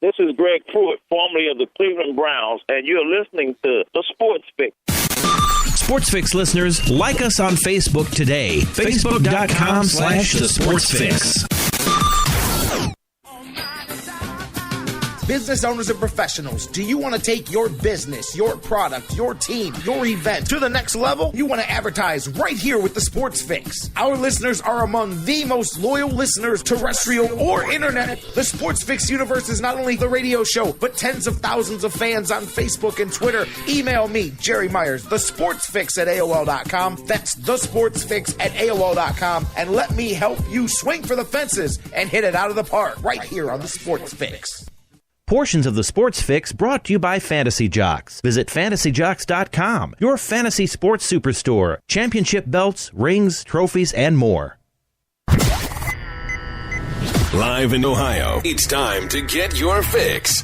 This is Greg Pruitt, formerly of the Cleveland Browns, and you're listening to The Sports Fix. Sports Fix listeners, like us on Facebook today. Facebook.com/The Sports Fix. Business owners and professionals, do you want to take your business, your product, your team, your event to the next level? You want to advertise right here with the Sports Fix. Our listeners are among the most loyal listeners, terrestrial or internet. The Sports Fix universe is not only the radio show, but tens of thousands of fans on Facebook and Twitter. Email me, Jerry Myers, thesportsfix@AOL.com. That's thesportsfix@AOL.com. And let me help you swing for the fences and hit it out of the park right here on the Sports Fix. Portions of the Sports Fix brought to you by Fantasy Jocks. Visit fantasyjocks.com, your fantasy sports superstore. Championship belts, rings, trophies, and more. Live in Ohio, it's time to get your fix.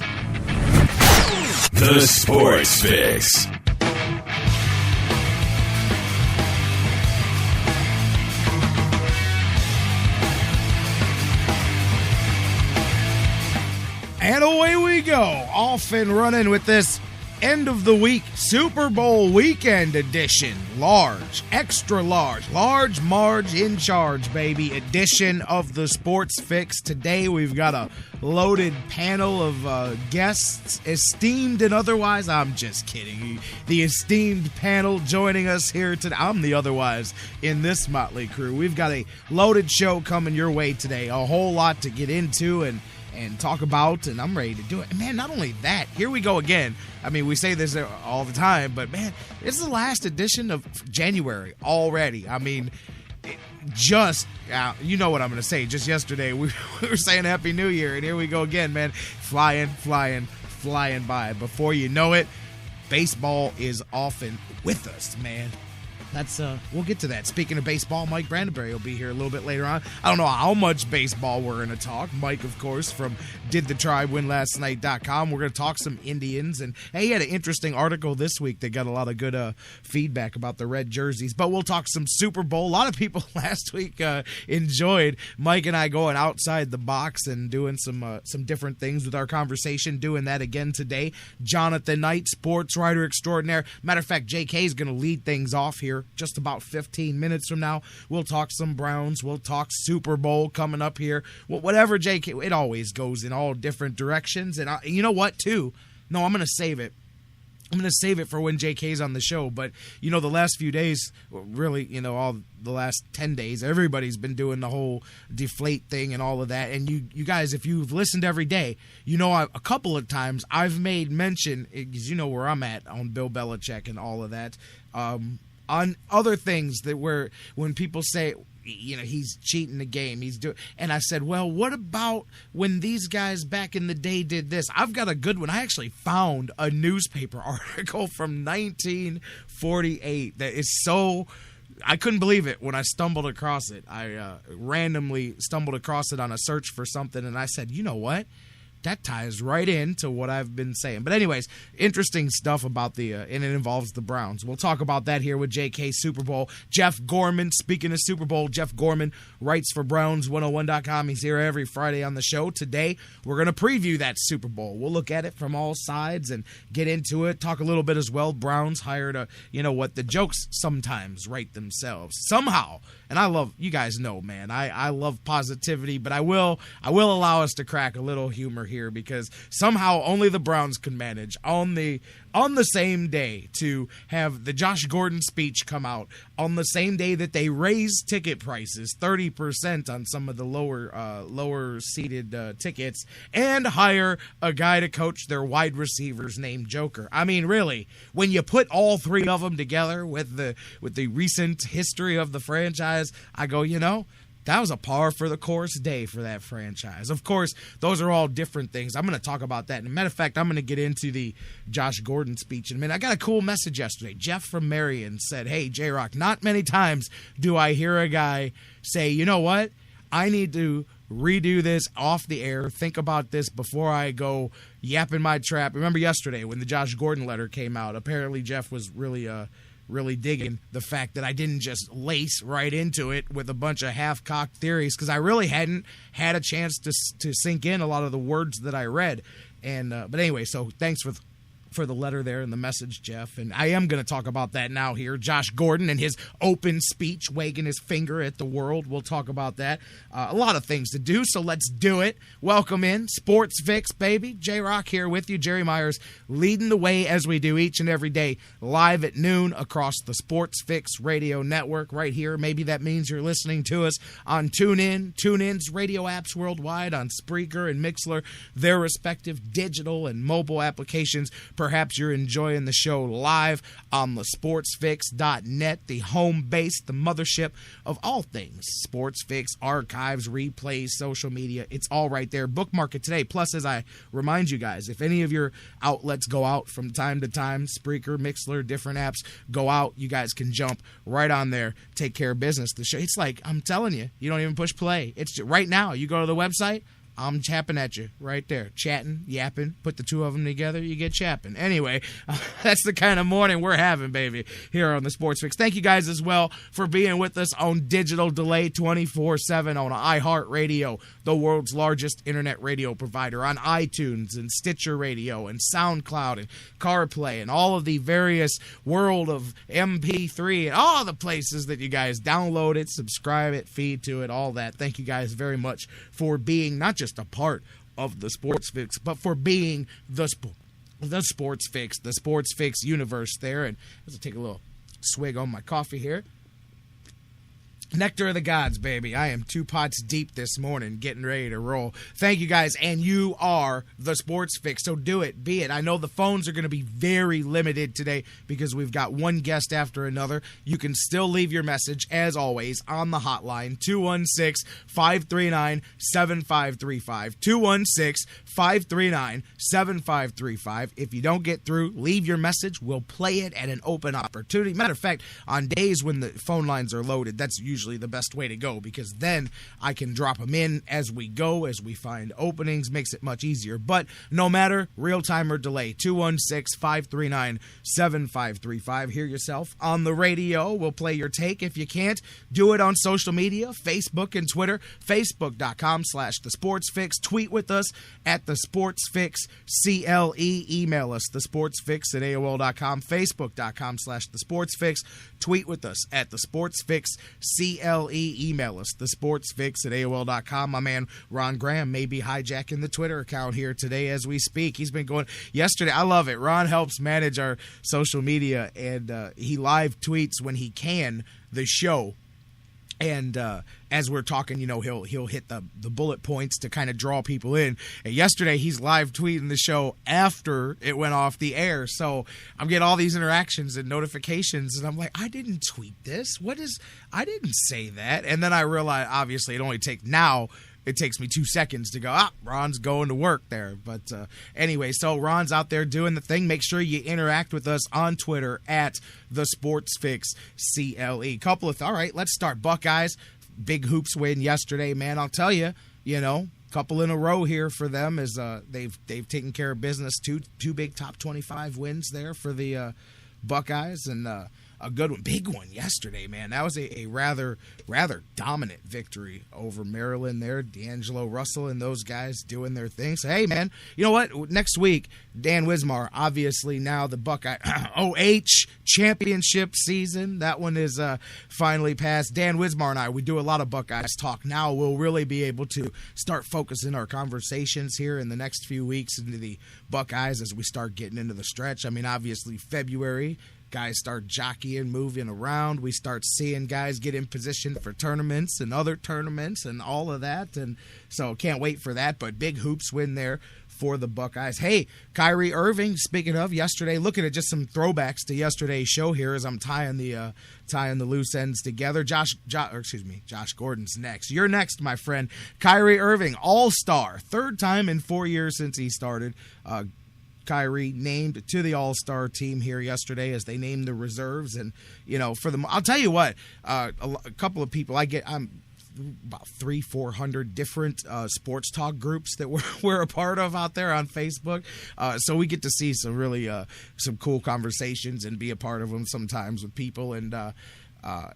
The Sports Fix. And away we go, off and running with this end of the week Super Bowl weekend edition. Large, extra large, large Marge in charge, baby, edition of the Sports Fix. Today we've got a loaded panel of guests, esteemed and otherwise. I'm just kidding. The esteemed panel joining us here today. I'm the otherwise in this motley crew. We've got a loaded show coming your way today. A whole lot to get into and talk about, and I'm ready to do it. And man, not only that, here we go again. I mean, we say this all the time, but man, this is the last edition of January already. I mean, you know what I'm going to say. Just yesterday, we were saying Happy New Year, and here we go again, man. Flying by. Before you know it, baseball is often with us, man. We'll get to that. Speaking of baseball, Mike Brandyberry will be here a little bit later on. I don't know how much baseball we're going to talk. Mike, of course, from DidTheTribeWinLastNight.com. We're going to talk some Indians. And hey, he had an interesting article this week that got a lot of good feedback about the red jerseys. But we'll talk some Super Bowl. A lot of people last week enjoyed Mike and I going outside the box and doing some different things with our conversation. Doing that again today. Jonathan Knight, Sportswriter extraordinaire. Matter of fact, JK is going to lead things off here. Just about 15 minutes from now, we'll talk some Browns. We'll talk Super Bowl coming up here. Whatever, JK, it always goes in all different directions. And you know what, too? No, I'm going to save it. I'm going to save it for when JK's on the show. But, the last few days, really, all the last 10 days, everybody's been doing the whole deflate thing and all of that. And you guys, if you've listened every day, a couple of times I've made mention, because you know where I'm at on Bill Belichick and all of that, on other things that when people say, he's cheating the game, and I said, well, what about when these guys back in the day did this? I've got a good one. I actually found a newspaper article from 1948 that is so, I couldn't believe it when I stumbled across it. I randomly stumbled across it on a search for something, and I said, you know what? That ties right into what I've been saying. But anyways, interesting stuff about and it involves the Browns. We'll talk about that here with JK Super Bowl. Jeff Gorman, speaking of Super Bowl, Jeff Gorman writes for Browns101.com. He's here every Friday on the show. Today, we're going to preview that Super Bowl. We'll look at it from all sides and get into it. Talk a little bit as well. Browns hired the jokes sometimes write themselves. Somehow. And I love, you guys know, man, I love positivity, but I will allow us to crack a little humor here because somehow only the Browns can manage on the same day to have the Josh Gordon speech come out on the same day that they raise ticket prices 30% on some of the lower seated tickets and hire a guy to coach their wide receivers named Joker. I mean, really, when you put all three of them together with the recent history of the franchise, I go, that was a par for the course day for that franchise. Of course, those are all different things. I'm going to talk about that. And a matter of fact, I'm going to get into the Josh Gordon speech in a minute. I got a cool message yesterday. Jeff from Marion said, hey, J-Rocc, not many times do I hear a guy say, you know what? I need to redo this off the air. Think about this before I go yapping my trap. Remember yesterday when the Josh Gordon letter came out, apparently Jeff was really digging the fact that I didn't just lace right into it with a bunch of half-cocked theories because I really hadn't had a chance to sink in a lot of the words that I read. And but anyway, so thanks for the letter there and the message, Jeff. And I am going to talk about that now here. Josh Gordon and his open speech, wagging his finger at the world. We'll talk about that. A lot of things to do, so let's do it. Welcome in, Sports Fix, baby. J-Rocc here with you. Jerry Myers leading the way as we do each and every day, live at noon across the Sports Fix radio network right here. Maybe that means you're listening to us on TuneIn's radio apps worldwide, on Spreaker and Mixler, their respective digital and mobile applications. Perhaps you're enjoying the show live on the sportsfix.net, the home base, the mothership of all things Sports Fix, archives, replays, social media. It's all right there. Bookmark it today. Plus, as I remind you guys, if any of your outlets go out from time to time, Spreaker, Mixler, different apps go out, you guys can jump right on there, take care of business. The show, it's like, I'm telling you, you don't even push play. It's just, right now, you go to the website, I'm chapping at you right there, chatting, yapping, put the two of them together, you get chapping. Anyway, that's the kind of morning we're having, baby, here on the Sports Fix. Thank you guys as well for being with us on digital delay 24/7 on iHeartRadio, the world's largest internet radio provider, on iTunes and Stitcher Radio and SoundCloud and CarPlay and all of the various world of MP3 and all the places that you guys download it, subscribe it, feed to it, all that. Thank you guys very much for being not just a part of the Sports Fix, but for being the Sports Fix, the Sports Fix universe there. And let's take a little swig on my coffee here. Nectar of the gods, baby. I am 2 pots deep this morning, getting ready to roll. Thank you guys, and you are the Sports Fix, so do it, be it. I know the phones are going to be very limited today because we've got one guest after another. You can still leave your message, as always, on the hotline, 216-539-7535. 216-539-7535. If you don't get through, leave your message. We'll play it at an open opportunity. Matter of fact, on days when the phone lines are loaded, that's usually the best way to go, because then I can drop them in as we go, as we find openings, makes it much easier. But no matter, real time or delay, 216-539-7535. Hear yourself on the radio. We'll play your take. If you can't, do it on social media, Facebook and Twitter, facebook.com/thesportsfix. Tweet with us at the Sportsfix CLE. Email us, thesportsfix@AOL.com, facebook.com/thesportsfix. Tweet with us at the Sportsfix CLE. Email us, thesportsfix@AOL.com. My man Ron Graham may be hijacking the Twitter account here today as we speak. He's been going yesterday. I love it. Ron helps manage our social media, and he live tweets when he can the show. And as we're talking, you know, he'll hit the bullet points to kind of draw people in. And yesterday, he's live tweeting the show after it went off the air. So I'm getting all these interactions and notifications, and I'm like, I didn't tweet this. I didn't say that. And then I realized, obviously, it takes me 2 seconds to go, Ron's going to work there. But anyway, so Ron's out there doing the thing. Make sure you interact with us on Twitter at the Sportsfix CLE. All right, let's start. Buckeyes, big hoops win yesterday, man. I'll tell you, couple in a row here for them as they've taken care of business. Two big top 25 wins there for the Buckeyes, and a good one, big one yesterday, man. That was a rather dominant victory over Maryland there. D'Angelo Russell and those guys doing their thing. So, hey, man, you know what? Next week, Dan Wismar, obviously now the Buckeye OH championship season. That one is finally passed. Dan Wismar and I, we do a lot of Buckeyes talk. Now we'll really be able to start focusing our conversations here in the next few weeks into the Buckeyes as we start getting into the stretch. I mean, obviously, February, guys start jockeying, moving around. We start seeing guys get in position for tournaments and other tournaments and all of that. And so can't wait for that. But big hoops win there for the Buckeyes. Hey, Kyrie Irving, speaking of yesterday, looking at just some throwbacks to yesterday's show here as I'm tying the loose ends together. Josh Gordon's next. You're next, my friend. Kyrie Irving, all-star, third time in 4 years since he started. Kyrie named to the All-Star team here yesterday as they named the reserves. And, I'll tell you what, a couple of people I'm about 300-400 different sports talk groups that we're a part of out there on Facebook. So we get to see some really some cool conversations and be a part of them sometimes with people. And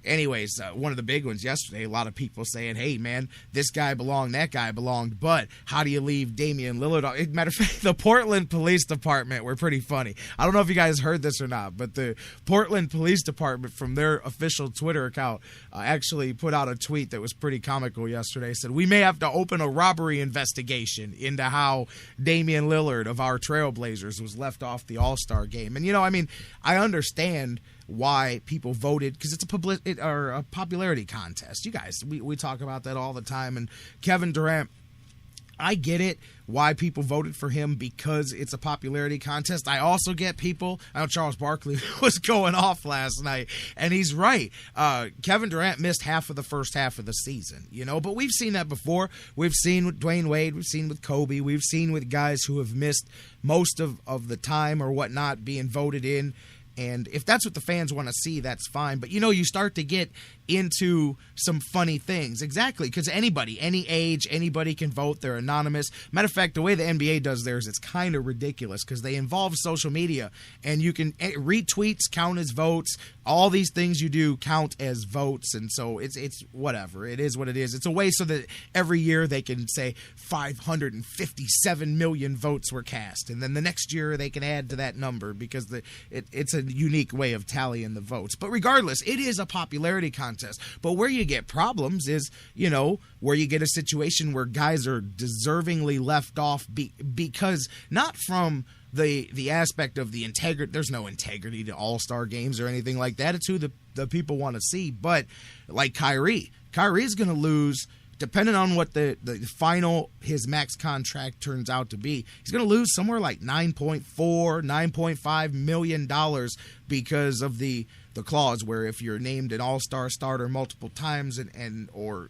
Anyways, one of the big ones yesterday, a lot of people saying, hey, man, this guy belonged, that guy belonged, but how do you leave Damian Lillard? Matter of fact, the Portland Police Department were pretty funny. I don't know if you guys heard this or not, but the Portland Police Department, from their official Twitter account, actually put out a tweet that was pretty comical yesterday. It said, we may have to open a robbery investigation into how Damian Lillard of our Trailblazers was left off the All-Star game. And, I understand why people voted, because it's a popularity contest. You guys, we talk about that all the time. And Kevin Durant, I get it, why people voted for him, because it's a popularity contest. I also get people, I know Charles Barkley was going off last night, and he's right. Kevin Durant missed half of the first half of the season, but we've seen that before. We've seen with Dwayne Wade, we've seen with Kobe, we've seen with guys who have missed most of the time or whatnot being voted in. And if that's what the fans want to see, that's fine. But, you start to get into some funny things. Exactly, because anybody, any age, anybody can vote. They're anonymous. Matter of fact, the way the NBA does theirs, it's kind of ridiculous because they involve social media. And you can retweets count as votes. All these things you do count as votes. And so it's whatever. It is what it is. It's a way so that every year they can say 557 million votes were cast. And then the next year they can add to that number because it's a unique way of tallying the votes. But regardless, it is a popularity contest. But where you get problems is, where you get a situation where guys are deservingly left off because not from the aspect of the integrity. There's no integrity to all-star games or anything like that. It's who the people want to see. But like Kyrie's going to lose, depending on what the final, his max contract turns out to be, he's going to lose somewhere like $9.5 million because of the clause where if you're named an all-star starter multiple times or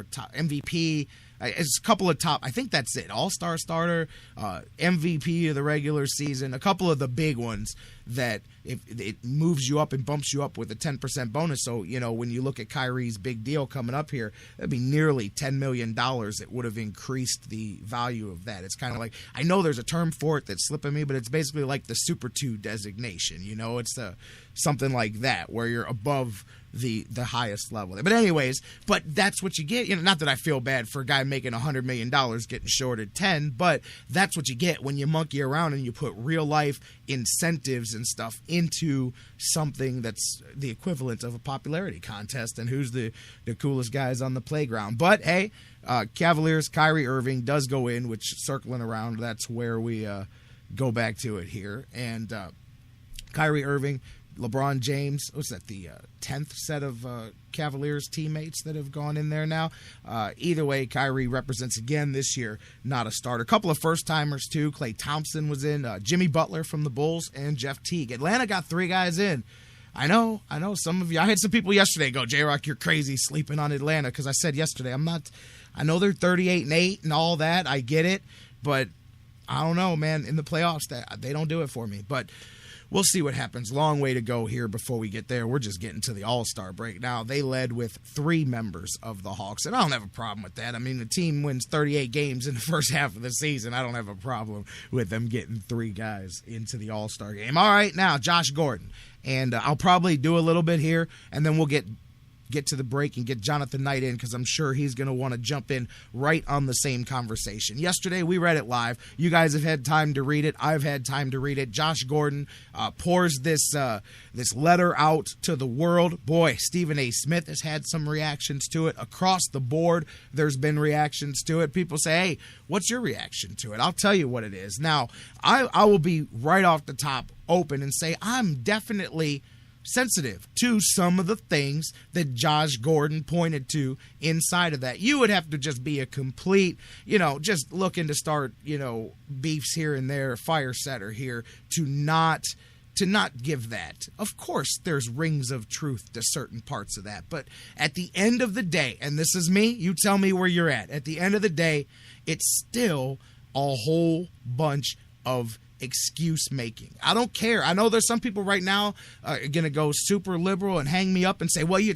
top MVP, it's a couple of top, I think that's it, all-star starter, MVP of the regular season, a couple of the big ones that if it moves you up and bumps you up with a 10% bonus. So, when you look at Kyrie's big deal coming up here, that'd be nearly $10 million. It would have increased the value of that. It's kind of like, I know there's a term for it that's slipping me, but it's basically like the Super 2 designation. It's something like that where you're above the highest level. But anyways, that's what you get. Not that I feel bad for a guy making $100 million getting shorted 10, but that's what you get when you monkey around and you put real life incentives and stuff into something that's the equivalent of a popularity contest and who's the coolest guys on the playground. But hey, Cavaliers, Kyrie Irving does go in, which circling around, that's where we go back to it here. And Kyrie Irving, LeBron James, what's that, the 10th set of Cavaliers teammates that have gone in there now. Either way, Kyrie represents again this year, not a starter. A couple of first-timers, too. Klay Thompson was in, Jimmy Butler from the Bulls, and Jeff Teague. Atlanta got 3 guys in. I know some of you. I had some people yesterday go, J-Rocc, you're crazy sleeping on Atlanta, because I said yesterday, I know they're 38-8 and all that. I get it, but I don't know, man. In the playoffs, they don't do it for me. But we'll see what happens. Long way to go here before we get there. We're just getting to the All-Star break now. They led with 3 members of the Hawks, and I don't have a problem with that. I mean, the team wins 38 games in the first half of the season. I don't have a problem with them getting 3 guys into the All-Star game. All right, now, Josh Gordon. And I'll probably do a little bit here, and then we'll get to the break and get Jonathan Knight in because I'm sure he's going to want to jump in right on the same conversation. Yesterday, we read it live. You guys have had time to read it. I've had time to read it. Josh Gordon pours this letter out to the world. Boy, Stephen A. Smith has had some reactions to it. Across the board, there's been reactions to it. People say, hey, what's your reaction to it? I'll tell you what it is. Now, I will be right off the top open and say I'm definitely sensitive to some of the things that Josh Gordon pointed to inside of that. You would have to just be a complete, just looking to start, beefs here and there, fire setter here to not give that. Of course, there's rings of truth to certain parts of that. But at the end of the day, and this is me, you tell me where you're at. At the end of the day, it's still a whole bunch of excuse making. I don't care. I know there's some people right now going to go super liberal and hang me up and say, well, you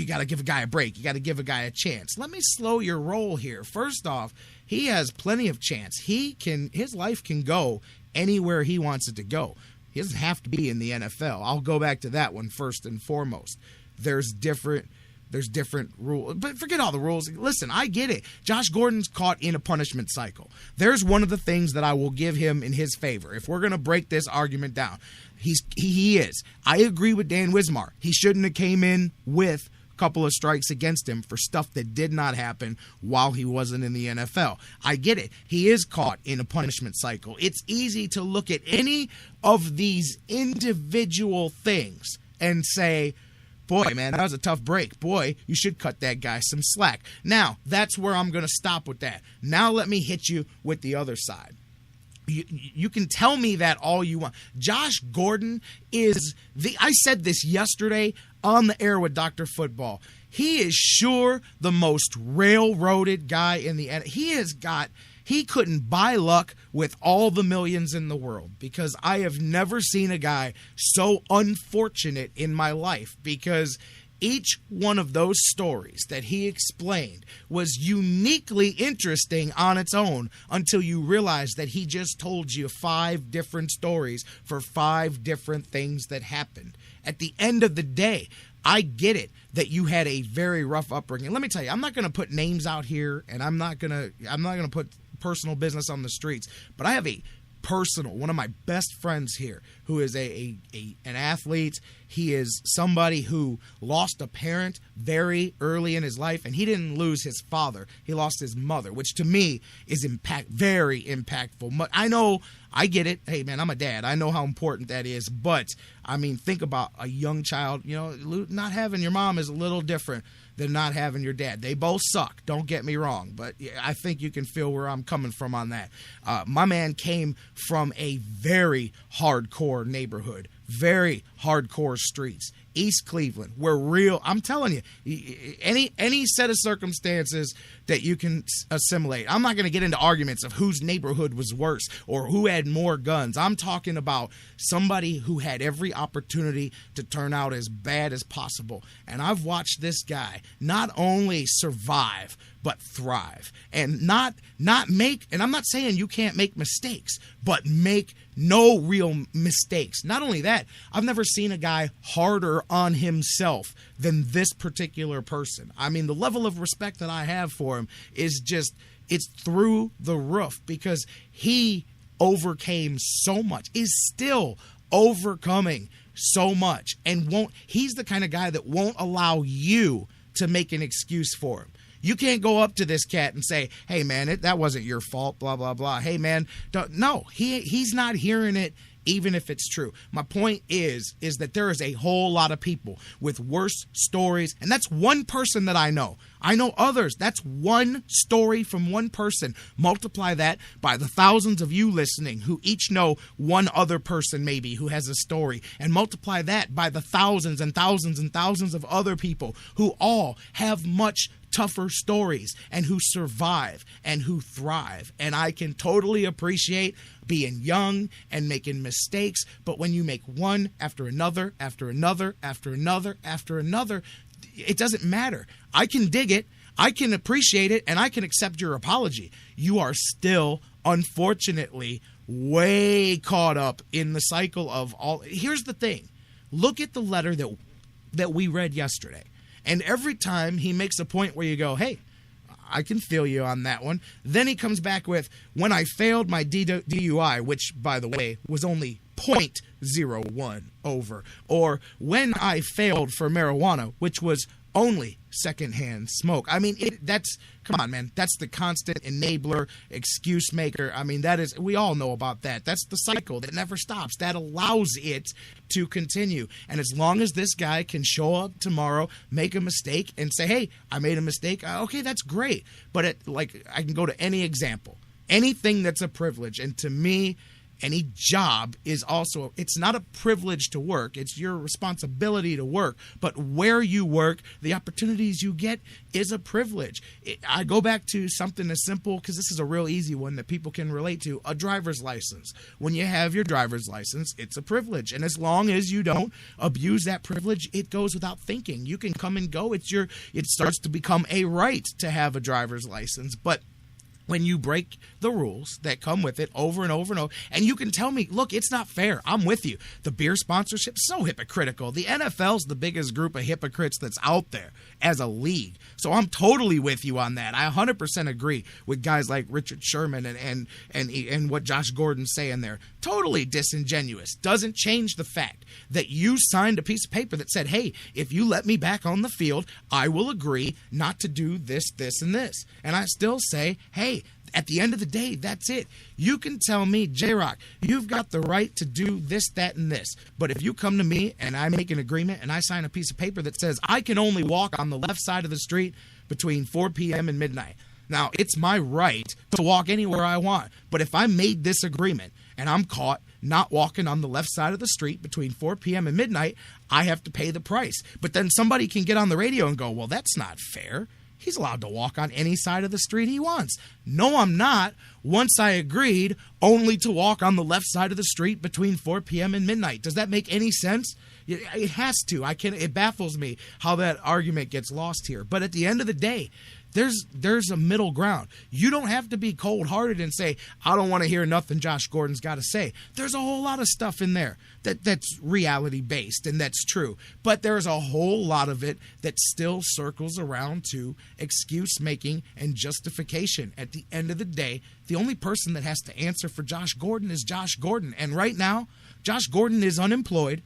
got to give a guy a break. You got to give a guy a chance. Let me slow your roll here. First off, he has plenty of chance. His life can go anywhere he wants it to go. He doesn't have to be in the NFL. I'll go back to that one first and foremost. there's different rules. But forget all the rules. Listen, I get it. Josh Gordon's caught in a punishment cycle. There's one of the things that I will give him in his favor. If we're going to break this argument down, he is. I agree with Dan Wismar. He shouldn't have came in with a couple of strikes against him for stuff that did not happen while he wasn't in the NFL. I get it. He is caught in a punishment cycle. It's easy to look at any of these individual things and say, boy, man, that was a tough break. Boy, you should cut that guy some slack. Now, that's where I'm going to stop with that. Now let me hit you with the other side. You can tell me that all you want. Josh Gordon is I said this yesterday on the air with Dr. Football. He is sure the most railroaded guy in the NFL. He couldn't buy luck with all the millions in the world, because I have never seen a guy so unfortunate in my life, because each one of those stories that he explained was uniquely interesting on its own until you realize that he just told you 5 different stories for 5 different things that happened. At the end of the day, I get it that you had a very rough upbringing. Let me tell you, I'm not going to put names out here, and I'm not going to put personal business on the streets, but I have one of my best friends here who is an athlete. He is somebody who lost a parent very early in his life, and he didn't lose his father. He lost his mother, which to me is very impactful. I get it. Hey, man, I'm a dad. I know how important that is. But, I mean, think about a young child. You know, not having your mom is a little different than not having your dad. They both suck. Don't get me wrong. But I think you can feel where I'm coming from on that. My man came from a very hardcore neighborhood, very hardcore streets. East Cleveland, I'm telling you, any set of circumstances that you can assimilate. I'm not going to get into arguments of whose neighborhood was worse or who had more guns. I'm talking about somebody who had every opportunity to turn out as bad as possible. And I've watched this guy not only survive, but thrive. And not make, and I'm not saying you can't make mistakes, but make no real mistakes. Not only that, I've never seen a guy harder on himself than this particular person. I mean, the level of respect that I have for him is just, it's through the roof, because he overcame so much, is still overcoming so much, and he's the kind of guy that won't allow you to make an excuse for him. You can't go up to this cat and say, hey, man, that wasn't your fault, blah, blah, blah. Hey, man, no, he's not hearing it, even if it's true. My point is that there is a whole lot of people with worse stories, and that's one person that I know. I know others. That's one story from one person. Multiply that by the thousands of you listening who each know one other person maybe who has a story, and multiply that by the thousands and thousands and thousands of other people who all have much tougher stories and who survive and who thrive. And I can totally appreciate being young and making mistakes, but when you make one after another, after another, after another, after another, it doesn't matter. I can dig it, I can appreciate it, and I can accept your apology. You are still, unfortunately, way caught up in the cycle of all. Here's the thing. Look at the letter that we read yesterday. And every time he makes a point where you go, hey, I can feel you on that one. Then he comes back with, when I failed my DUI, which, by the way, was only 0.01 over. Or when I failed for marijuana, which was only secondhand smoke. I mean, come on, man. That's the constant enabler, excuse maker. I mean, we all know about that. That's the cycle that never stops. That allows it to continue. And as long as this guy can show up tomorrow, make a mistake, and say, hey, I made a mistake, okay, that's great. But I can go to any example, anything that's a privilege. And to me, any job is also, it's not a privilege to work. It's your responsibility to work. But where you work, the opportunities you get is a privilege. I go back to something as simple, because this is a real easy one that people can relate to, a driver's license. When you have your driver's license, it's a privilege. And as long as you don't abuse that privilege, it goes without thinking. You can come and go. It starts to become a right to have a driver's license. But when you break the rules that come with it over and over and over, and you can tell me, look, it's not fair. I'm with you. The beer sponsorship, so hypocritical. The NFL's the biggest group of hypocrites that's out there as a league. So I'm totally with you on that. I 100% agree with guys like Richard Sherman and what Josh Gordon's saying there. Totally disingenuous. Doesn't change the fact that you signed a piece of paper that said, hey, if you let me back on the field, I will agree not to do this, this, and this. And I still say, hey, at the end of the day, that's it. You can tell me, J-Rocc, you've got the right to do this, that, and this. But if you come to me and I make an agreement and I sign a piece of paper that says I can only walk on the left side of the street between 4 p.m. and midnight. Now, it's my right to walk anywhere I want. But if I made this agreement and I'm caught not walking on the left side of the street between 4 p.m. and midnight, I have to pay the price. But then somebody can get on the radio and go, well, that's not fair. He's allowed to walk on any side of the street he wants. No, I'm not. Once I agreed only to walk on the left side of the street between 4 p.m. and midnight. Does that make any sense? It has to. It baffles me how that argument gets lost here. But at the end of the day, there's a middle ground. You don't have to be cold-hearted and say, I don't want to hear nothing Josh Gordon's got to say. There's a whole lot of stuff in there that's reality-based, and that's true. But there's a whole lot of it that still circles around to excuse-making and justification. At the end of the day, the only person that has to answer for Josh Gordon is Josh Gordon. And right now, Josh Gordon is unemployed,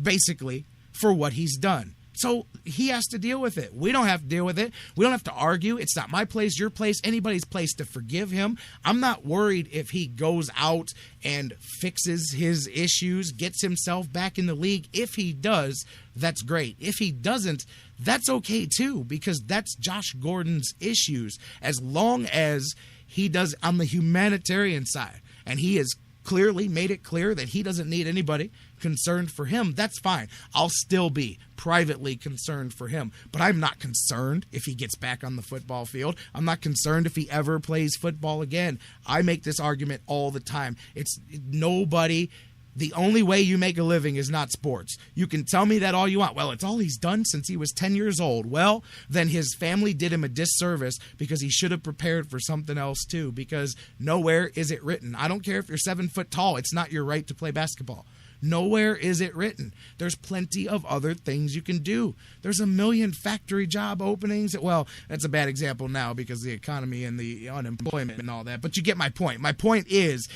basically, for what he's done. So he has to deal with it. We don't have to deal with it. We don't have to argue. It's not my place, your place, anybody's place to forgive him. I'm not worried if he goes out and fixes his issues, gets himself back in the league. If he does, that's great. If he doesn't, that's okay too, because that's Josh Gordon's issues. As long as he does on the humanitarian side, and he has clearly made it clear that he doesn't need anybody concerned for him, that's fine. I'll still be privately concerned for him, but I'm not concerned if he gets back on the football field. I'm not concerned if he ever plays football again. I make this argument all the time. It's nobody. The only way you make a living is not sports. You can tell me that all you want. Well, it's all he's done since he was 10 years old. Well, then his family did him a disservice because he should have prepared for something else too, because nowhere is it written. I don't care if you're 7 foot tall. It's not your right to play basketball. Nowhere is it written. There's plenty of other things you can do. There's a million factory job openings. Well, that's a bad example now because the economy and the unemployment and all that. But you get my point. My point is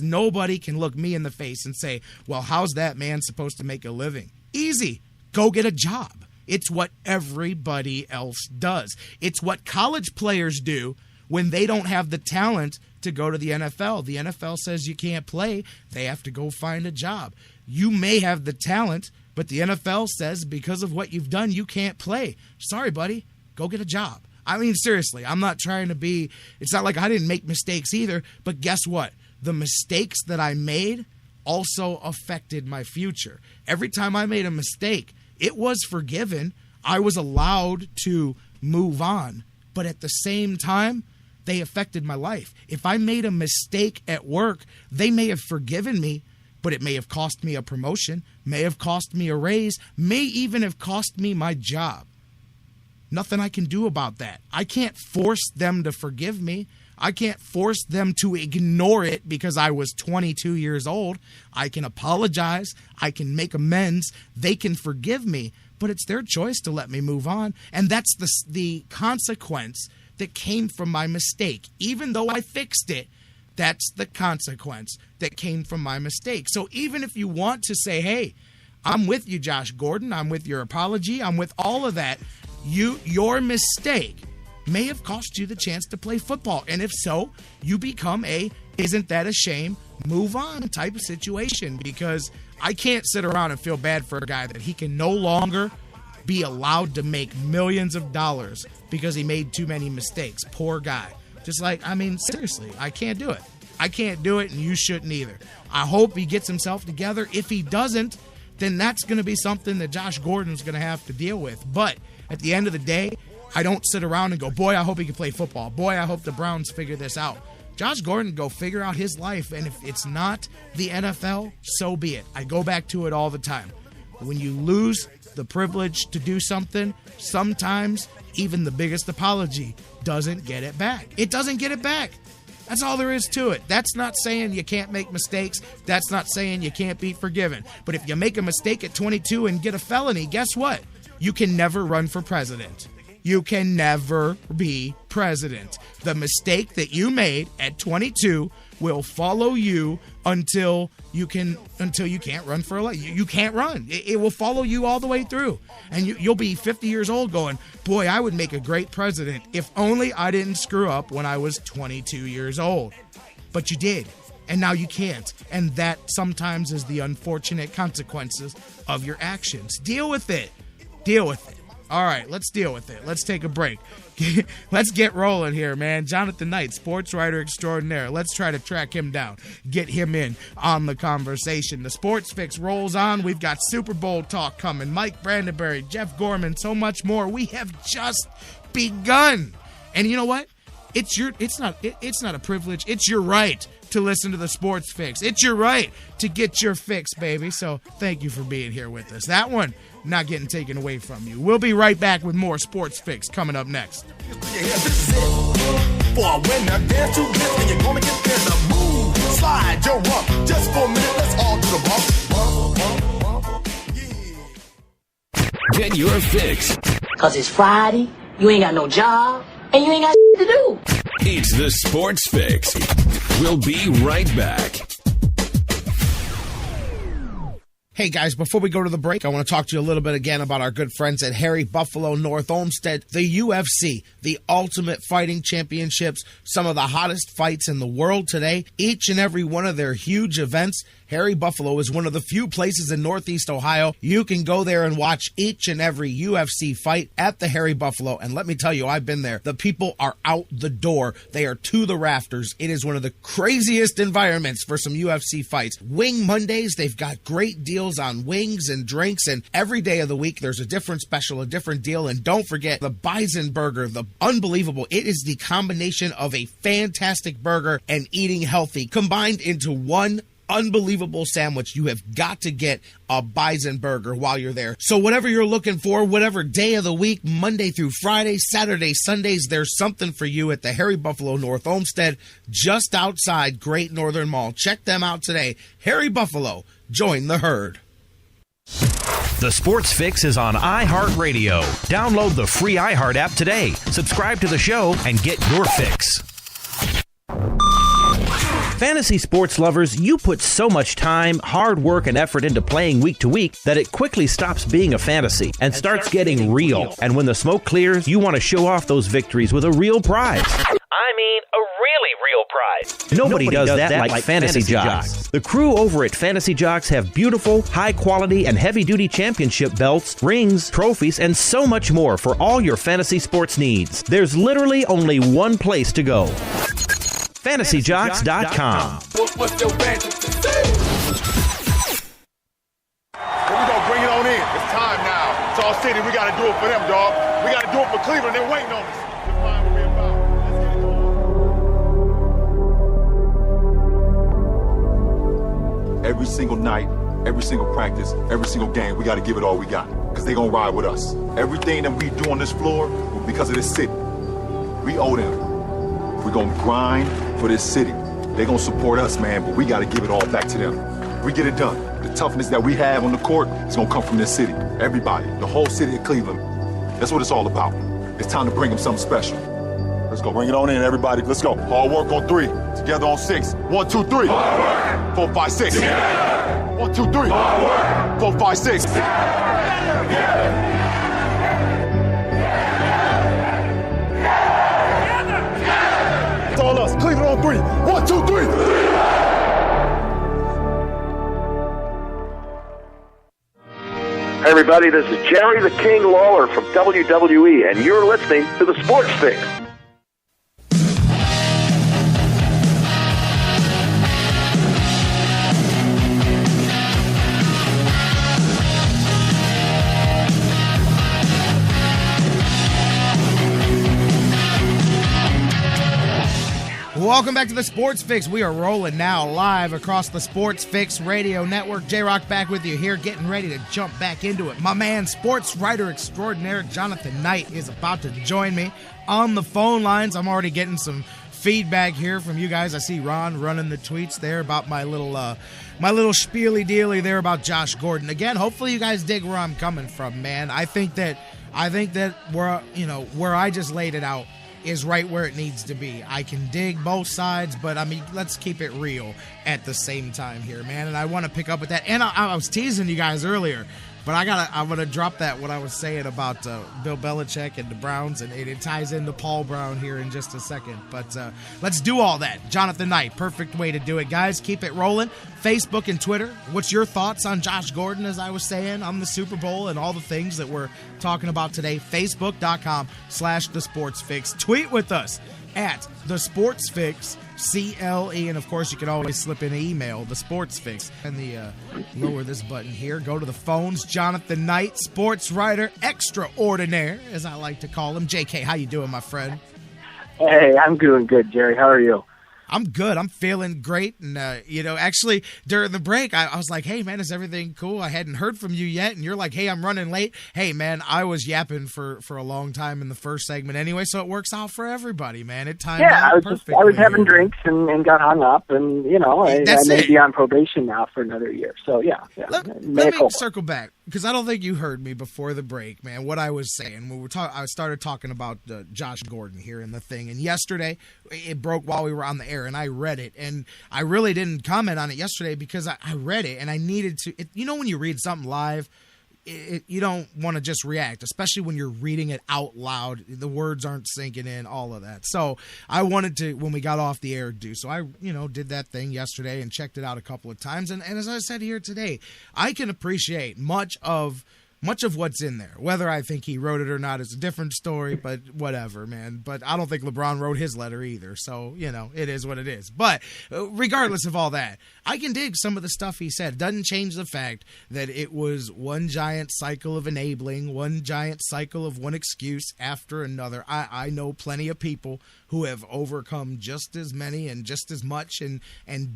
nobody can look me in the face and say, well, how's that man supposed to make a living? Easy. Go get a job. It's what everybody else does. It's what college players do when they don't have the talent to go to the NFL. The NFL says you can't play. They have to go find a job. You may have the talent, but the NFL says because of what you've done, you can't play. Sorry, buddy. Go get a job. I mean, seriously, I'm not trying to be, it's not like I didn't make mistakes either, but guess what? The mistakes that I made also affected my future. Every time I made a mistake, it was forgiven. I was allowed to move on. But at the same time, they affected my life. If I made a mistake at work, they may have forgiven me, but it may have cost me a promotion, may have cost me a raise, may even have cost me my job. Nothing I can do about that. I can't force them to forgive me. I can't force them to ignore it because I was 22 years old. I can apologize. I can make amends. They can forgive me, but it's their choice to let me move on. And that's the consequence that came from my mistake. Even though I fixed it, that's the consequence that came from my mistake. So even if you want to say, hey, I'm with you, Josh Gordon, I'm with your apology, I'm with all of that, your mistake may have cost you the chance to play football. And if so, you become isn't that a shame, move on type of situation, because I can't sit around and feel bad for a guy that he can no longer be allowed to make millions of dollars because he made too many mistakes. Poor guy. Just like, I mean, seriously, I can't do it. I can't do it, and you shouldn't either. I hope he gets himself together. If he doesn't, then that's going to be something that Josh Gordon's going to have to deal with. But at the end of the day, I don't sit around and go, boy, I hope he can play football. Boy, I hope the Browns figure this out. Josh Gordon go figure out his life, and if it's not the NFL, so be it. I go back to it all the time. When you lose the privilege to do something, sometimes even the biggest apology doesn't get it back. It doesn't get it back. That's all there is to it. That's not saying you can't make mistakes. That's not saying you can't be forgiven. But if you make a mistake at 22 and get a felony, guess what? You can never run for president. You can never be president. The mistake that you made at 22 will follow you until you can't run for election. You can't run. It will follow you all the way through. And you'll be 50 years old going, boy, I would make a great president if only I didn't screw up when I was 22 years old. But you did. And now you can't. And that sometimes is the unfortunate consequences of your actions. Deal with it. Deal with it. All right, let's deal with it. Let's take a break. Let's get rolling here, man. Jonathan Knight, Sportswriter extraordinaire. Let's try to track him down. Get him in on the conversation. The Sports Fix rolls on. We've got Super Bowl talk coming. Mike Brandyberry, Jeff Gorman, so much more. We have just begun. And you know what? It's not a privilege. It's your right to listen to the Sports Fix. It's your right to get your fix, baby. So thank you for being here with us. That one not getting taken away from you. We'll be right back with more Sports Fix coming up next. Slide J-Rocc just for a minute. Let's all do the bump. Get your fix. Cause it's Friday, you ain't got no job, and you ain't got to do. It's the Sports Fix. We'll be right back. Hey guys, before we go to the break, I want to talk to you a little bit again about our good friends at Harry Buffalo North Olmsted, the UFC, the Ultimate Fighting Championships, some of the hottest fights in the world today. Each and every one of their huge events, Harry Buffalo is one of the few places in Northeast Ohio you can go there and watch each and every UFC fight at the Harry Buffalo. And let me tell you, I've been there. The people are out the door. They are to the rafters. It is one of the craziest environments for some UFC fights. Wing Mondays, they've got great deals on wings and drinks, and every day of the week there's a different special, a different deal. And don't forget the Bison Burger, the unbelievable. It is the combination of a fantastic burger and eating healthy combined into one unbelievable sandwich. You have got to get a Bison Burger while you're there. So whatever you're looking for, whatever day of the week, Monday through Friday, Saturday, Sundays, there's something for you at the Harry Buffalo North Olmsted, just outside Great Northern Mall. Check them out today. Harry Buffalo, join the herd. The Sports Fix is on iHeartRadio. Download the free iHeart app today. Subscribe to the show and get your fix. Fantasy sports lovers, you put so much time, hard work, and effort into playing week to week that it quickly stops being a fantasy and starts getting real. And when the smoke clears, you want to show off those victories with a real prize. I mean, a really real prize. Nobody does that like Fantasy Jocks. The crew over at Fantasy Jocks have beautiful, high-quality, and heavy-duty championship belts, rings, trophies, and so much more for all your fantasy sports needs. There's literally only one place to go. FantasyJocks.com. What's your fantasy? Here we go, bring it on in. It's time now. It's all city. We got to do it for them, dog. We got to do it for Cleveland. They're waiting on us. Let's find what we're about. Let's get it going. Every single night, every single practice, every single game, we got to give it all we got because they're going to ride with us. Everything that we do on this floor was because of this city. We owe them. We're going to grind for this city. They're going to support us, man, but we got to give it all back to them. We get it done. The toughness that we have on the court is going to come from this city. Everybody, the whole city of Cleveland. That's what it's all about. It's time to bring them something special. Let's go. Bring it on in, everybody. Let's go. Hard work on 3. Together on 6. 1, 2, 3. Hard work. 4, 5, 6. Together. 1, 2, 3. Hard work. 4, 5, 6. Together. It's all us. Cleveland on 3. 1, 2, 3. Hey everybody, this is Jerry the King Lawler from WWE, and you're listening to the Sports Fix. Welcome back to the Sports Fix. We are rolling now live across the Sports Fix Radio Network. J-Rocc back with you here, getting ready to jump back into it. My man, Sportswriter extraordinaire Jonathan Knight, is about to join me on the phone lines. I'm already getting some feedback here from you guys. I see Ron running the tweets there about my little spiely dealy there about Josh Gordon. Again, hopefully you guys dig where I'm coming from, man. I think that where I just laid it out is right where it needs to be. I can dig both sides, but I mean, let's keep it real at the same time here, man. And I want to pick up with that. And I was teasing you guys earlier, but I'm gonna drop that what I was saying about Bill Belichick and the Browns, and it ties into Paul Brown here in just a second. But let's do all that. Jonathan Knight, perfect way to do it, guys. Keep it rolling. Facebook and Twitter. What's your thoughts on Josh Gordon, as I was saying, on the Super Bowl and all the things that we're talking about today? Facebook.com/thesportsfix. Tweet with us at the Sports Fix CLE, and of course you can always slip in an email, the Sports Fix. And the lower this button here, go to the phones. Jonathan Knight, sports writer extraordinaire, as I like to call him. JK, how you doing, my friend? Hey, I'm doing good, Jerry. How are you? I'm good. I'm feeling great. And, actually, during the break, I was like, hey, man, is everything cool? I hadn't heard from you yet. And you're like, hey, I'm running late. Hey, man, I was yapping for a long time in the first segment anyway, so it works out for everybody, man. It timed out perfectly. I was having drinks and got hung up. And, I may be on probation now for another year. So, yeah. Let me circle back, because I don't think you heard me before the break, man, what I was saying. When I started talking about Josh Gordon here in the thing. And yesterday, it broke while we were on the air, and I read it. And I really didn't comment on it yesterday because I read it, and I needed to. When you read something live, you don't want to just react, especially when you're reading it out loud. The words aren't sinking in, all of that. So I wanted to, when we got off the air, do. So I, did that thing yesterday and checked it out a couple of times. And as I said here today, I can appreciate much of what's in there. Whether I think he wrote it or not is a different story, but whatever, man. But I don't think LeBron wrote his letter either, so, it is what it is. But regardless of all that, I can dig some of the stuff he said. It doesn't change the fact that it was one giant cycle of enabling, one giant cycle of one excuse after another. I know plenty of people who have overcome just as many and just as much and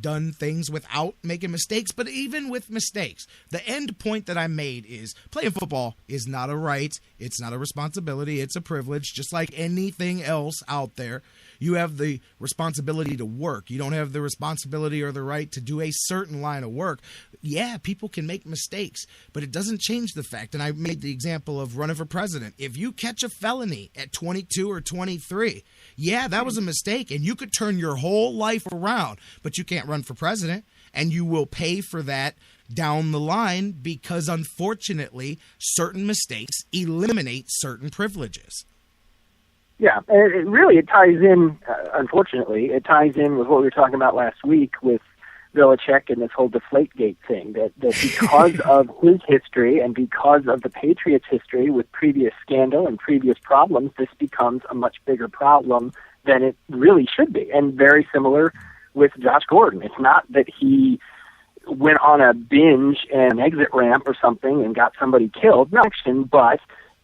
done things without making mistakes. But even with mistakes, the end point that I made is playing football is not a right. It's not a responsibility. It's a privilege, just like anything else out there. You have the responsibility to work. You don't have the responsibility or the right to do a certain line of work. Yeah, people can make mistakes, but it doesn't change the fact, and I made the example of running for president. If you catch a felony at 22 or 23, yeah, that was a mistake, and you could turn your whole life around, but you can't run for president, and you will pay for that down the line because, unfortunately, certain mistakes eliminate certain privileges. Yeah, it ties in, unfortunately, it ties in with what we were talking about last week with Belichick and this whole Deflategate thing, that because of his history and because of the Patriots' history with previous scandal and previous problems, this becomes a much bigger problem than it really should be. And very similar with Josh Gordon. It's not that he went on a binge and an exit ramp or something and got somebody killed, but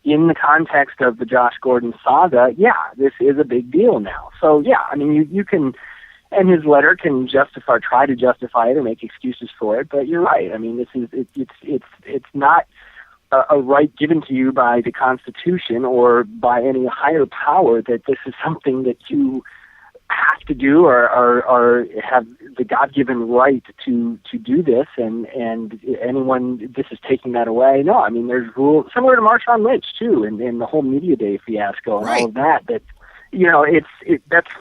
in the context of the Josh Gordon saga, yeah, this is a big deal now. So, yeah, I mean, you can, and his letter can try to justify it or make excuses for it, but you're right. I mean, it's not a right given to you by the Constitution or by any higher power that this is something that you have to do or have the God-given right to do this, and anyone, this is taking that away. No, I mean, there's rules similar to Marshawn Lynch too, and the whole Media Day fiasco and right. All of that. That's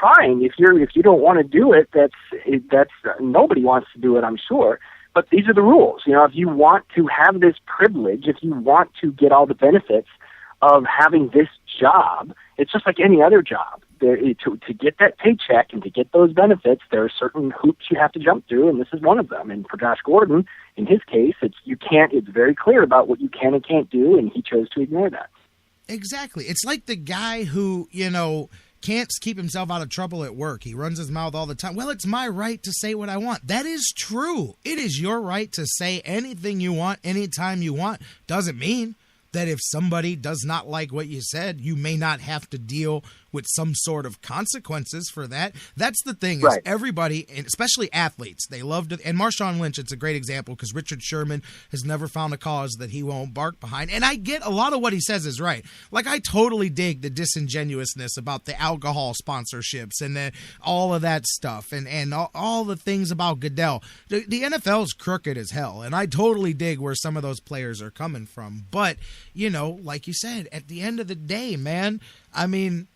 fine if you don't want to do it. That's nobody wants to do it, I'm sure. But these are the rules. If you want to have this privilege, if you want to get all the benefits of having this job, it's just like any other job. To get that paycheck and to get those benefits, there are certain hoops you have to jump through, and this is one of them. And for Josh Gordon, in his case, it's very clear about what you can and can't do, and he chose to ignore that. Exactly. It's like the guy who, can't keep himself out of trouble at work. He runs his mouth all the time. Well, it's my right to say what I want. That is true. It is your right to say anything you want, anytime you want. Doesn't mean that if somebody does not like what you said, you may not have to deal with some sort of consequences for that. That's the thing, is Right. everybody, and especially athletes, they love to, and Marshawn Lynch, it's a great example because Richard Sherman has never found a cause that he won't bark behind. And I get a lot of what he says is right. Like, I totally dig the disingenuousness about the alcohol sponsorships and all of that stuff and all the things about Goodell. The NFL's crooked as hell, and I totally dig where some of those players are coming from. But, you know, like you said, at the end of the day, man, I mean,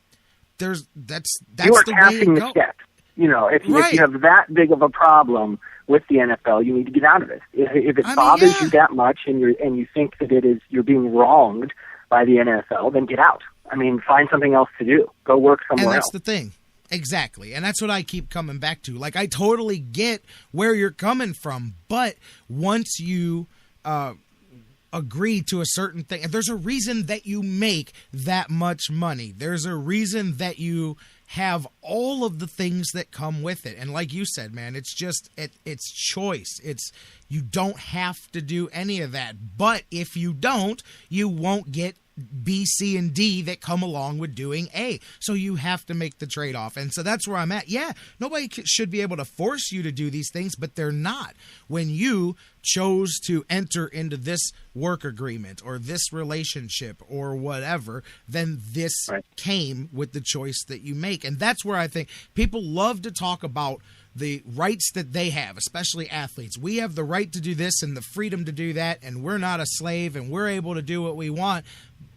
that's you are the casting way the to go. step. You know, if you Right. have that big of a problem with the NFL, you need to get out of it. If it bothers you that much and you think that you're being wronged by the NFL, then get out. I mean, find something else to do. Go work somewhere And that's else. the thing. Exactly. And that's what I keep coming back to. Like, I totally get where you're coming from, but once you agree to a certain thing, and there's a reason that you make that much money. There's a reason that you have all of the things that come with it. And like you said, man, it's just it's choice. You don't have to do any of that. But if you don't, you won't get B, C, and D that come along with doing A. So you have to make the trade-off. And so that's where I'm at. Yeah, nobody should be able to force you to do these things, but they're not. When you chose to enter into this work agreement or this relationship or whatever, then this came with the choice that you make. And that's where I think people love to talk about the rights that they have, especially athletes. We have the right to do this and the freedom to do that, and we're not a slave, and we're able to do what we want.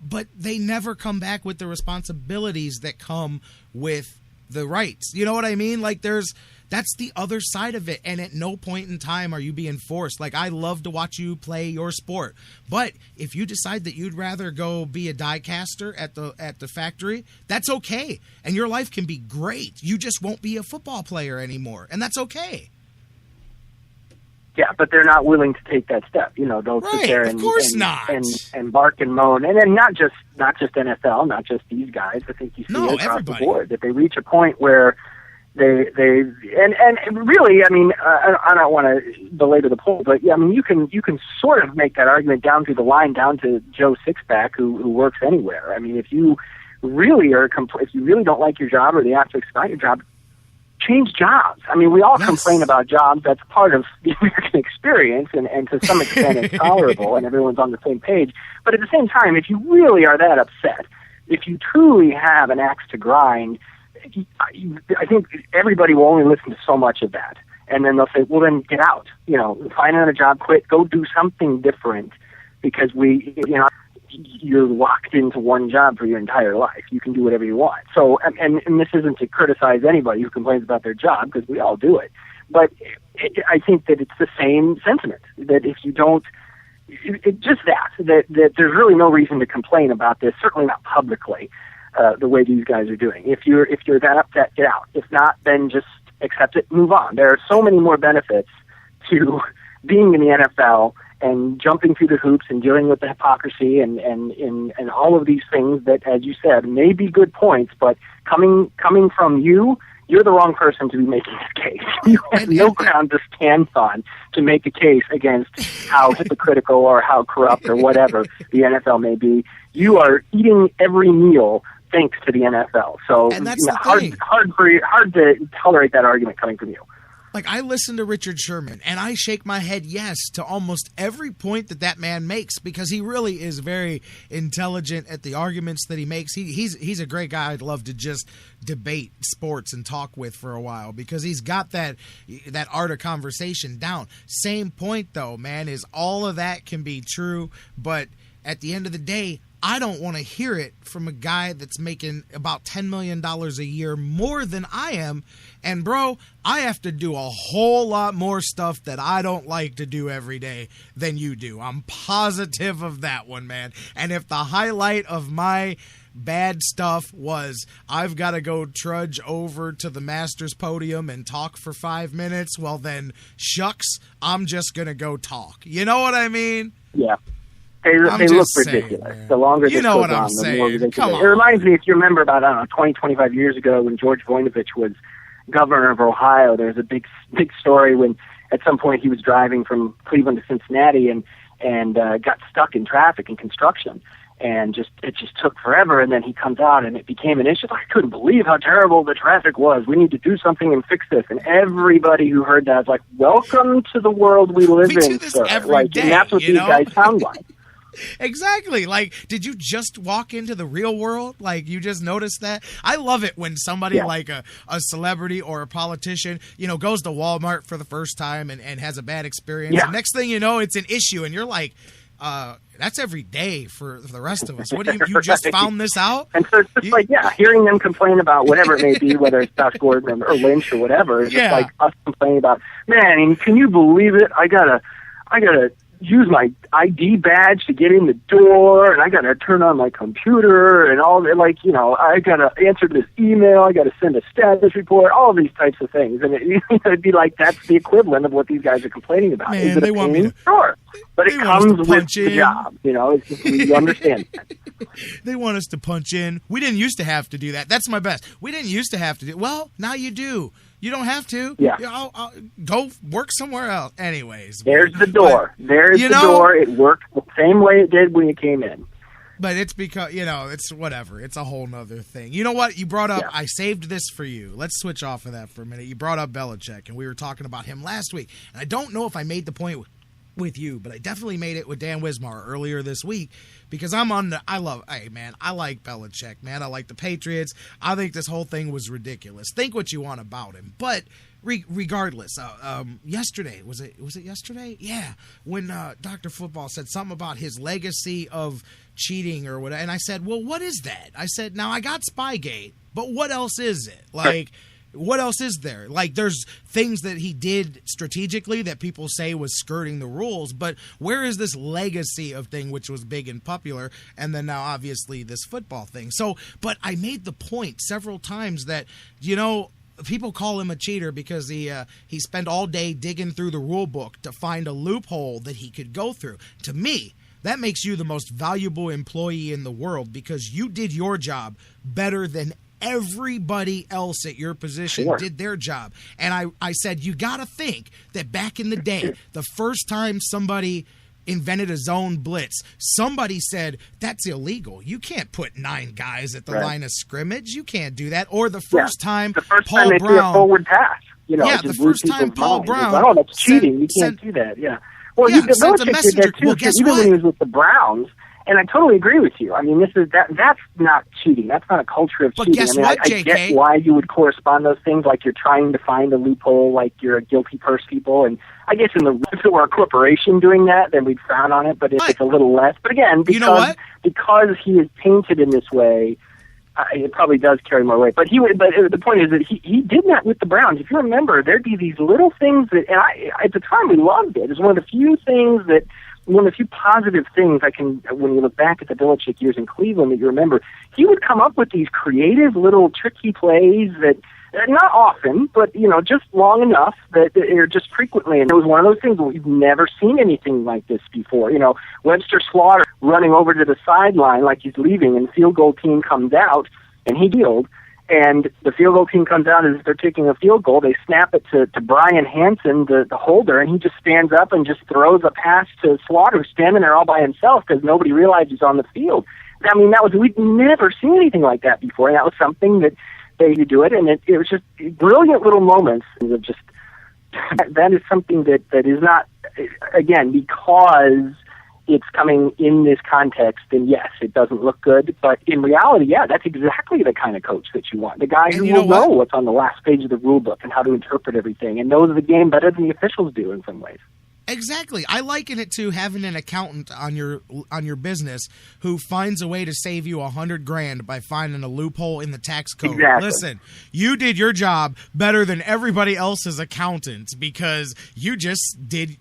But they never come back with the responsibilities that come with the rights. You know what I mean? Like, that's the other side of it. And at no point in time are you being forced. Like, I love to watch you play your sport, but if you decide that you'd rather go be a die caster at the factory, that's okay. And your life can be great. You just won't be a football player anymore, and that's okay. Yeah, but they're not willing to take that step. You know, they'll sit there and bark and moan, and then not just NFL, not just these guys. I think you see it across the board that they reach a point where they really. I mean, I don't want to belabor the point, but yeah, I mean, you can sort of make that argument down to the line, down to Joe Sixpack who works anywhere. I mean, if you really if you really don't like your job or the aspects about your job, change jobs. I mean, we all complain about jobs. That's part of the American experience, and to some extent it's tolerable, and everyone's on the same page. But at the same time, if you really are that upset, if you truly have an axe to grind, I think everybody will only listen to so much of that. And then they'll say, well, then get out. You know, find another job, quit, go do something different, because you're locked into one job for your entire life. You can do whatever you want. So, and this isn't to criticize anybody who complains about their job, because we all do it. But I think that it's the same sentiment, that if you don't, just that there's really no reason to complain about this, certainly not publicly, the way these guys are doing. If you're that upset, get out. If not, then just accept it, move on. There are so many more benefits to being in the NFL and jumping through the hoops and dealing with the hypocrisy and all of these things that, as you said, may be good points, but coming from you, you're the wrong person to be making this case. You have no ground to stand on to make a case against how hypocritical or how corrupt or whatever the NFL may be. You are eating every meal thanks to the NFL. So hard to tolerate that argument coming from you. Like, I listen to Richard Sherman, and I shake my head yes to almost every point that man makes, because he really is very intelligent at the arguments that he makes. He's a great guy I'd love to just debate sports and talk with for a while, because he's got that art of conversation down. Same point, though, man, is all of that can be true, but at the end of the day, I don't want to hear it from a guy that's making about $10 million a year more than I am. And, bro, I have to do a whole lot more stuff that I don't like to do every day than you do. I'm positive of that one, man. And if the highlight of my bad stuff was I've got to go trudge over to the Masters podium and talk for 5 minutes, well, then, shucks, I'm just going to go talk. You know what I mean? Yeah. They look ridiculous. Saying, the longer this goes on, the more ridiculous. It reminds me, if you remember about, 20, 25 years ago when George Voinovich was governor of Ohio, there was a big story when at some point he was driving from Cleveland to Cincinnati and got stuck in traffic and construction. And it just took forever, and then he comes out, and it became an issue. I couldn't believe how terrible the traffic was. We need to do something and fix this. And everybody who heard that was like, "Welcome to the world we live in, sir." Day, and that's what these guys sound like. Exactly. Like, did you just walk into the real world? Like, you just noticed that? I love it when somebody like a celebrity or a politician, goes to Walmart for the first time and has a bad experience. Yeah. And next thing you know, it's an issue, and you're like, that's every day for the rest of us. What do you just found this out? And so it's just hearing them complain about whatever it may be, whether it's Josh Gordon or Lynch or whatever. It's just like us complaining about, man, can you believe it? I gotta use my ID badge to get in the door, and I gotta turn on my computer and all that. I gotta answer this email. I gotta send a status report. All of these types of things, and it'd be like that's the equivalent of what these guys are complaining about. Man, Is it they a want pain? me to. Sure, but it comes with the job. It's just, you understand that. They want us to punch in. We didn't used to have to do that. That's my best. We didn't used to have to do. Well, now you do. You don't have to. Yeah. I'll go work somewhere else. Anyways. There's the door. There's the door. It worked the same way it did when you came in. But it's because, it's whatever. It's a whole nother thing. You know what? You brought up, I saved this for you. Let's switch off of that for a minute. You brought up Belichick, and we were talking about him last week. And I don't know if I made the point with you, but I definitely made it with Dan Wismar earlier this week because I like Belichick, man. I like the Patriots. I think this whole thing was ridiculous. Think what you want about him, but regardless, yesterday, was it yesterday? Yeah, when Dr. Football said something about his legacy of cheating or whatever, and I said, well, what is that? I said, now I got Spygate, but what else is it? Like, what else is there? Like, there's things that he did strategically that people say was skirting the rules, but where is this legacy of thing which was big and popular, and then now obviously this football thing? So, but I made the point several times that, people call him a cheater because he spent all day digging through the rule book to find a loophole that he could go through. To me, that makes you the most valuable employee in the world because you did your job better than everybody else at your position did their job. And I said, you got to think that back in the day, the first time somebody invented a zone blitz, somebody said, that's illegal. You can't put 9 guys at the line of scrimmage. You can't do that. Or the first time Paul they Brown. do a forward pass. The first time Paul Brown. Oh, that's cheating. You can't do that. Yeah. Well, Belichick did that too. Well, guess even what? when he was with the Browns. And I totally agree with you. I mean, that's not cheating. That's not a culture of cheating. Guess I mean, what, I get why you would correspond those things, like you're trying to find a loophole, like you're a guilty purse people. And I guess if it were a corporation doing that, then we'd frown on it. But it's a little less. But again, because he is painted in this way, it probably does carry more weight. But the point is that he did that with the Browns. If you remember, there'd be these little things that, and at the time we loved it. It's one of the few positive things when you look back at the Belichick years in Cleveland that you remember, he would come up with these creative little tricky plays that, not often, but, just long enough or just frequently. And it was one of those things where we've never seen anything like this before. Webster Slaughter running over to the sideline like he's leaving, and the field goal team comes out, and he field. And the field goal team comes out as they're taking a field goal. They snap it to Brian Hansen, the holder, and he just stands up and just throws a pass to Slaughter, who's standing there all by himself because nobody realized he's on the field. I mean, we'd never seen anything like that before, and that was something that they could do it, and it was just brilliant little moments of just that is something that is not, again, because it's coming in this context, and yes, it doesn't look good, but in reality, that's exactly the kind of coach that you want. The guy who will know what's on the last page of the rule book and how to interpret everything and knows the game better than the officials do in some ways. Exactly. I liken it to having an accountant on your business who finds a way to save you $100,000 by finding a loophole in the tax code. Exactly. Listen, you did your job better than everybody else's accountant because you just did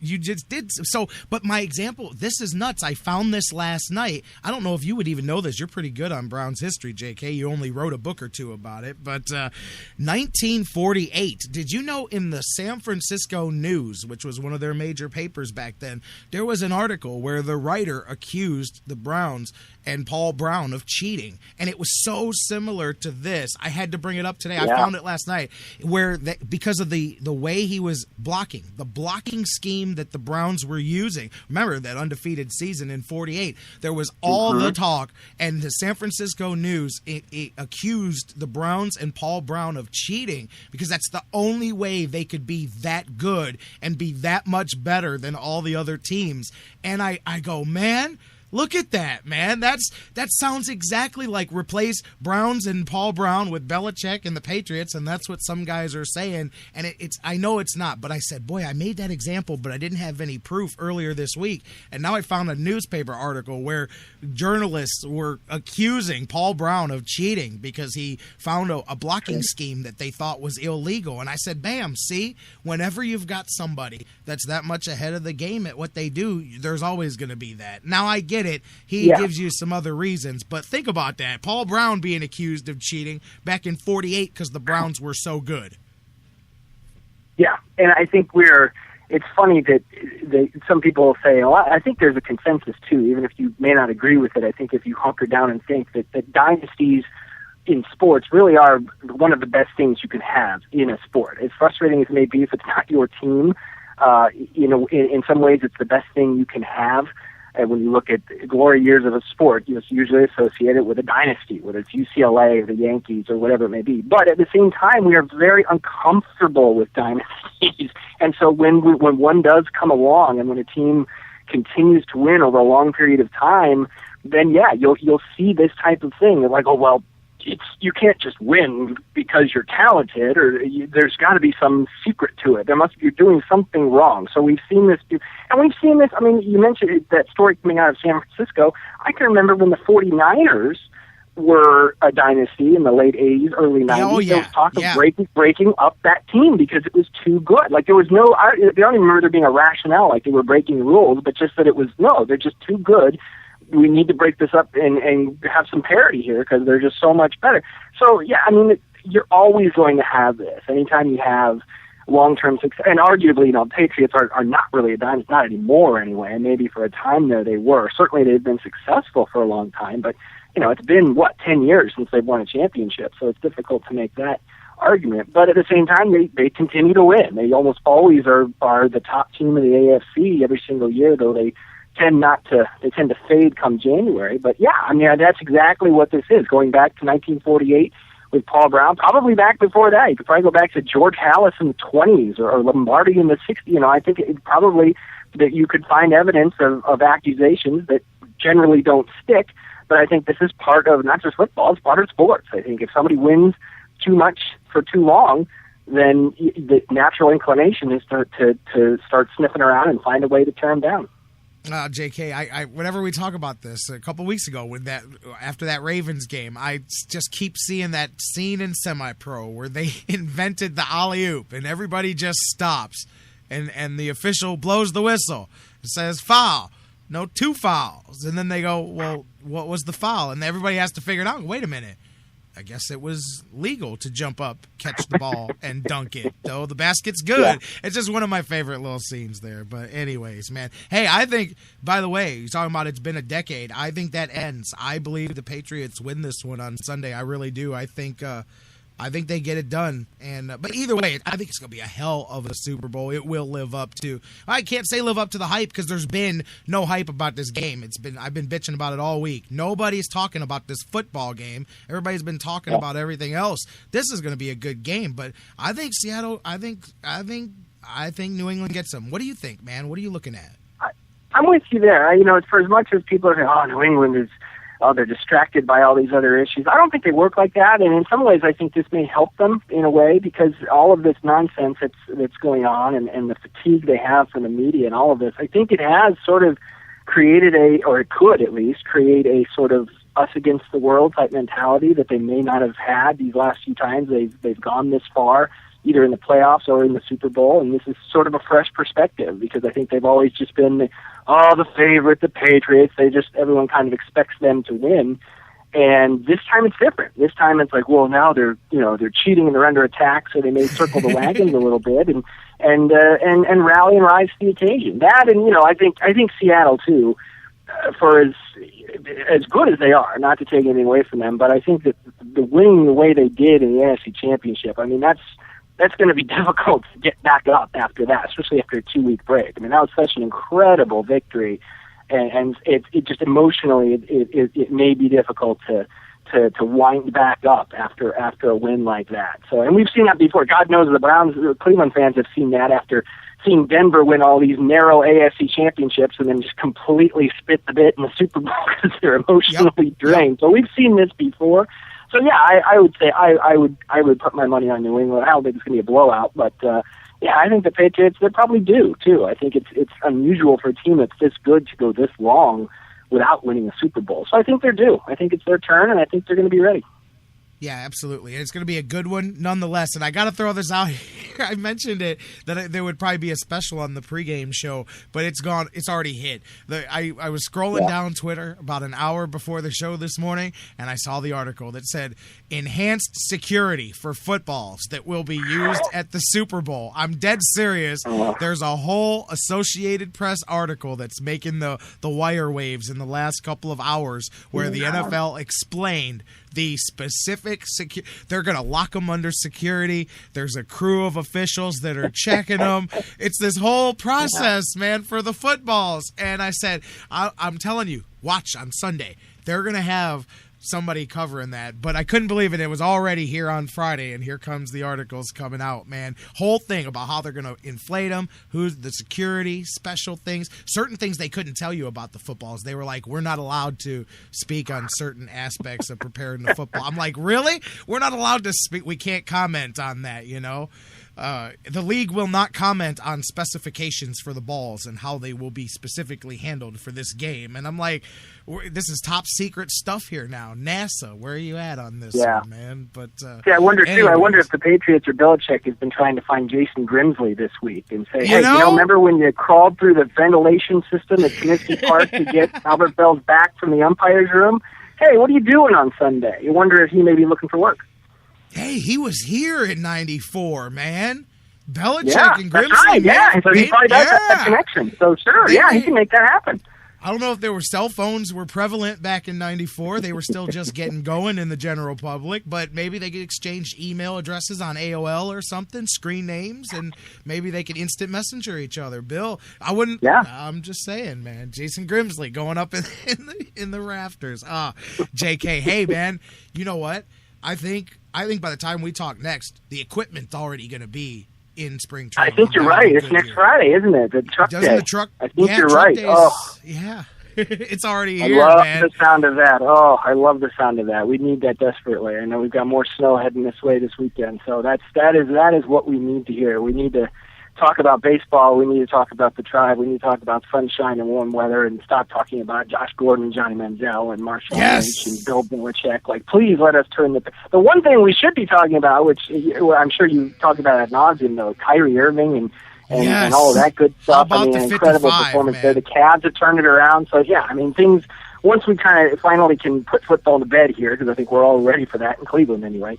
so. But my example, this is nuts. I found this last night. I don't know if you would even know this. You're pretty good on Browns history, JK. You only wrote a book or two about it. But 1948. Did you know in the San Francisco News, which was one of their major papers, papers back then, there was an article where the writer accused the Browns and Paul Brown of cheating. And it was so similar to this. I had to bring it up today. I found it last night, where because of the way he was blocking, the blocking scheme that the Browns were using. Remember that undefeated season in 48, there was all the talk, and the San Francisco News it accused the Browns and Paul Brown of cheating because that's the only way they could be that good and be that much better than all the other teams. And I go, man, look at that, man. That sounds exactly like replace Browns and Paul Brown with Belichick and the Patriots, and that's what some guys are saying. And it's I know it's not, but I said, boy, I made that example, but I didn't have any proof earlier this week. And now I found a newspaper article where journalists were accusing Paul Brown of cheating because he found a blocking scheme that they thought was illegal. And I said, bam, see, whenever you've got somebody that's that much ahead of the game at what they do, there's always going to be that. Now I get it. He gives you some other reasons, but think about that. Paul Brown being accused of cheating back in 48 because the Browns were so good. Yeah, and I think it's funny that some people say, oh, I think there's a consensus too, even if you may not agree with it. I think if you hunker down and think that dynasties in sports really are one of the best things you can have in a sport. As frustrating as it may be if it's not your team, in some ways it's the best thing you can have. And when you look at glory years of a sport, it's usually associated with a dynasty, whether it's UCLA or the Yankees or whatever it may be. But at the same time, we are very uncomfortable with dynasties. And so when one does come along and when a team continues to win over a long period of time, then you'll see this type of thing. They're like, oh, well, you can't just win because you're talented, or there's got to be some secret to it. You're doing something wrong. So we've seen this, and we've seen this. I mean, you mentioned that story coming out of San Francisco. I can remember when the 49ers were a dynasty in the late 80s, early 90s. There was talk of breaking up that team because it was too good. Like there was I don't even remember there being a rationale, like they were breaking rules, but just that they're just too good. We need to break this up and have some parity here because they're just so much better. So, you're always going to have this. Anytime you have long-term success, and arguably, Patriots are not really a dynasty, not anymore anyway, and maybe for a time there they were. Certainly they've been successful for a long time, but, it's been, 10 years since they've won a championship, so it's difficult to make that argument. But at the same time, they continue to win. They almost always are the top team in the AFC every single year, though they tend to fade come January. But that's exactly what this is. Going back to 1948 with Paul Brown, probably back before that. You could probably go back to George Halas in the 20s or Lombardi in the 60s. I think it probably that you could find evidence of accusations that generally don't stick. But I think this is part of not just football, it's part of sports. I think if somebody wins too much for too long, then the natural inclination is to start sniffing around and find a way to tear them down. JK, I whenever we talk about this, a couple weeks ago after that Ravens game, I just keep seeing that scene in Semi-Pro where they invented the alley-oop and everybody just stops and the official blows the whistle. It says foul. No, 2 fouls. And then they go, well, what was the foul? And everybody has to figure it out. Wait a minute. I guess it was legal to jump up, catch the ball, and dunk it. Though the basket's good. Yeah. It's just one of my favorite little scenes there. But anyways, man. Hey, I think, by the way, you're talking about it's been a decade. I think that ends. I believe the Patriots win this one on Sunday. I really do. I think they get it done. But either way, I think it's going to be a hell of a Super Bowl. It will live up to. I can't say live up to the hype because there's been no hype about this game. I've been bitching about it all week. Nobody's talking about this football game. Everybody's been talking about everything else. This is going to be a good game. But I think Seattle. I think New England gets them. What do you think, man? What are you looking at? I'm with you there. For as much as people are saying, "Oh, New England is." They're distracted by all these other issues. I don't think they work like that, and in some ways I think this may help them in a way because all of this nonsense that's going on and the fatigue they have from the media and all of this, I think it has sort of created or it could at least create a sort of us against the world type mentality that they may not have had these last few times they've gone this far, either in the playoffs or in the Super Bowl, and this is sort of a fresh perspective because I think they've always just been the favorite, the Patriots. Everyone kind of expects them to win. And this time it's different. This time it's like, well, now they're cheating and they're under attack, so they may circle the wagons a little bit and rally and rise to the occasion. That, and I think Seattle too, for as good as they are, not to take anything away from them, but I think that the winning the way they did in the NFC Championship, I mean, that's going to be difficult to get back up after that, especially after a 2-week break. I mean, that was such an incredible victory, and it just emotionally it may be difficult to wind back up after a win like that. So, and we've seen that before. God knows the Cleveland fans have seen that after seeing Denver win all these narrow AFC championships and then just completely spit the bit in the Super Bowl because they're emotionally drained. So we've seen this before. So yeah, I would say I would put my money on New England. I don't think it's going to be a blowout, but yeah, I think the Patriots, they probably do too. I think it's unusual for a team that's this good to go this long without winning a Super Bowl. So I think they're due. I think it's their turn, and I think they're going to be ready. Yeah, absolutely. And it's going to be a good one nonetheless. And I got to throw this out here. I mentioned it, that there would probably be a special on the pregame show, but it's gone. It's already hit. I was scrolling down Twitter about an hour before the show this morning, and I saw the article that said, enhanced security for footballs that will be used at the Super Bowl. I'm dead serious. There's a whole Associated Press article that's making the wire waves in the last couple of hours where the NFL explained the specific they're going to lock them under security. There's a crew of officials that are checking them. It's this whole process, man, for the footballs. And I said, I'm telling you, watch on Sunday. They're going to have somebody covering that, but I couldn't believe it. It was already here on Friday, and here comes the articles coming out, man. Whole thing about how they're going to inflate them, who's the security, special things, certain things they couldn't tell you about the footballs. They were like, we're not allowed to speak on certain aspects of preparing the football. I'm like, really? We're not allowed to speak? We can't comment on that, The league will not comment on specifications for the balls and how they will be specifically handled for this game. And I'm like, this is top secret stuff here now. NASA, where are you at on this one, man? But I wonder too. I wonder if the Patriots or Belichick has been trying to find Jason Grimsley this week and say, hey, remember when you crawled through the ventilation system at Comiskey Park to get Albert Bell's back from the umpire's room? Hey, what are you doing on Sunday? You wonder if he may be looking for work. Hey, he was here in '94, man. Belichick and Grimsley. That's right, yeah. So he probably does have that connection. So sure, he can make that happen. I don't know if there were cell phones were prevalent back in '94. They were still just getting going in the general public, but maybe they could exchange email addresses on AOL or something, screen names, and maybe they could instant messenger each other. Bill, I wouldn't. Yeah. I'm just saying, man. Jason Grimsley going up in the rafters. JK. Hey, man. You know what? I think by the time we talk next, the equipment's already going to be in spring training. I think you're right. It's next Friday, isn't it? The truck day. I think you're right. Yeah. It's already here, man. I love the sound of that. I love the sound of that. We need that desperately. I know we've got more snow heading this way this weekend, so that is what we need to hear. We need to talk about baseball. We need to talk about the Tribe. We need to talk about sunshine and warm weather and stop talking about Josh Gordon and Johnny Manziel and Marshawn Lynch and Bill Belichick. Like, please let us turn the one thing we should be talking about, which I'm sure you talk about ad nauseum, though, Kyrie Irving and all of that good stuff. I mean, an incredible performance there. The Cavs have turned it around. So, yeah, I mean, things, once we kind of finally can put football to bed here, because I think we're all ready for that in Cleveland anyway,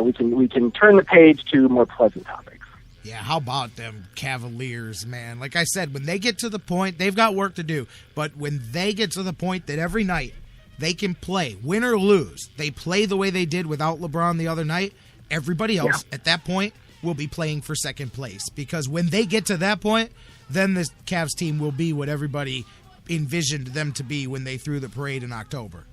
we can turn the page to more pleasant topics. Yeah, how about them Cavaliers, man? Like I said, when they get to the point, they've got work to do. But when they get to the point that every night they can play, win or lose, they play the way they did without LeBron the other night, everybody else at that point will be playing for second place. Because when they get to that point, then this Cavs team will be what everybody envisioned them to be when they threw the parade in October.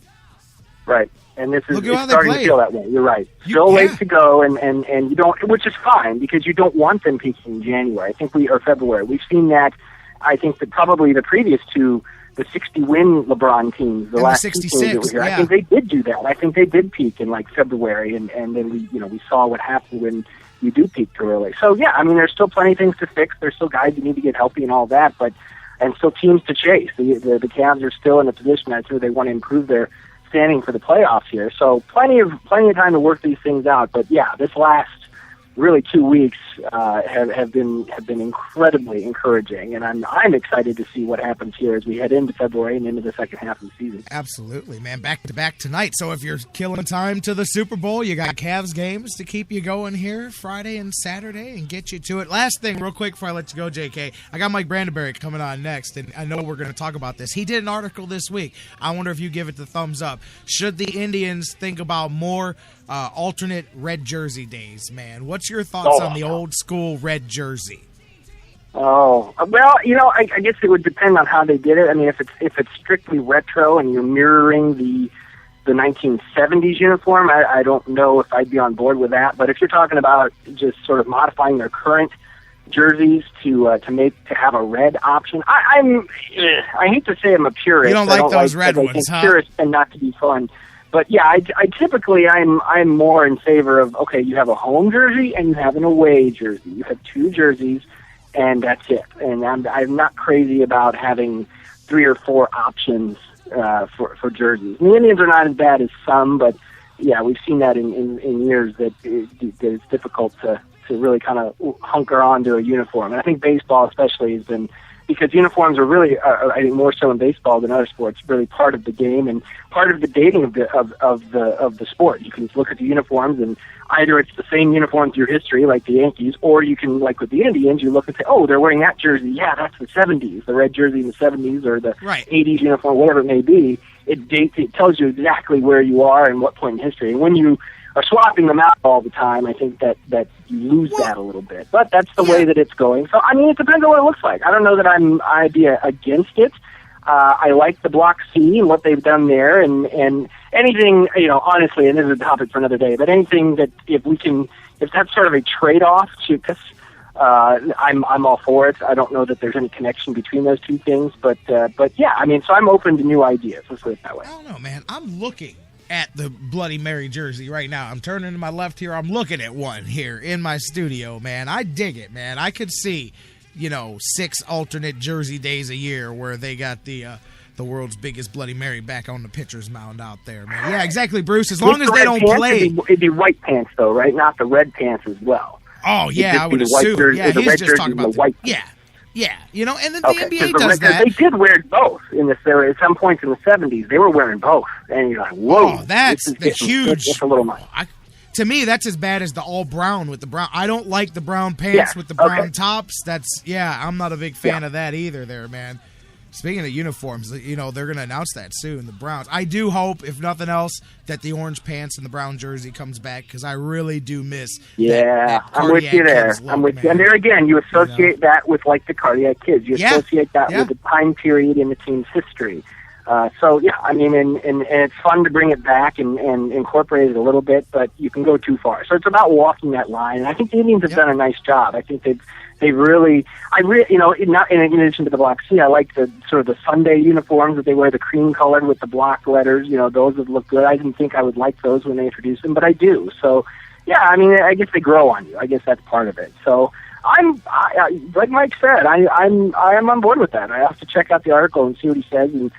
Right. And it's starting to feel that way. You're right. Still late to go, and you don't, which is fine because you don't want them peaking in January. I think or February. We've seen that. I think that probably the previous two, the 60-win LeBron teams, the last 2 teams that were here, I think they did do that. I think they did peak in like February, and then we saw what happened when you do peak too early. So yeah, I mean, there's still plenty of things to fix. There's still guys who need to get healthy and all that, and still teams to chase. The Cavs are still in a position that's where they want to improve their standing for the playoffs here. So plenty of time to work these things out. But yeah, this last really 2 weeks have been incredibly encouraging, and I'm excited to see what happens here as we head into February and into the second half of the season. Absolutely, man. Back to back tonight. So if you're killing time to the Super Bowl, you got Cavs games to keep you going here Friday and Saturday and get you to it. Last thing, real quick before I let you go, JK, I got Mike Brandyberry coming on next, and I know we're going to talk about this. He did an article this week. I wonder if you give it the thumbs up. Should the Indians think about more alternate red jersey days, man? What's your thoughts on the old school red jersey? Oh, well, I guess it would depend on how they did it. I mean, if it's strictly retro and you're mirroring the 1970s uniform, I don't know if I'd be on board with that. But if you're talking about just sort of modifying their current jerseys to have a red option, I hate to say I'm a purist. You don't like those red ones, huh? Purists tend not to be fun. But yeah, I typically I'm more in favor of, okay, you have a home jersey and you have an away jersey. You have two jerseys, and that's it. And I'm not crazy about having 3 or 4 options for jerseys. And the Indians are not as bad as some, but yeah, we've seen that in years that it's difficult to really kind of hunker onto a uniform. And I think baseball especially has been, because uniforms are really, I think more so in baseball than other sports, really part of the game and part of the dating of the sport. You can look at the uniforms, and either it's the same uniform through history, like the Yankees, or you can, like with the Indians, you look and say, oh, they're wearing that jersey. Yeah, that's the 70s, the red jersey in the 70s, or the 80s uniform, whatever it may be. It tells you exactly where you are and what point in history. And when you are swapping them out all the time, I think that you lose that a little bit. But that's the way that it's going. So, I mean, it depends on what it looks like. I don't know that I'd be against it. I like the Block C and what they've done there, and anything, honestly, and this is a topic for another day, but anything that if that's sort of a trade-off to this, I'm all for it. I don't know that there's any connection between those two things, but yeah, I mean, so I'm open to new ideas. Let's put it that way. I don't know, man. I'm looking at the Bloody Mary jersey right now. I'm turning to my left here. I'm looking at one here in my studio, man. I dig it, man. I could see, 6 alternate jersey days a year where they got the world's biggest Bloody Mary back on the pitcher's mound out there, man. Yeah, exactly, Bruce. As long as they don't play. It'd be white pants, though, right? Not the red pants as well. Oh, yeah, I would assume. Yeah, he's just talking about the white. Yeah. Yeah, and then the NBA does that. They did wear both at some points in the 70s. They were wearing both, and you're like, "Whoa, that's huge." It's a little much. To me, that's as bad as the all brown with the brown. I don't like the brown pants with the brown tops. I'm not a big fan of that either. There, man. Speaking of uniforms, they're going to announce that soon, the Browns. I do hope, if nothing else, that the orange pants and the brown jersey comes back, because I really do miss that I'm with you there. I'm with you. And there again, you associate that with, like, the Cardiac Kids. You associate that with the time period in the team's history. So, yeah, I mean, and it's fun to bring it back and incorporate it a little bit, but you can go too far. So it's about walking that line, and I think the Indians have done a nice job. I think they really, not in addition to the Block C, I like the sort of the Sunday uniforms that they wear, the cream colored with the block letters. Those would look good. I didn't think I would like those when they introduced them, but I do. So, yeah, I mean, I guess they grow on you. I guess that's part of it. So, like Mike said, I'm on board with that. I have to check out the article and see what he says and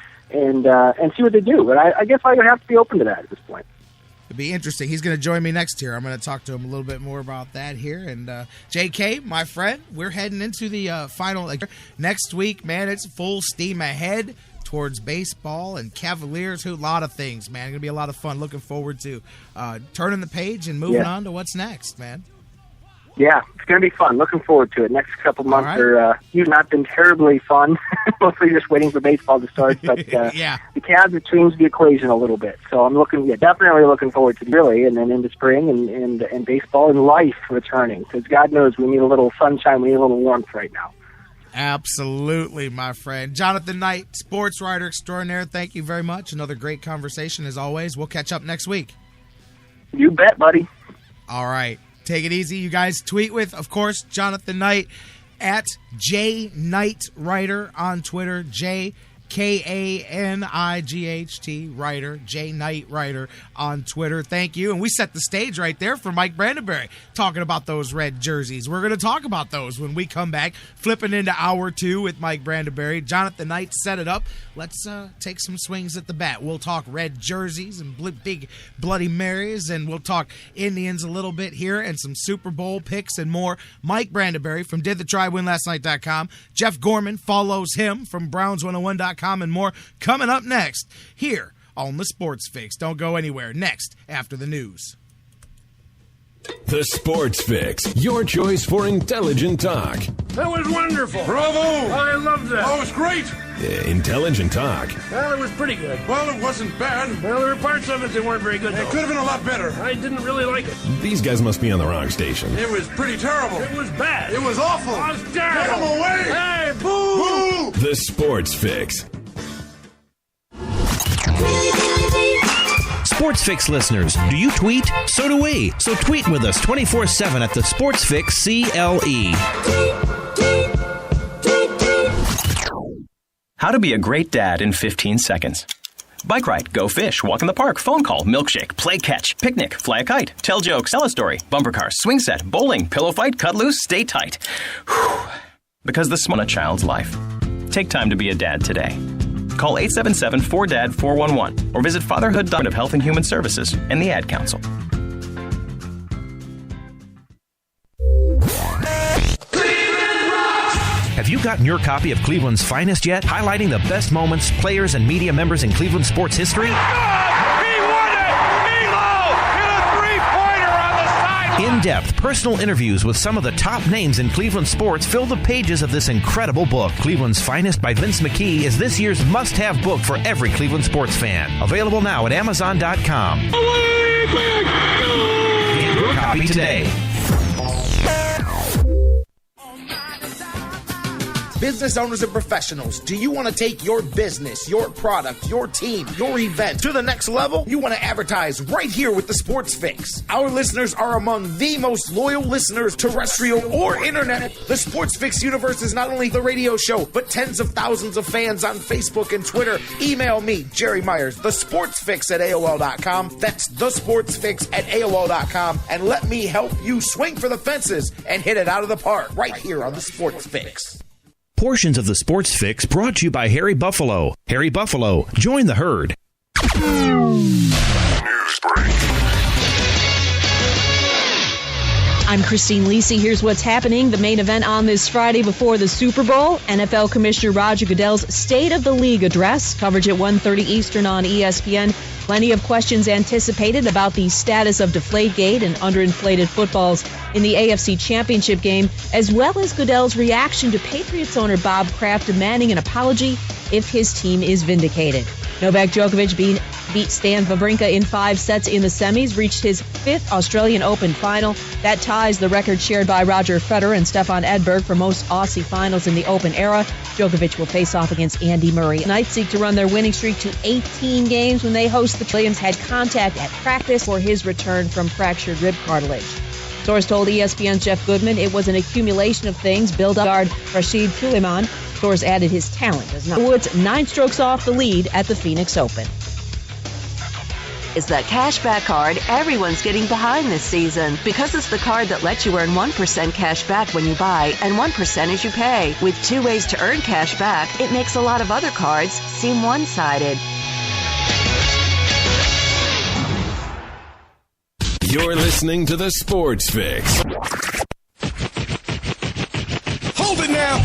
see what they do. But I guess I would have to be open to that at this point. It'd be interesting. He's going to join me next year. I'm going to talk to him a little bit more about that here. And JK, my friend, we're heading into the final. Next week, man, it's full steam ahead towards baseball and Cavaliers. A lot of things, man. It's going to be a lot of fun. Looking forward to turning the page and moving on to what's next, man. Yeah, it's going to be fun. Looking forward to it. Next couple months have not been terribly fun. Mostly just waiting for baseball to start. But the Cavs have changed the equation a little bit. So I'm definitely looking forward to really, and then into spring and baseball and life returning. Because God knows we need a little sunshine. We need a little warmth right now. Absolutely, my friend. Jonathan Knight, Sportswriter extraordinaire, thank you very much. Another great conversation as always. We'll catch up next week. You bet, buddy. All right. Take it easy. You guys tweet with, of course, Jonathan Knight at JKnightWriter on Twitter. KANIGHT writer, J Knight writer on Twitter. Thank you. And we set the stage right there for Mike Brandyberry talking about those red jerseys. We're going to talk about those when we come back, flipping into hour 2 with Mike Brandyberry. Jonathan Knight set it up. Let's take some swings at the bat. We'll talk red jerseys and big Bloody Marys, and we'll talk Indians a little bit here and some Super Bowl picks and more. Mike Brandyberry from DidTheTryWinLastNight.com. Jeff Gorman follows him from Browns101.com and more coming up next here on the Sports Fix. Don't go anywhere. Next, after the news. The Sports Fix, your choice for intelligent talk. That was wonderful. Bravo! I loved that. Oh, it was great. Intelligent talk. Well, it was pretty good. Well, it wasn't bad. Well, there were parts of it that weren't very good, though. It could have been a lot better. I didn't really like it. These guys must be on the wrong station. It was pretty terrible. It was bad. It was awful. It was terrible. Get him away! Hey, boo! Boo! The Sports Fix. Sports Fix listeners, do you tweet? So do we. So tweet with us 24/7 at the Sports Fix CLE. How to be a great dad in 15 seconds. Bike ride, go fish, walk in the park, phone call, milkshake, play catch, picnic, fly a kite, tell jokes, tell a story, bumper car, swing set, bowling, pillow fight, cut loose, stay tight. Whew. Because this is a child's life. Take time to be a dad today. Call 877-4DAD-411 or visit Fatherhood of Health and Human Services and the Ad Council. Have you gotten your copy of Cleveland's Finest yet? Highlighting the best moments, players, and media members in Cleveland sports history? He won it! Elo hit a three-pointer on the sideline! In-depth personal interviews with some of the top names in Cleveland sports fill the pages of this incredible book. Cleveland's Finest by Vince McKee is this year's must-have book for every Cleveland sports fan. Available now at Amazon.com. Get your copy today. Business owners and professionals, do you want to take your business, your product, your team, your event to the next level? You want to advertise right here with the Sports Fix. Our listeners are among the most loyal listeners, terrestrial or internet. The Sports Fix universe is not only the radio show, but tens of thousands of fans on Facebook and Twitter. Email me, Jerry Myers, thesportsfix@AOL.com. That's thesportsfix@AOL.com. And let me help you swing for the fences and hit it out of the park right here on the Sports Fix. Portions of the Sports Fix brought to you by Harry Buffalo. Harry Buffalo, join the herd. News break. I'm Christine Lisi. Here's what's happening. The main event on this Friday before the Super Bowl, NFL Commissioner Roger Goodell's State of the League address. Coverage at 1:30 Eastern on ESPN. Plenty of questions anticipated about the status of Deflategate and underinflated footballs in the AFC Championship game, as well as Goodell's reaction to Patriots owner Bob Kraft demanding an apology if his team is vindicated. Novak Djokovic beat Stan Wawrinka in 5 sets in the semis, reached his 5th Australian Open final. That ties the record shared by Roger Federer and Stefan Edberg for most Aussie finals in the Open era. Djokovic will face off against Andy Murray. Knights seek to run their winning streak to 18 games when they host the Williams. Had contact at practice for his return from fractured rib cartilage. Source told ESPN's Jeff Goodman it was an accumulation of things. Build-up guard Rashid Suleiman. Source added his talent does not. Woods 9 strokes off the lead at the Phoenix Open. Is that cashback card everyone's getting behind this season because it's the card that lets you earn 1% cash back when you buy and 1% as you pay. With 2 ways to earn cash back, it makes a lot of other cards seem one-sided. You're listening to the Sports Fix. Hold it now!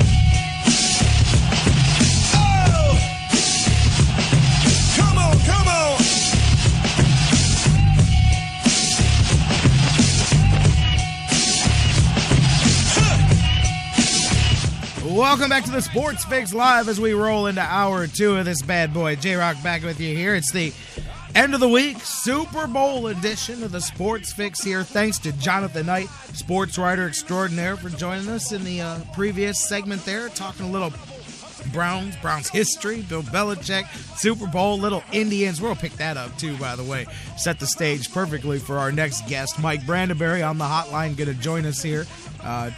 Welcome back to the Sports Fix Live as we roll into hour 2 of this bad boy. J-Rocc back with you here. It's the end of the week Super Bowl edition of the Sports Fix here. Thanks to Jonathan Knight, Sportswriter extraordinaire, for joining us in the previous segment there, talking a little Browns, Browns history, Bill Belichick, Super Bowl, little Indians. We'll pick that up too, by the way. Set the stage perfectly for our next guest, Mike Brandyberry, on the hotline, going to join us here.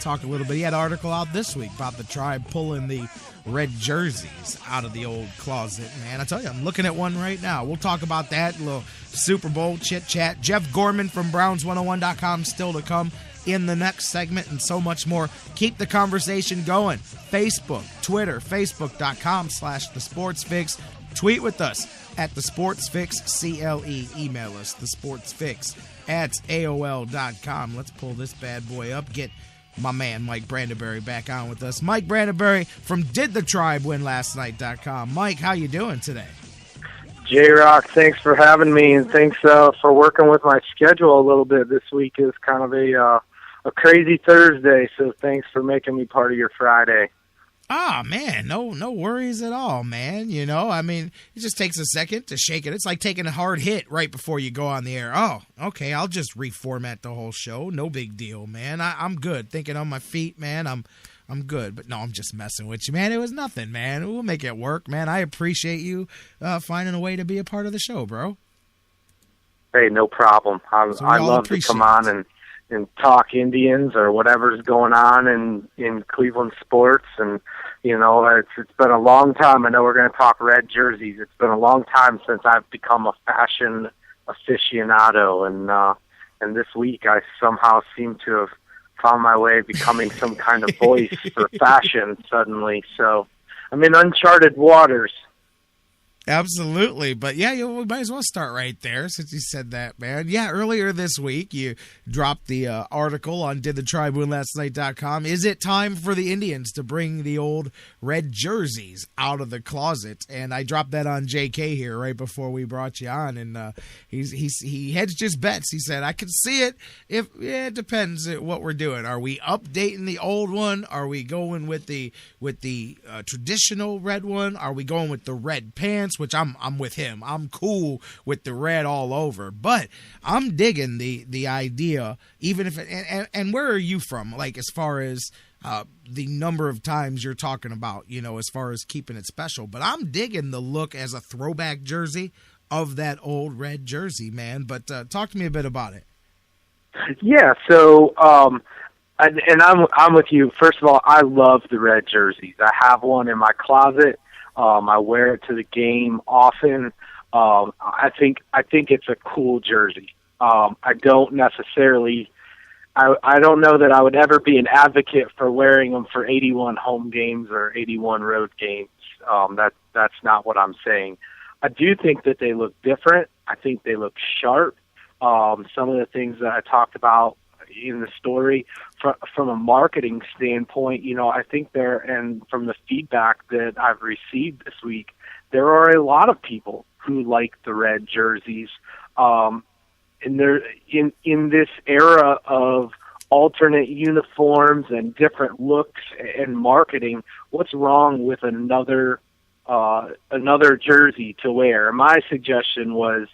Talk a little bit. He had an article out this week about the Tribe pulling the red jerseys out of the old closet. Man, I tell you, I'm looking at one right now. We'll talk about that, a little Super Bowl chit-chat. Jeff Gorman from Browns101.com still to come in the next segment, and so much more. Keep the conversation going. Facebook, Twitter, facebook.com/thesportsfix. Tweet with us at thesportsfixcle. Email us, thesportsfix@aol.com. Let's pull this bad boy up. Get my man Mike Brandyberry back on with us. Mike Brandyberry from DidTheTribeWinLastNight.com. Mike, how you doing today? J-Rocc, thanks for having me, and thanks for working with my schedule a little bit. This week is kind of a crazy Thursday, so thanks for making me part of your Friday. Ah, man, no worries at all, man. You know, I mean, it just takes a second to shake it. It's like taking a hard hit right before you go on the air. Oh, okay, I'll just reformat the whole show. No big deal, man. I'm good. Thinking on my feet, man. I'm good. But no, I'm just messing with you, man. It was nothing, man. We'll make it work, man. I appreciate you finding a way to be a part of the show, bro. Hey, no problem. I love to come on and talk Indians or whatever's going on in Cleveland sports. And, you know, it's been a long time. I know we're going to talk red jerseys. It's been a long time since I've become a fashion aficionado. And this week I somehow seem to have found my way becoming some kind of voice for fashion suddenly. So I'm in uncharted waters. Absolutely. But yeah, we might as well start right there since you said that, man. Yeah, earlier this week you dropped the article on DidTheTribeWinLastNight.com. Is it time for the Indians to bring the old red jerseys out of the closet? And I dropped that on JK here right before we brought you on, and he hedged his bets. He said, I can see it. It depends what we're doing. Are we updating the old one? Are we going with the traditional red one? Are we going with the red pants? Which I'm with him. I'm cool with the red all over, but I'm digging the idea. Even if and where are you from? Like, as far as the number of times you're talking about, you know, as far as keeping it special. But I'm digging the look as a throwback jersey of that old red jersey, man. But talk to me a bit about it. Yeah. So. And I'm with you. First of all, I love the red jerseys. I have one in my closet. I wear it to the game often. I think it's a cool jersey. I don't necessarily. I don't know that I would ever be an advocate for wearing them for 81 home games or 81 road games. That's not what I'm saying. I do think that they look different. I think they look sharp. Some of the things that I talked about in the story from a marketing standpoint, you know, I think and from the feedback that I've received this week, there are a lot of people who like the red jerseys. And they're in this era of alternate uniforms and different looks and marketing. What's wrong with another jersey to wear? My suggestion was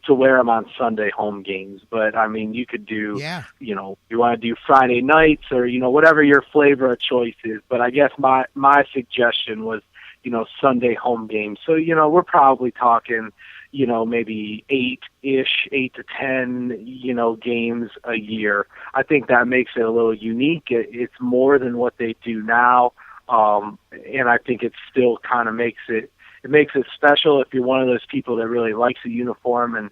to wear them on Sunday home games. But, I mean, you could do, you know, you want to do Friday nights or, you know, whatever your flavor of choice is. But I guess my suggestion was, you know, Sunday home games. So, you know, we're probably talking, you know, maybe 8 to 10, you know, games a year. I think that makes it a little unique. It's more than what they do now. And I think it still kind of makes it special if you're one of those people that really likes a uniform, and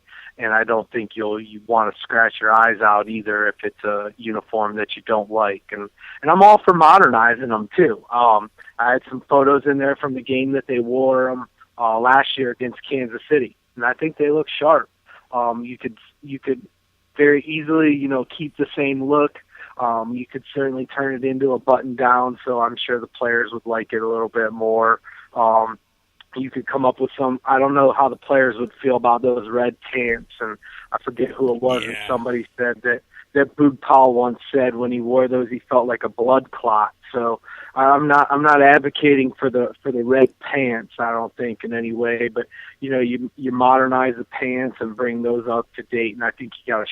I don't think you want to scratch your eyes out either if it's a uniform that you don't like. And I'm all for modernizing them too. I had some photos in there from the game that they wore them last year against Kansas City, and I think they look sharp. You could very easily, you know, keep the same look. You could certainly turn it into a button down, so I'm sure the players would like it a little bit more. You could come up with some, I don't know how the players would feel about those red pants, and I forget who it was, and somebody said that Boog Powell once said when he wore those he felt like a blood clot. So I'm not advocating for the red pants, I don't think, in any way, but you know, you modernize the pants and bring those up to date, and I think you got a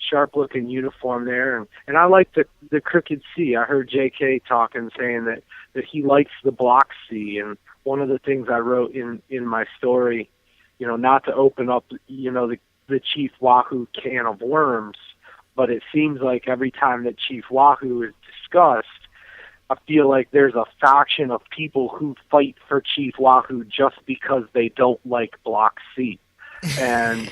sharp looking uniform there, and I like the crooked C. I heard JK talking, saying that he likes the block C, and one of the things I wrote in my story, not to open up, the Chief Wahoo can of worms, but it seems like every time that Chief Wahoo is discussed, I feel like there's a faction of people who fight for Chief Wahoo just because they don't like Block C. And,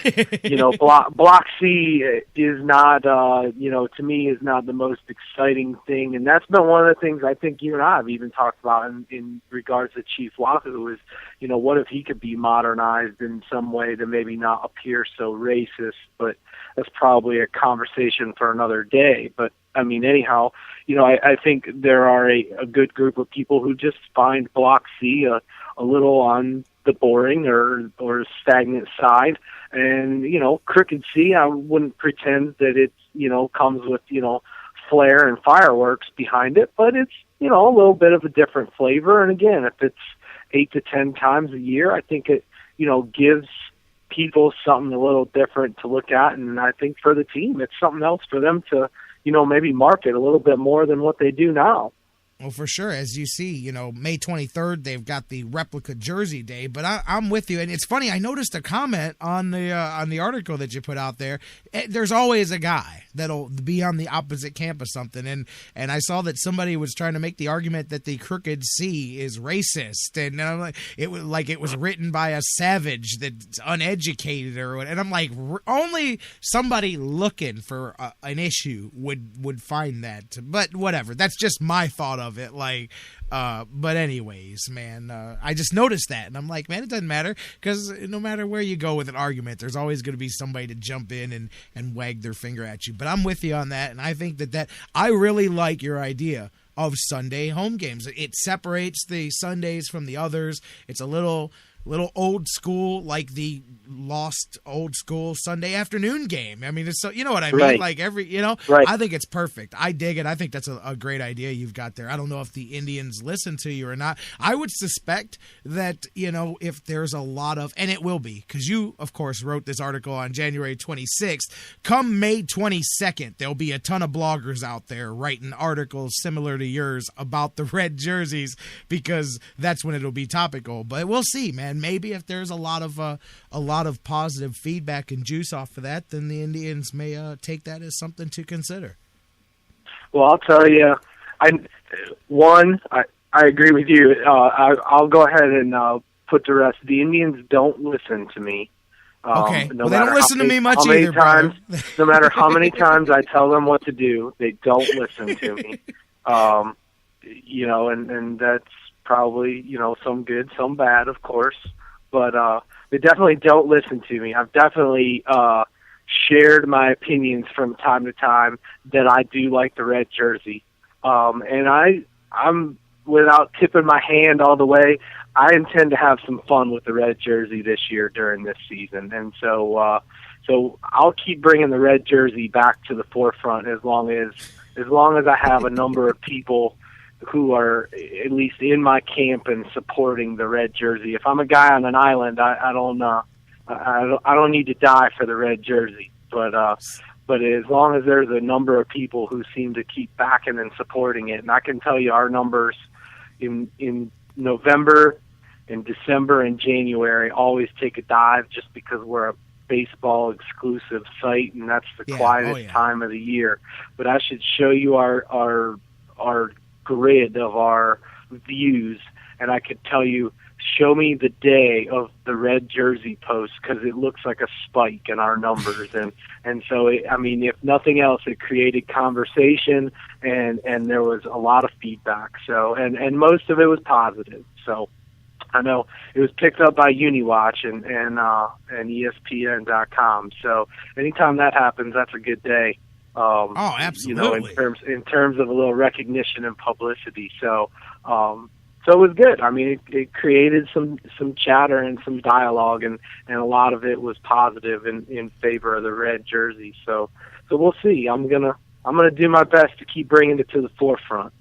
Block C is not, to me is not the most exciting thing. And that's been one of the things I think you and I have even talked about in regards to Chief Wahoo is, what if he could be modernized in some way to maybe not appear so racist, but that's probably a conversation for another day. But anyhow, I think there are a good group of people who just find Block C a little on the boring or stagnant side. And, Crooked C, I wouldn't pretend that it, comes with, flair and fireworks behind it, but it's, a little bit of a different flavor. And again, if it's 8 to 10 times a year, I think it, gives people something a little different to look at. And I think for the team, it's something else for them to, maybe market a little bit more than what they do now. Well, for sure. As you see, May 23rd, they've got the replica jersey day. But I'm with you. And it's funny, I noticed a comment on the article that you put out there. There's always a guy that'll be on the opposite camp of something. And I saw that somebody was trying to make the argument that the Crooked C is racist. And I'm like, it was written by a savage that's uneducated or what. And I'm like, only somebody looking for an issue would find that. But whatever. That's just my thought of it. But anyways, man, I just noticed that, and I'm like, man, it doesn't matter, because no matter where you go with an argument, there's always going to be somebody to jump in and wag their finger at you. But I'm with you on that, and I think that I really like your idea of Sunday home games. It separates the Sundays from the others. It's a little old school, like the lost old school Sunday afternoon game. It's so, you know what I mean? Right. Like right. I think it's perfect. I dig it. I think that's a great idea you've got there. I don't know if the Indians listen to you or not. I would suspect that, if there's a lot of, and it will be, because you, of course, wrote this article on January 26th. Come May 22nd, there'll be a ton of bloggers out there writing articles similar to yours about the red jerseys, because that's when it'll be topical. But we'll see, man. Maybe if there's a lot of positive feedback and juice off of that, then the Indians may take that as something to consider. Well, I'll tell you, I agree with you. I'll go ahead and put to rest. The Indians don't listen to me. Okay. They don't listen to me much either, no matter how many times I tell them what to do, they don't listen to me. And that's probably, some good, some bad, of course. But they definitely don't listen to me. I've definitely shared my opinions from time to time that I do like the red jersey. And I'm, without tipping my hand all the way, I intend to have some fun with the red jersey this year during this season. And so I'll keep bringing the red jersey back to the forefront as long as I have a number of people who are at least in my camp and supporting the red jersey. If I'm a guy on an island, I don't need to die for the red jersey. But as long as there's a number of people who seem to keep backing and supporting it, and I can tell you our numbers in November, in December, and January always take a dive, just because we're a baseball exclusive site, and that's the quietest time of the year. But I should show you our grid of our views, and I could tell you, show me the day of the red jersey post, because it looks like a spike in our numbers. and so if nothing else, it created conversation, and there was a lot of feedback. So and most of it was positive. So I know it was picked up by UniWatch and ESPN.com. So anytime that happens, that's a good day. Absolutely. In terms of a little recognition and publicity. So it was good. It created some chatter and some dialogue, and a lot of it was positive in favor of the red jersey. So we'll see. I'm gonna do my best to keep bringing it to the forefront.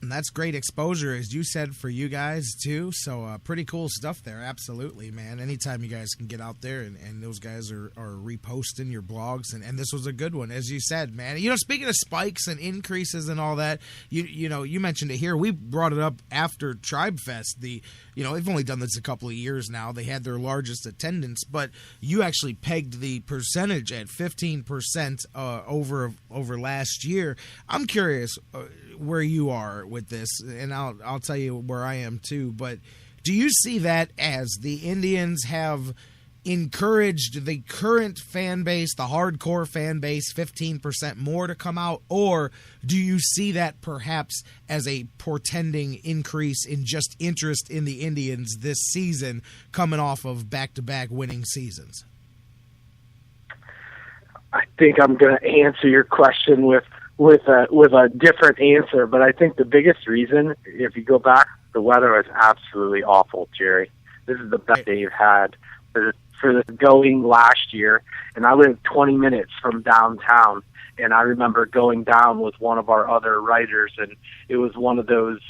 And that's great exposure, as you said, for you guys, too. So pretty cool stuff there. Absolutely, man. Anytime you guys can get out there and those guys are reposting your blogs. And this was a good one, as you said, man. You know, speaking of spikes and increases and all that, you know, you mentioned it here. We brought it up after Tribe Fest. They've only done this a couple of years now. They had their largest attendance, but you actually pegged the percentage at 15% over last year. I'm curious where you are with this, and I'll tell you where I am too, but do you see that as the Indians have encouraged the current fan base, the hardcore fan base, 15% more to come out, or do you see that perhaps as a portending increase in just interest in the Indians this season, coming off of back-to-back winning seasons? I think I'm going to answer your question with a different answer, but I think the biggest reason, if you go back, the weather was absolutely awful, Jerry. This is the best they've had for the going last year, and I lived 20 minutes from downtown, and I remember going down with one of our other writers, and it was one of those,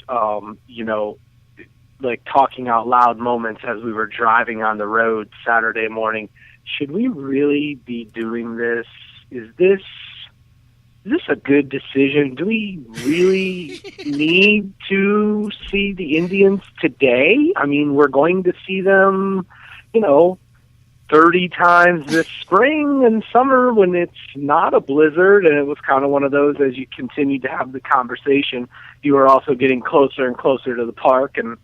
like talking out loud moments as we were driving on the road Saturday morning. Should we really be doing this? Is this a good decision? Do we really need to see the Indians today? I mean, we're going to see them, 30 times this spring and summer when it's not a blizzard. And it was kind of one of those, as you continued to have the conversation, you were also getting closer and closer to the park, and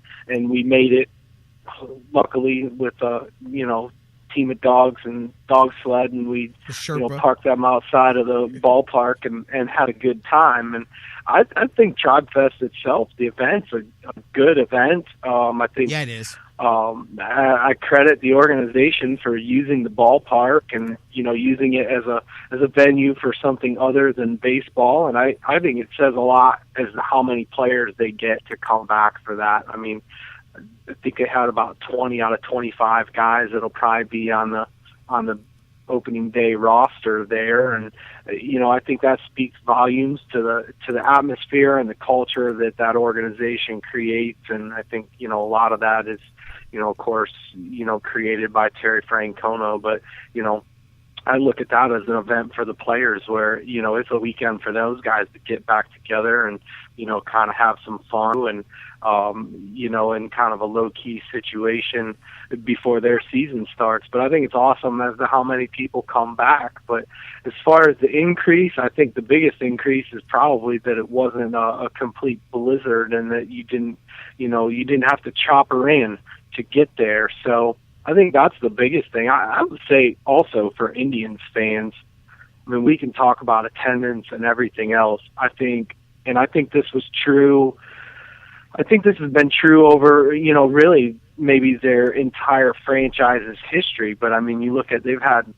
we made it, luckily, with team of dogs and dog sled, and we parked them outside of the ballpark and had a good time. And I think Tribe Fest itself, the event's a good event. I think it is. I credit the organization for using the ballpark and using it as a venue for something other than baseball. And I think it says a lot as to how many players they get to come back for that. I mean, I think they had about 20 out of 25 guys that'll probably be on the opening day roster there, and I think that speaks volumes to the atmosphere and the culture that organization creates. And I think a lot of that is of course created by Terry Francona, but I look at that as an event for the players where it's a weekend for those guys to get back together and kind of have some fun and in kind of a low-key situation before their season starts. But I think it's awesome as to how many people come back. But as far as the increase, I think the biggest increase is probably that it wasn't a complete blizzard and that you didn't have to chop her in to get there. So I think that's the biggest thing. I would say also for Indians fans, I mean, we can talk about attendance and everything else. I think this was true. I think this has been true over, really maybe their entire franchise's history. But I mean, you look at, they've had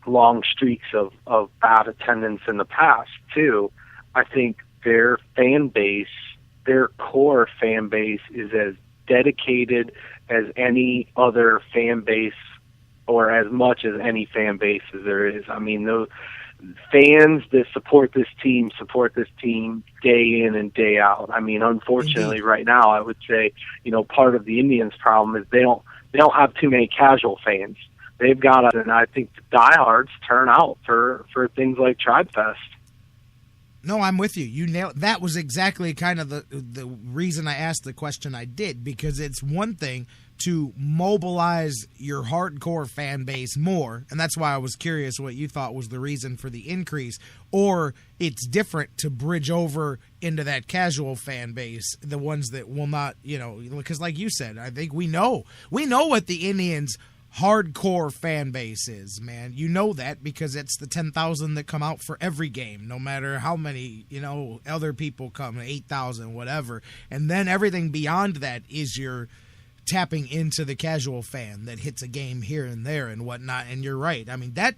long streaks of bad attendance in the past too. I think their fan base, their core fan base, is as dedicated as any other fan base, or as much as any fan base as there is. I mean, those fans that support this team day in and day out. I mean, unfortunately, right now, I would say, part of the Indians' problem is they don't have too many casual fans. They've got, and I think the diehards turn out for things like Tribe Fest. No, I'm with you. You nailed. That was exactly kind of the reason I asked the question I did, because it's one thing to mobilize your hardcore fan base more, and that's why I was curious what you thought was the reason for the increase, or it's different to bridge over into that casual fan base, the ones that will not, because like you said, I think we know what the Indians' hardcore fan base is, man. You know that because it's the 10,000 that come out for every game, no matter how many, other people come, 8,000, whatever. And then everything beyond that is your tapping into the casual fan that hits a game here and there and whatnot. And you're right. I mean, that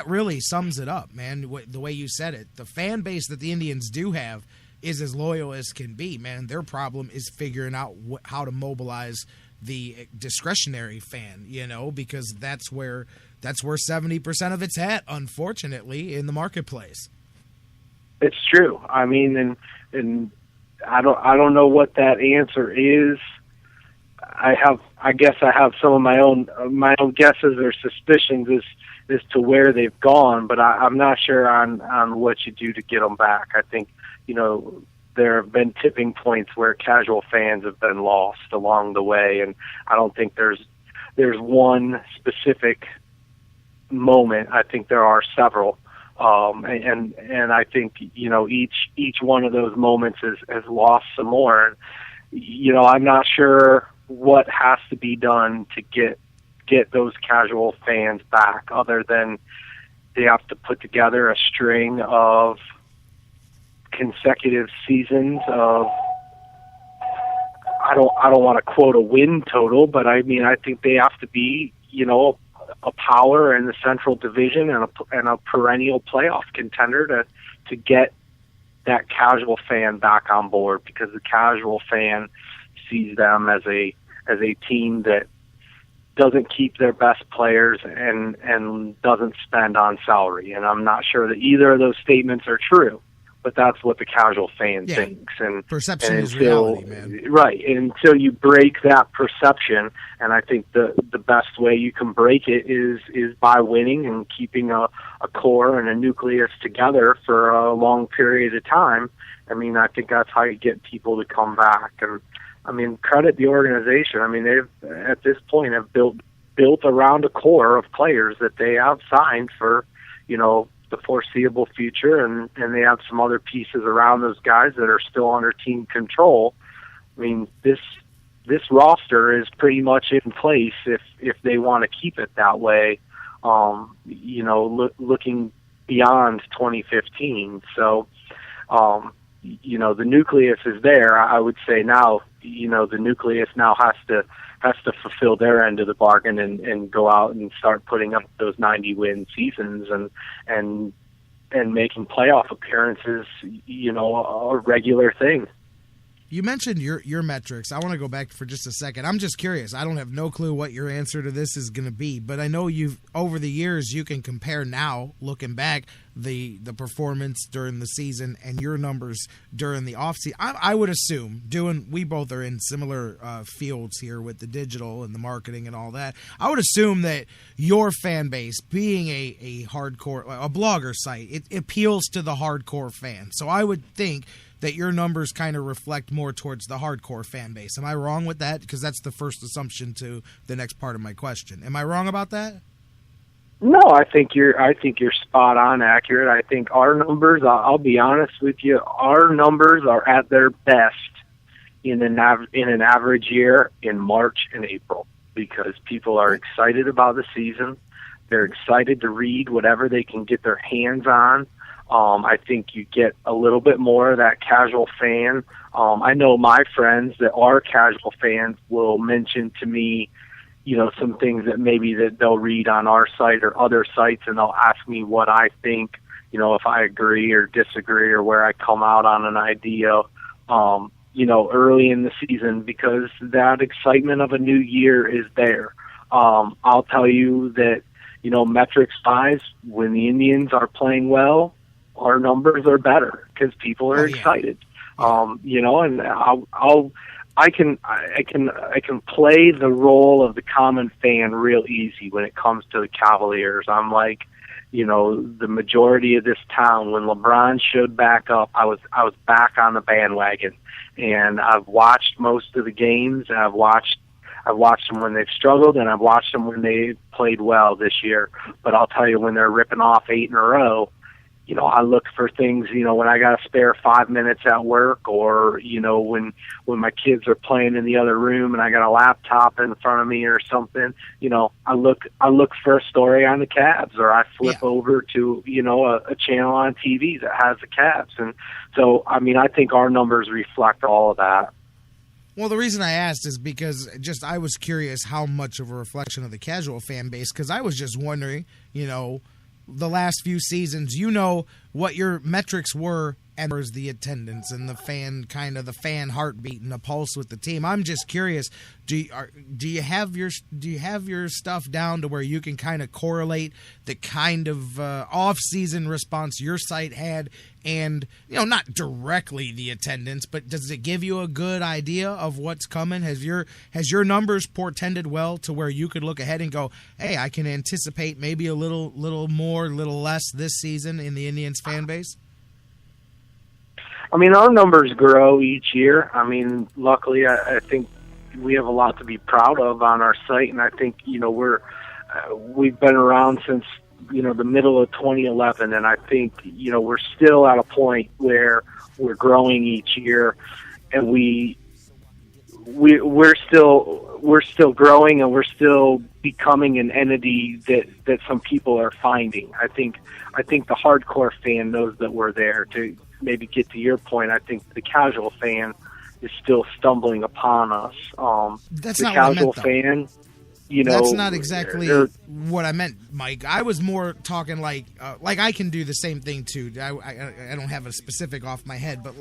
really sums it up, man, the way you said it. The fan base that the Indians do have is as loyal as can be, man. Their problem is figuring out how to mobilize the discretionary fan, because that's where 70% of it's at, unfortunately, in the marketplace. It's true. I mean, and I don't know what that answer is. I guess I have some of my own guesses or suspicions as to where they've gone, but I'm not sure on what you do to get them back. I think, there have been tipping points where casual fans have been lost along the way, and I don't think there's one specific moment. I think there are several, and I think each one of those moments has lost some more. And I'm not sure what has to be done to get those casual fans back, other than they have to put together a string of consecutive seasons of, I don't want to quote a win total, but I think they have to be, a power in the Central Division and a perennial playoff contender to get that casual fan back on board, because the casual fan sees them as a team that doesn't keep their best players and doesn't spend on salary. And I'm not sure that either of those statements are true, but that's what the casual fan thinks. And perception is reality, man. Right. And until you break that perception, and I think the best way you can break it is by winning and keeping a core and a nucleus together for a long period of time. I think that's how you get people to come back. And credit the organization. They've at this point have built around a core of players that they have signed for, the foreseeable future, and they have some other pieces around those guys that are still under team control. This roster is pretty much in place if they want to keep it that way. Looking beyond 2015. So, the nucleus is there. I would say now, the nucleus now has to fulfill their end of the bargain and go out and start putting up those 90-win seasons and making playoff appearances, a regular thing. You mentioned your metrics. I want to go back for just a second. I'm just curious. I don't have no clue what your answer to this is going to be, but I know over the years you can compare now, looking back, the performance during the season and your numbers during the offseason. I would assume, we both are in similar fields here with the digital and the marketing and all that. I would assume that your fan base, being a hardcore, a blogger site, it appeals to the hardcore fan. So I would think that your numbers kind of reflect more towards the hardcore fan base. Am I wrong with that? Because that's the first assumption to the next part of my question. Am I wrong about that? No, I think you're spot on accurate. I think our numbers, I'll be honest with you, our numbers are at their best in an average year in March and April, because people are excited about the season. They're excited to read whatever they can get their hands on. I think you get a little bit more of that casual fan. I know my friends that are casual fans will mention to me, some things that maybe that they'll read on our site or other sites, and they'll ask me what I think, if I agree or disagree or where I come out on an idea, early in the season, because that excitement of a new year is there. I'll tell you that, metrics-wise, when the Indians are playing well, our numbers are better because people are excited. And I can play the role of the common fan real easy when it comes to the Cavaliers. I'm like, the majority of this town, when LeBron showed back up, I was back on the bandwagon, and I've watched most of the games, and I've watched them when they've struggled, and I've watched them when they played well this year. But I'll tell you, when they're ripping off 8 in a row, I look for things, when I got to spare 5 minutes at work, or, when my kids are playing in the other room and I got a laptop in front of me or something, I look for a story on the Cavs, or I flip over to, a channel on TV that has the Cavs. And so, I think our numbers reflect all of that. Well, the reason I asked is because I was curious how much of a reflection of the casual fan base, because I was just wondering, the last few seasons, what your metrics were and there's the attendance and the fan heartbeat and the pulse with the team. I'm just curious, do you have your stuff down to where you can kind of correlate the kind of off-season response your site had, and not directly the attendance, but does it give you a good idea of what's coming? Has your numbers portended well to where you could look ahead and go, hey, I can anticipate maybe a little more, little less this season in the Indians fan base? I mean, our numbers grow each year. I mean, luckily, I think we have a lot to be proud of on our site, and I think we've been around since the middle of 2011, and I think we're still at a point where we're growing each year, and we're still growing, and we're still becoming an entity that some people are finding. I think the hardcore fan knows that we're there. To maybe get to your point, I think the casual fan is still stumbling upon us. That's the not casual what I meant, fan. That's not exactly what I meant, Mike. I was more talking like I can do the same thing too. I don't have a specific off my head, but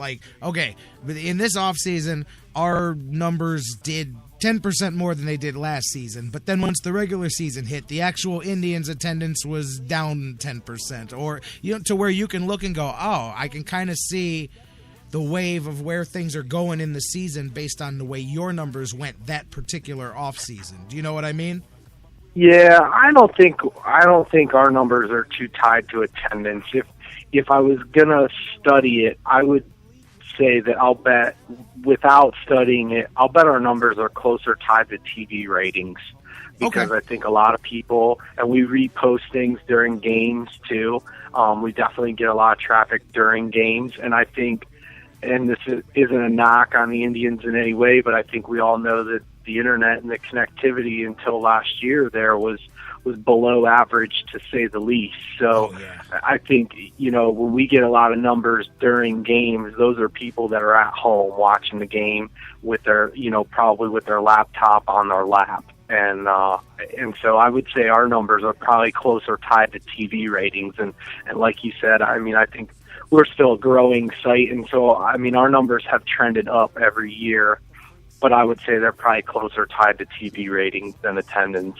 okay, in this off season, our numbers did 10% more than they did last season. But then once the regular season hit, the actual Indians attendance was down 10%, or to where you can look and go, oh, I can kind of see the wave of where things are going in the season based on the way your numbers went that particular off season. Do you know what I mean? Yeah, I don't think our numbers are too tied to attendance. If I was gonna study it, I would say that I'll bet, without studying it, I'll bet our numbers are closer tied to TV ratings, because I think a lot of people, and we repost things during games too. We definitely get a lot of traffic during games, and I think, and this isn't a knock on the Indians in any way, but I think we all know that the internet and the connectivity until last year there was below average, to say the least. So I think, when we get a lot of numbers during games, those are people that are at home watching the game with their, probably with their laptop on their lap. And so I would say our numbers are probably closer tied to TV ratings. And like you said, I mean, I think we're still a growing site. And so, I mean, our numbers have trended up every year, but I would say they're probably closer tied to TV ratings than attendance.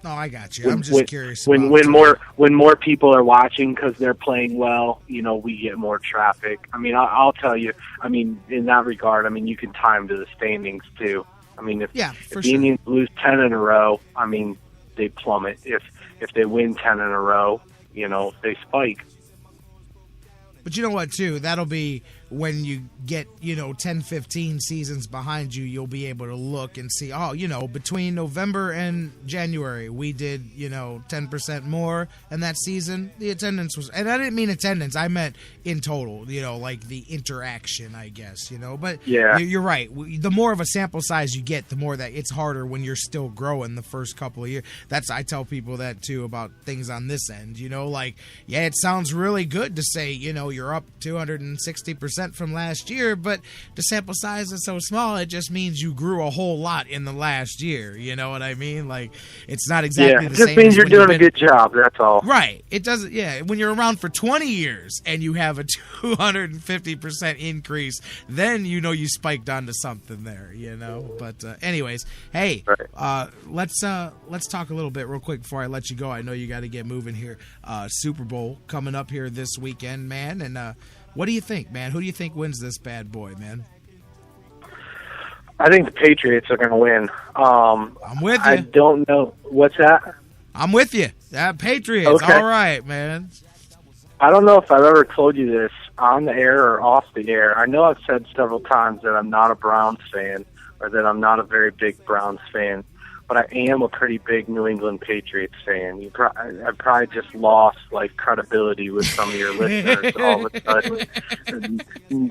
Oh, I got you. I'm just curious. When more people are watching because they're playing well, we get more traffic. I mean, I'll tell you. I mean, in that regard, I mean, you can time to the standings too. I mean, if the Indians lose 10 in a row, I mean, they plummet. If they win 10 in a row, they spike. But you know what, too? That'll be when you get, 10, 15 seasons behind you, you'll be able to look and see, between November and January, we did, 10% more. And that season, the attendance was, and I didn't mean attendance, I meant in total, like the interaction, I guess, But you're right. The more of a sample size you get, the more that it's harder when you're still growing the first couple of years. I tell people that, too, about things on this end, it sounds really good to say, you're up 260% from last year, but the sample size is so small, it just means you grew a whole lot in the last year. You know what I mean? It's not exactly the same. It just means you're doing a good job, that's all. Right. It doesn't, when you're around for 20 years and you have a 250% increase, then you spiked onto something there, But anyways, hey, let's talk a little bit real quick before I let you go. I know you got to get moving here. Super Bowl coming up here this weekend, man, and what do you think, man? Who do you think wins this bad boy, man? I think the Patriots are going to win. I'm with you. I don't know. What's that? I'm with you. Patriots. Okay. All right, man. I don't know if I've ever told you this on the air or off the air. I know I've said several times that I'm not a Browns fan, or that I'm not a very big Browns fan, but I am a pretty big New England Patriots fan. I probably just lost credibility with some of your listeners all of a sudden.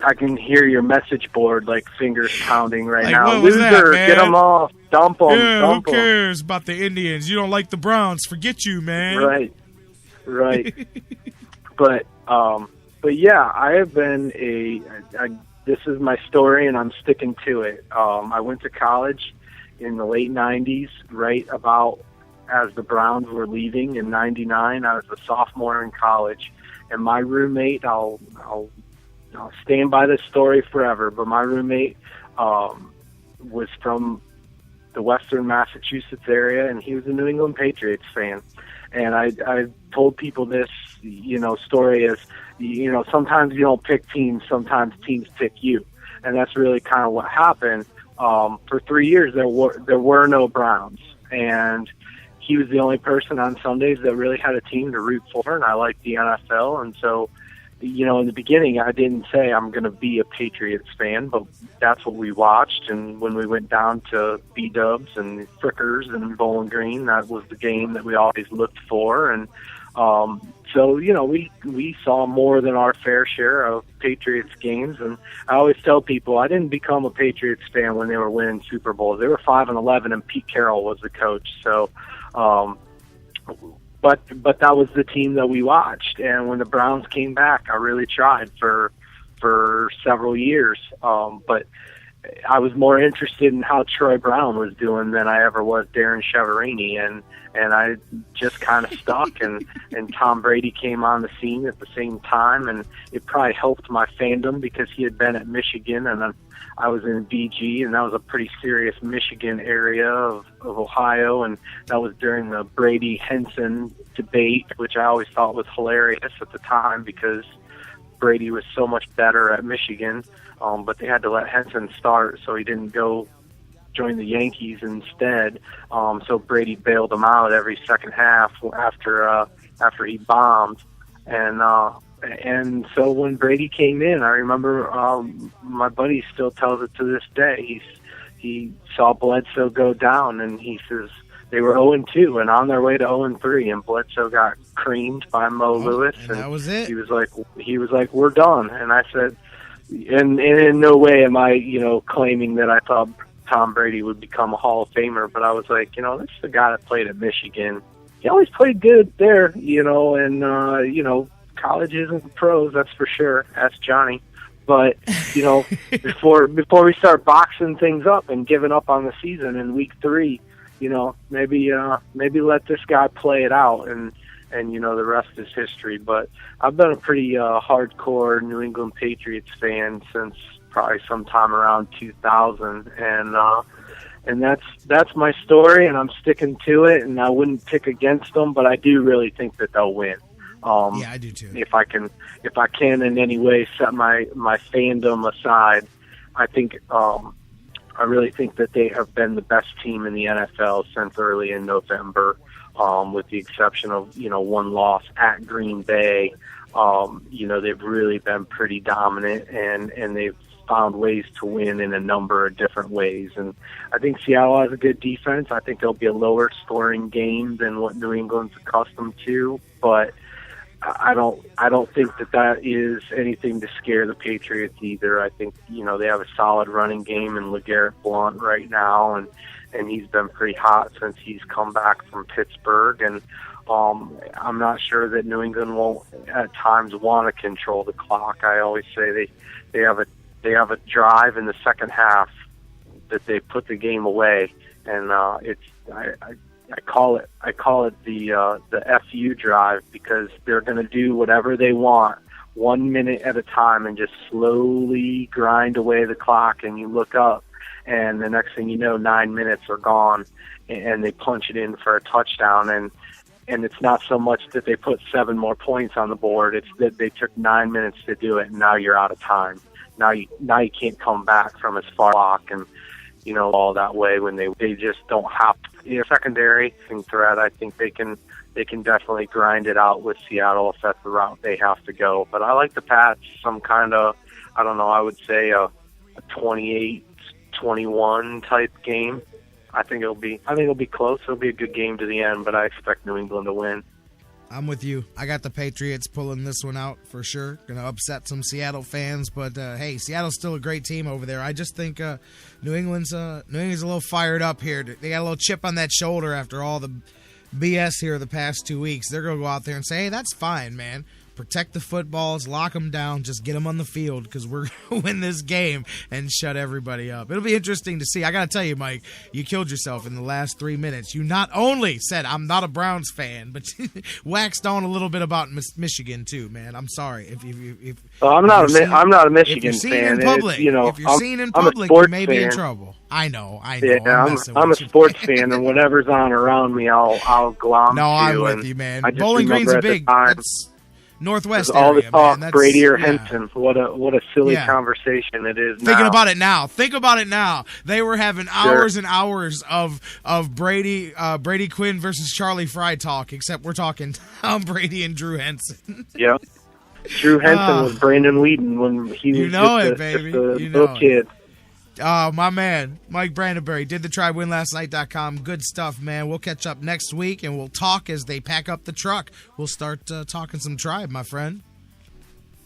I can hear your message board fingers pounding right now. Loser, get them off, dump them. Yeah, who cares about the Indians? You don't like the Browns? Forget you, man. Right. But yeah, I have been this is my story, and I'm sticking to it. I went to college in the late 90s, right about as the Browns were leaving in 99. I was a sophomore in college, and my roommate, I'll I'll stand by this story forever, but my roommate was from the Western Massachusetts area, and he was a New England Patriots fan. And I told people this, story as, sometimes you don't pick teams, sometimes teams pick you. And that's really kind of what happened. For 3 years, there were no Browns. And he was the only person on Sundays that really had a team to root for, and I liked the NFL. And so, in the beginning, I didn't say I'm going to be a Patriots fan, but that's what we watched. And when we went down to B-Dubs and Frickers and Bowling Green, that was the game that we always looked for. And so, we saw more than our fair share of Patriots games. And I always tell people I didn't become a Patriots fan when they were winning Super Bowls. They were 5-11, and Pete Carroll was the coach. So, But that was the team that we watched, and when the Browns came back, I really tried for several years. But I was more interested in how Troy Brown was doing than I ever was Darren Cheverini, and I just kind of stuck. And Tom Brady came on the scene at the same time, and it probably helped my fandom because he had been at Michigan, and I was in BG, and that was a pretty serious Michigan area of Ohio, and that was during the Brady-Henson debate, which I always thought was hilarious at the time because Brady was so much better at Michigan, but they had to let Henson start, so he didn't go join the Yankees instead. So Brady bailed him out every second half after he bombed, and so when Brady came in, I remember my buddy still tells it to this day. He saw Bledsoe go down, and he says they were 0-2 and on their way to 0-3, and Bledsoe got creamed by Mo Lewis, and that was it. He was like, we're done. And I said, and in no way am I claiming that I thought Tom Brady would become a Hall of Famer, but I was like, this is the guy that played at Michigan. He always played good there, and college isn't pros, that's for sure. Ask Johnny. But before we start boxing things up and giving up on the season in week 3, maybe let this guy play it out, and the rest is history. But I've been a pretty hardcore New England Patriots fan since probably sometime around 2000, and that's my story, and I'm sticking to it. And I wouldn't pick against them, but I do really think that they'll win. Yeah, I do too. If I can in any way set my fandom aside, I really think that they have been the best team in the NFL since early in November, with the exception of one loss at Green Bay. They've really been pretty dominant, and they've found ways to win in a number of different ways. And I think Seattle has a good defense. I think it'll be a lower scoring game than what New England's accustomed to, but I don't think that is anything to scare the Patriots either. I think, they have a solid running game in LeGarrette Blount right now, and he's been pretty hot since he's come back from Pittsburgh. And I'm not sure that New England won't at times want to control the clock. I always say they have a drive in the second half that they put the game away, and I call it the FU drive, because they're going to do whatever they want 1 minute at a time and just slowly grind away the clock. And you look up, and the next thing you know, 9 minutes are gone, and they punch it in for a touchdown. And it's not so much that they put 7 more points on the board; it's that they took 9 minutes to do it, and now you're out of time. Now you can't come back from as far clock and all that way when they just don't have secondary threat. I think they can definitely grind it out with Seattle if that's the route they have to go. But I like the Pats, some kind of, I would say a 28-21 type game. I think it'll be close. It'll be a good game to the end, but I expect New England to win. I'm with you. I got the Patriots pulling this one out for sure. Going to upset some Seattle fans, but hey, Seattle's still a great team over there. I just think New England's a little fired up here. They got a little chip on that shoulder after all the BS here the past 2 weeks. They're going to go out there and say, hey, that's fine, man. protect the footballs, lock them down, just get them on the field because we're going to win this game and shut everybody up. It'll be interesting to see. I got to tell you, Mike, you killed yourself in the last 3 minutes. You not only said I'm not a Browns fan, but waxed on a little bit about Michigan too, man. I'm sorry. I'm not a Michigan fan. If you're seen in public, you may be in trouble. I know. Yeah, I'm a sports fan, and whatever's on around me, I'll glom to. No, I'm with you, man. Bowling Green's a big. That's Northwest all area, the talk, man. Brady or Henson. What a silly conversation it is. Think about it now. They were having hours and hours of Brady Quinn versus Charlie Fry talk, except we're talking Tom Brady and Drew Henson. Yeah, Drew Henson was Brandon Whedon when he was just a little kid. Oh, my man, Mike Brandyberry, didthetribewinlastnight.com. Good stuff, man. We'll catch up next week, and we'll talk as they pack up the truck. We'll start talking some Tribe, my friend.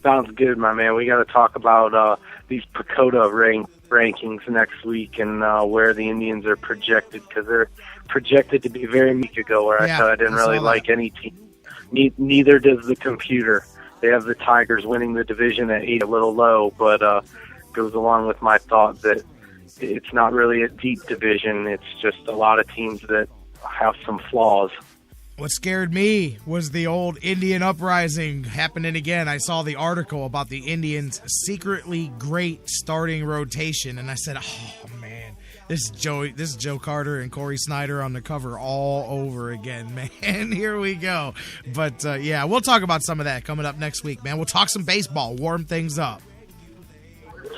Sounds good, my man. We got to talk about these Pacoda rankings next week and where the Indians are projected, because they're projected to be very weak ago, where I didn't really like any team. Neither does the computer. They have the Tigers winning the division at 8, a little low, but goes along with my thought that it's not really a deep division. It's just a lot of teams that have some flaws. What scared me was the old Indian uprising happening again. I saw the article about the Indians' secretly great starting rotation, and I said, oh, man, this is Joe Carter and Corey Snyder on the cover all over again, man. Here we go. But, we'll talk about some of that coming up next week, man. We'll talk some baseball, warm things up.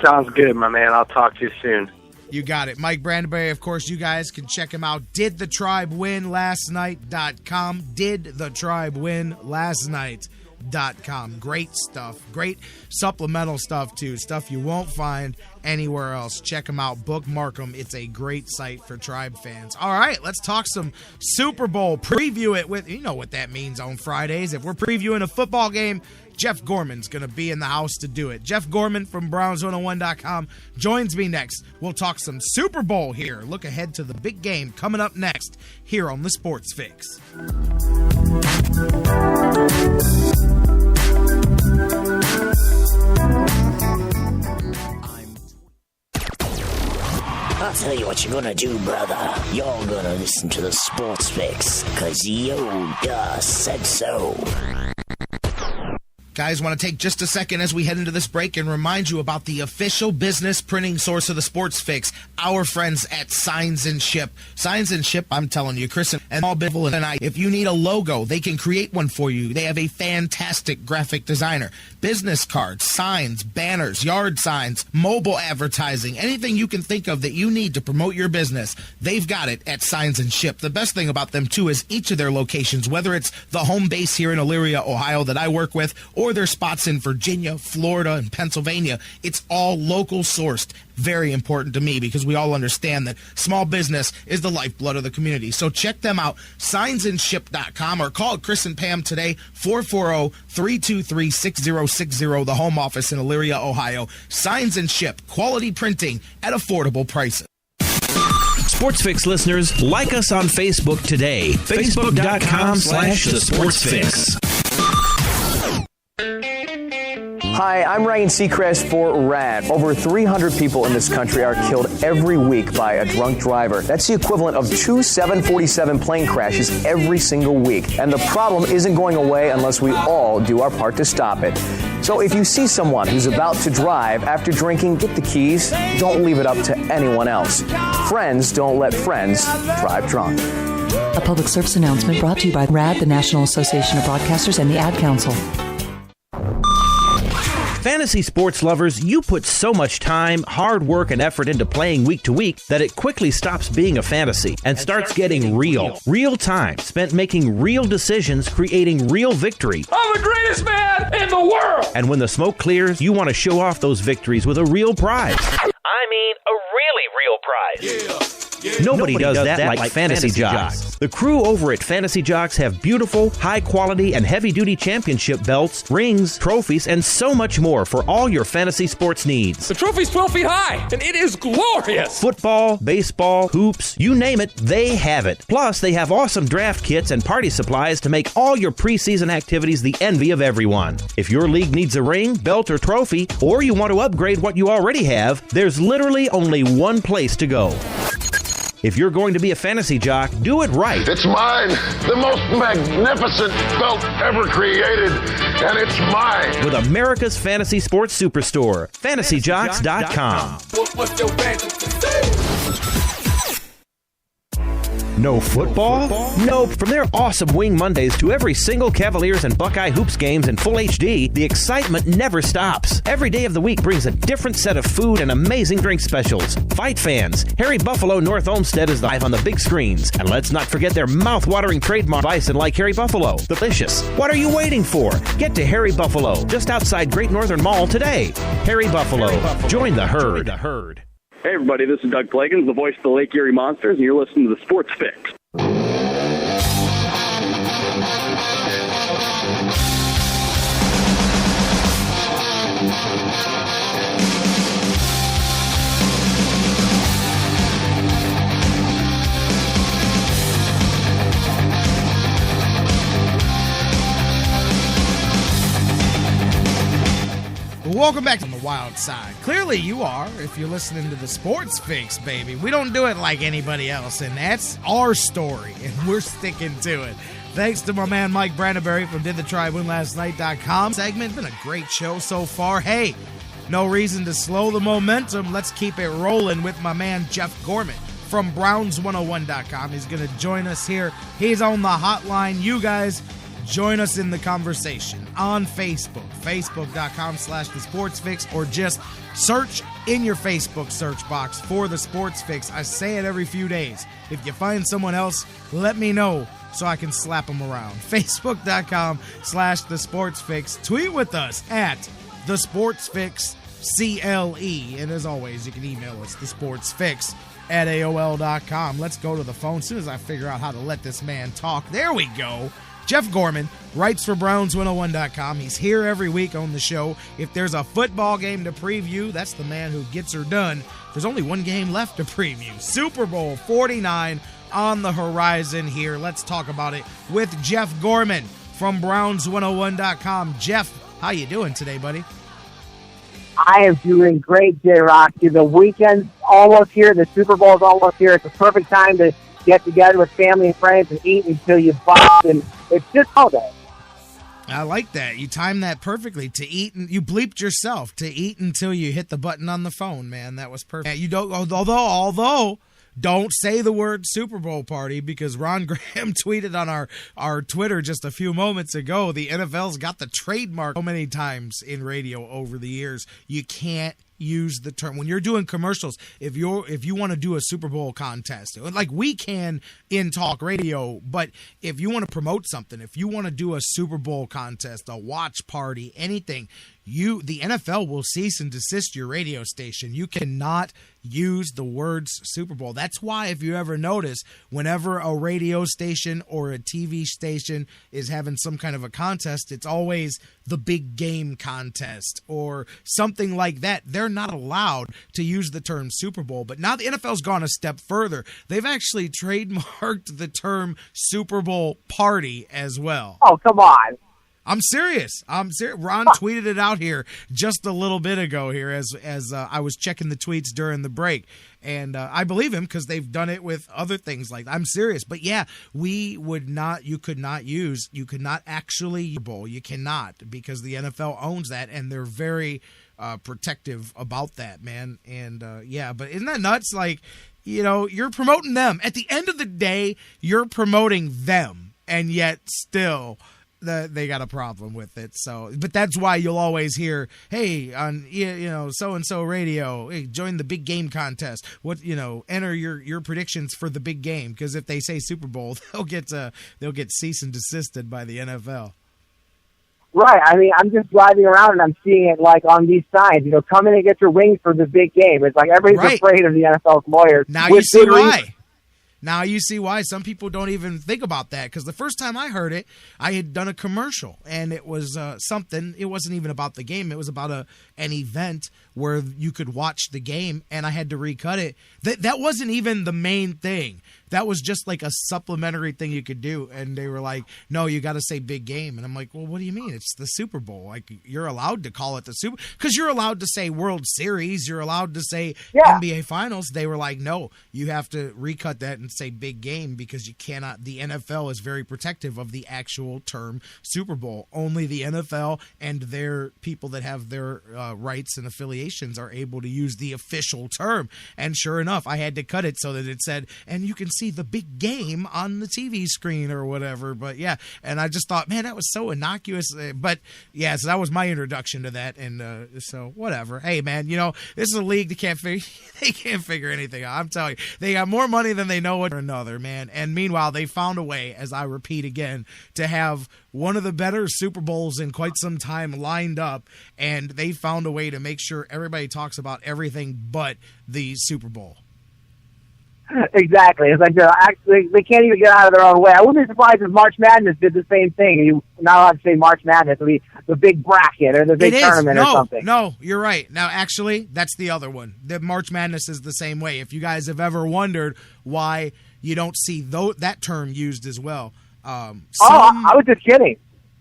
Sounds good, my man. I'll talk to you soon. You got it. Mike Brandyberry, of course, you guys can check him out. DidTheTribeWinLastNight.com. DidTheTribeWinLastNight.com. Great stuff. Great supplemental stuff, too. Stuff you won't find anywhere else. Check them out. Bookmark them. It's a great site for Tribe fans. All right, let's talk some Super Bowl. Preview it with, you know what that means on Fridays. If we're previewing a football game, Jeff Gorman's going to be in the house to do it. Jeff Gorman from Browns101.com joins me next. We'll talk some Super Bowl here. Look ahead to the big game coming up next here on the Sports Fix. I'll tell you what you're gonna do, brother. You're gonna listen to the Sports Fix, cause Yoda said so. Guys, want to take just a second as we head into this break and remind you about the official business printing source of the Sports Fix, our friends at Signs and Ship. Signs and Ship, I'm telling you, Chris and all Bivel and I, if you need a logo, they can create one for you. They have a fantastic graphic designer. Business cards, signs, banners, yard signs, mobile advertising, anything you can think of that you need to promote your business, they've got it at Signs and Ship. The best thing about them, too, is each of their locations, whether it's the home base here in Elyria, Ohio that I work with, or their spots in Virginia, Florida, and Pennsylvania, it's all local sourced. Very important to me because we all understand that small business is the lifeblood of the community. So check them out, signsandship.com, or call Chris and Pam today, 440-323-6060, the home office in Elyria, Ohio. Signs and Ship, quality printing at affordable prices. Sports Fix listeners, like us on Facebook today. Facebook.com/The Sports Fix. Hi, I'm Ryan Seacrest for RAD. Over 300 people in this country are killed every week by a drunk driver. That's the equivalent of 2 747 plane crashes every single week. And the problem isn't going away unless we all do our part to stop it. So if you see someone who's about to drive after drinking, get the keys. Don't leave it up to anyone else. Friends don't let friends drive drunk. A public service announcement brought to you by RAD, the National Association of Broadcasters, and the Ad Council. Fantasy sports lovers, you put so much time, hard work, and effort into playing week to week that it quickly stops being a fantasy and starts getting real. Real time spent making real decisions, creating real victory. I'm the greatest man in the world! And when the smoke clears, you want to show off those victories with a real prize. I mean, a really real prize. Yeah. Nobody does that like Fantasy Jocks. The crew over at Fantasy Jocks have beautiful, high-quality, and heavy-duty championship belts, rings, trophies, and so much more for all your fantasy sports needs. The trophy's 12 feet high, and it is glorious. Football, baseball, hoops, you name it, they have it. Plus, they have awesome draft kits and party supplies to make all your preseason activities the envy of everyone. If your league needs a ring, belt, or trophy, or you want to upgrade what you already have, there's literally only one place to go. If you're going to be a fantasy jock, do it right. It's mine, the most magnificent belt ever created, and it's mine. With America's Fantasy Sports Superstore, FantasyJocks.com. What's your fantasy? No football? Nope. From their awesome Wing Mondays to every single Cavaliers and Buckeye Hoops games in full HD, the excitement never stops. Every day of the week brings a different set of food and amazing drink specials. Fight fans, Harry Buffalo North Olmsted is live on the big screens. And let's not forget their mouth-watering trademark bison like Harry Buffalo. Delicious. What are you waiting for? Get to Harry Buffalo, just outside Great Northern Mall today. Harry Buffalo. Join the herd. Hey everybody, this is Doug Plagans, the voice of the Lake Erie Monsters, and you're listening to the Sports Fix. Welcome back on the wild side. Clearly you are, if you're listening to the Sports Fix, baby. We don't do it like anybody else, and that's our story, and we're sticking to it. Thanks to my man Mike Brandyberry from DidTheTryWinLastNight.com. Segment, been a great show so far. Hey, no reason to slow the momentum. Let's keep it rolling with my man Jeff Gorman from Browns101.com. He's going to join us here. He's on the hotline. You guys join us in the conversation on Facebook, facebook.com/The Sports Fix, or just search in your Facebook search box for The Sports Fix. I say it every few days. If you find someone else, let me know so I can slap them around. Facebook.com/The Sports Fix. Tweet with us at The Sports Fix CLE. And as always, you can email us, thesportsfix@AOL.com. Let's go to the phone as soon as I figure out how to let this man talk. There we go. Jeff Gorman writes for Browns101.com. He's here every week on the show. If there's a football game to preview, that's the man who gets her done. There's only one game left to preview. Super Bowl 49 on the horizon here. Let's talk about it with Jeff Gorman from Browns101.com. Jeff, how you doing today, buddy? I am doing great, J-Rocc. The weekend's almost here. The Super Bowl's almost here. It's a perfect time to get together with family and friends and eat until you bust, and it's just holiday. I like that. You timed that perfectly. To eat, and you bleeped yourself. To eat until you hit the button on the phone, man. That was perfect. You don't, although don't say the word Super Bowl party, because Ron Graham tweeted on our Twitter just a few moments ago, the NFL's got the trademark so many times in radio over the years. You can't use the term when you're doing commercials. If you want to do a Super Bowl contest, like we can in talk radio, but if you want to promote something, if you want to do a Super Bowl contest, a watch party, anything, the NFL will cease and desist your radio station. You cannot use the words Super Bowl. That's why, if you ever notice, whenever a radio station or a TV station is having some kind of a contest, it's always the big game contest or something like that. They're not allowed to use the term Super Bowl. But now the NFL's gone a step further. They've actually trademarked the term Super Bowl party as well. Oh, come on. I'm serious. Ron tweeted it out here just a little bit ago here as I was checking the tweets during the break. And I believe him because they've done it with other things like that. I'm serious. But yeah, you could not actually bowl. You cannot, because the NFL owns that and they're very protective about that, man. And but isn't that nuts? Like, you're promoting them. At the end of the day, you're promoting them, and yet still they got a problem with it. So, but that's why you'll always hear, hey, on so-and-so radio, hey, join the big game contest. Enter your predictions for the big game, because if they say Super Bowl, they'll get cease and desisted by the NFL. Right. I mean, I'm just driving around and I'm seeing it like on these signs. Come in and get your wings for the big game. It's like everybody's afraid of the NFL's lawyers. Now you see why. Now you see why some people don't even think about that, because the first time I heard it, I had done a commercial, and it was something. It wasn't even about the game. It was about an event where you could watch the game, and I had to recut it. That wasn't even the main thing. That was just like a supplementary thing you could do, and they were like, no, you got to say big game. And I'm like, well, what do you mean? It's the Super Bowl. Like, you're allowed to call it the Super Bowl, because you're allowed to say World Series. You're allowed to say NBA Finals. They were like, no, you have to recut that and say big game, because you cannot. The NFL is very protective of the actual term Super Bowl. Only the NFL and their people that have their rights and affiliations are able to use the official term. And sure enough, I had to cut it so that it said, and you can see the big game on the TV screen or whatever. But yeah, and I just thought, man, that was so innocuous. But yeah, so that was my introduction to that. And so whatever. Hey, man, this is a league that they can't figure anything out. I'm telling you, they got more money than they know what or another, man. And meanwhile, they found a way, as I repeat again, to have one of the better Super Bowls in quite some time lined up, and they found a way to make sure everybody talks about everything but the Super Bowl. Exactly. It's like they can't even get out of their own way. I wouldn't be surprised if March Madness did the same thing. You're not allowed to say March Madness. It'll be the big bracket or the big tournament or something. No, you're right. Now, actually, that's the other one. The March Madness is the same way. If you guys have ever wondered why you don't see that term used as well. I was just kidding.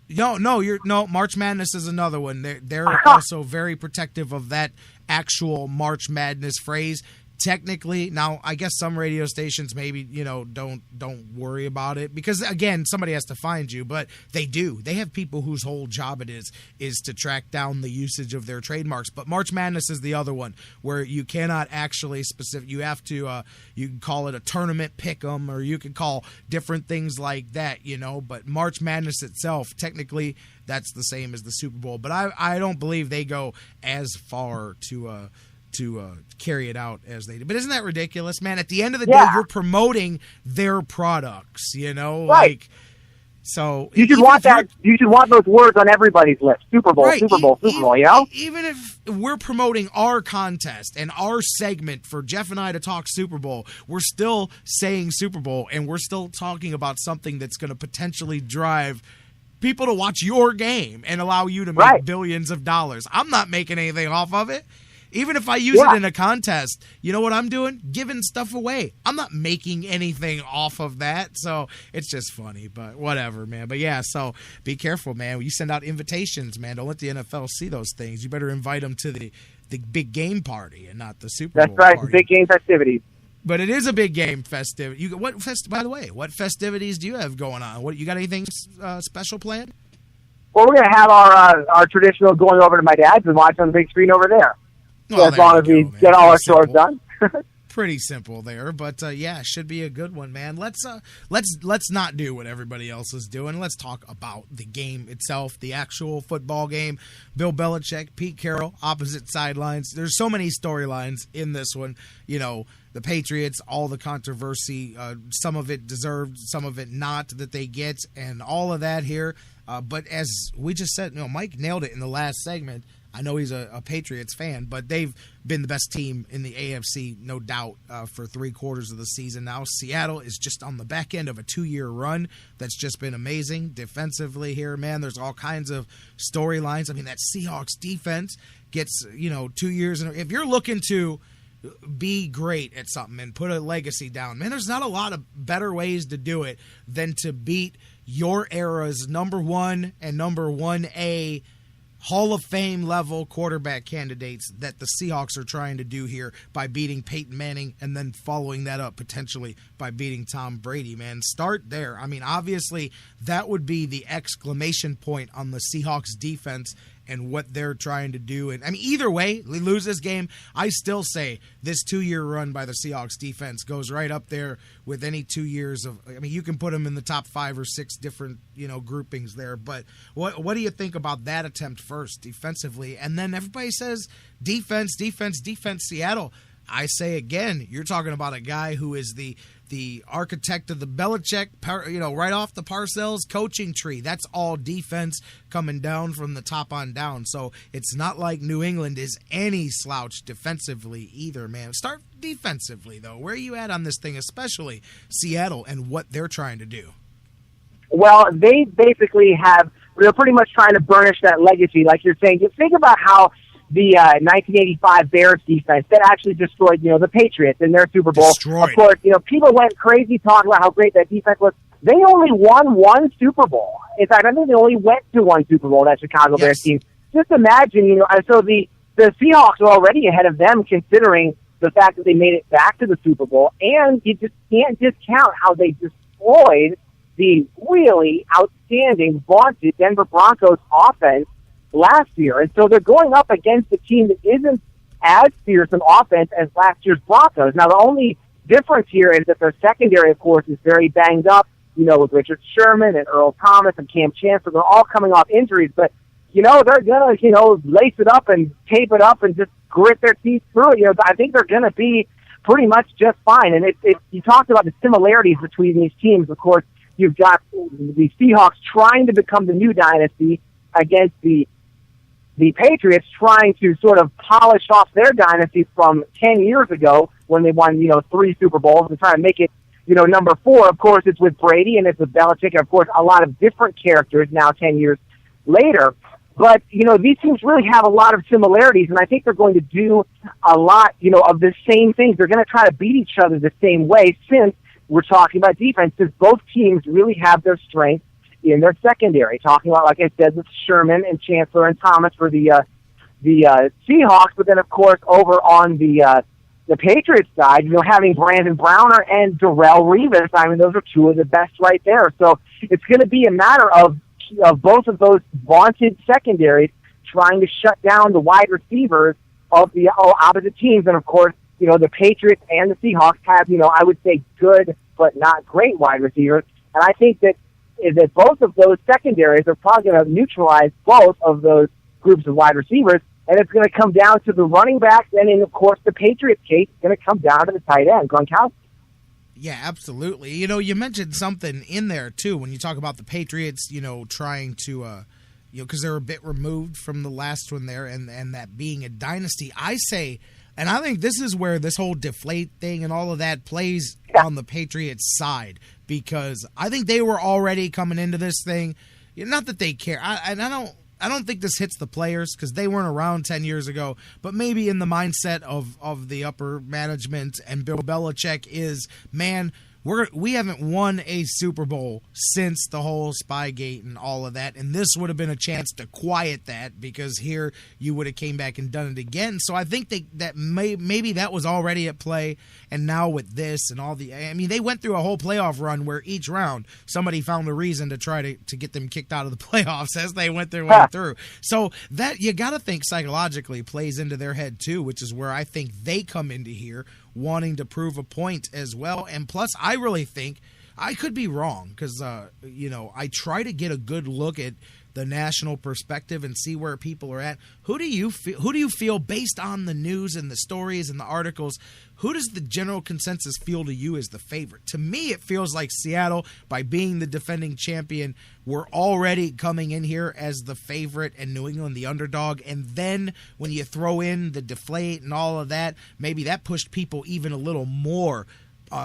No, March Madness is another one. They're also very protective of that actual March Madness phrase. Technically, now I guess some radio stations maybe don't worry about it, because again, somebody has to find you, but they do. They have people whose whole job it is to track down the usage of their trademarks. But March Madness is the other one where you cannot actually specific. You have to you can call it a tournament pick'em, or you can call different things like that. But March Madness itself, technically, that's the same as the Super Bowl. But I don't believe they go as far to carry it out as they do. But isn't that ridiculous, man? At the end of the day, you're promoting their products, Right. Like, so you should want that. You should want those words on everybody's lips. Super Bowl, right. Super Bowl, Super Bowl, Even if we're promoting our contest and our segment for Jeff and I to talk Super Bowl, we're still saying Super Bowl, and we're still talking about something that's going to potentially drive people to watch your game and allow you to make billions of dollars. I'm not making anything off of it. Even if I use it in a contest, you know what I'm doing? Giving stuff away. I'm not making anything off of that. So it's just funny, but whatever, man. But yeah, so be careful, man. When you send out invitations, man, don't let the NFL see those things. You better invite them to the big game party and not the Super Bowl. That's right, party. The big game festivities. But it is a big game festivity. By the way, what festivities do you have going on? What you got anything special planned? Well, we're gonna have our traditional going over to my dad's and watch on the big screen over there. Well, as long as we get all our chores done. Pretty simple there, but yeah, should be a good one, man. Let's not do what everybody else is doing. Let's talk about the game itself, the actual football game. Bill Belichick, Pete Carroll, opposite sidelines. There's so many storylines in this one. The Patriots, all the controversy, some of it deserved, some of it not, that they get, and all of that here. But as we just said, Mike nailed it in the last segment. I know he's a Patriots fan, but they've been the best team in the AFC, no doubt, for 3/4 of the season now. Seattle is just on the back end of a 2-year run that's just been amazing defensively here, man. There's all kinds of storylines. I mean, that Seahawks defense gets, 2 years. If you're looking to be great at something and put a legacy down, man, there's not a lot of better ways to do it than to beat your era's number 1 and number 1A Hall of Fame level quarterback candidates that the Seahawks are trying to do here by beating Peyton Manning and then following that up potentially by beating Tom Brady, man. Start there. I mean, obviously that would be the exclamation point on the Seahawks defense and what they're trying to do. And I mean, either way, they lose this game, I still say this 2-year run by the Seahawks defense goes right up there with any 2 years of, I mean, you can put them in the top 5 or 6 different, groupings there. But what do you think about that attempt first defensively? And then everybody says defense, Seattle. I say again, you're talking about a guy who is the architect of the Belichick, right off the Parcells coaching tree. That's all defense coming down from the top on down. So it's not like New England is any slouch defensively either, man. Start defensively, though. Where are you at on this thing, especially Seattle and what they're trying to do? Well, they basically they're pretty much trying to burnish that legacy, like you're saying. Just think about how the 1985 Bears defense that actually destroyed, the Patriots in their Super Bowl. Destroyed. Of course, people went crazy talking about how great that defense was. They only won one Super Bowl. In fact, I think they only went to one Super Bowl, that Chicago Bears team. Just imagine, and so the Seahawks are already ahead of them considering the fact that they made it back to the Super Bowl, and you just can't discount how they destroyed the really outstanding, vaunted Denver Broncos offense last year. And so they're going up against a team that isn't as fierce an offense as last year's Broncos. Now, the only difference here is that their secondary, of course, is very banged up, with Richard Sherman and Earl Thomas and Cam Chancellor. They're all coming off injuries, but, they're going to, lace it up and tape it up and just grit their teeth through it. I think they're going to be pretty much just fine. And you talked about the similarities between these teams. Of course, you've got the Seahawks trying to become the new dynasty against the Patriots trying to sort of polish off their dynasty from 10 years ago when they won, 3 Super Bowls and try to make it, number 4. Of course, it's with Brady and it's with Belichick. And of course, a lot of different characters now 10 years later. But, these teams really have a lot of similarities, and I think they're going to do a lot, of the same things. They're going to try to beat each other the same way since we're talking about defense, since both teams really have their strengths in their secondary. Talking about, like I said, with Sherman and Chancellor and Thomas for the Seahawks, but then, of course, over on the Patriots side, having Brandon Browner and Darrelle Revis, I mean, those are two of the best right there. So it's going to be a matter of both of those vaunted secondaries trying to shut down the wide receivers of the opposite teams. And, of course, the Patriots and the Seahawks have, I would say good but not great wide receivers. And I think that both of those secondaries are probably going to neutralize both of those groups of wide receivers. And it's going to come down to the running backs. And in, of course, the Patriots case, it's going to come down to the tight end, Gronkowski. Yeah, absolutely. You mentioned something in there, too, when you talk about the Patriots, trying to, because they're a bit removed from the last one there and that being a dynasty. I say, and I think this is where this whole deflate thing and all of that plays on the Patriots' side, because I think they were already coming into this thing, not that they care. I don't think this hits the players because they weren't around 10 years ago, but maybe in the mindset of the upper management and Bill Belichick is, man, we haven't won a Super Bowl since the whole Spygate and all of that, and this would have been a chance to quiet that because here you would have came back and done it again. So I think that maybe that was already at play, and now with this and all they went through a whole playoff run where each round somebody found a reason to try to get them kicked out of the playoffs as they went their way through. So that you got to think psychologically plays into their head too, which is where I think they come into here wanting to prove a point as well. And plus, I really think, I could be wrong, because, I try to get a good look at the national perspective and see where people are at. Who do you feel based on the news and the stories and the articles, who does the general consensus feel to you as the favorite? To me, it feels like Seattle, by being the defending champion, we're already coming in here as the favorite and New England the underdog. And then when you throw in the deflate and all of that, maybe that pushed people even a little more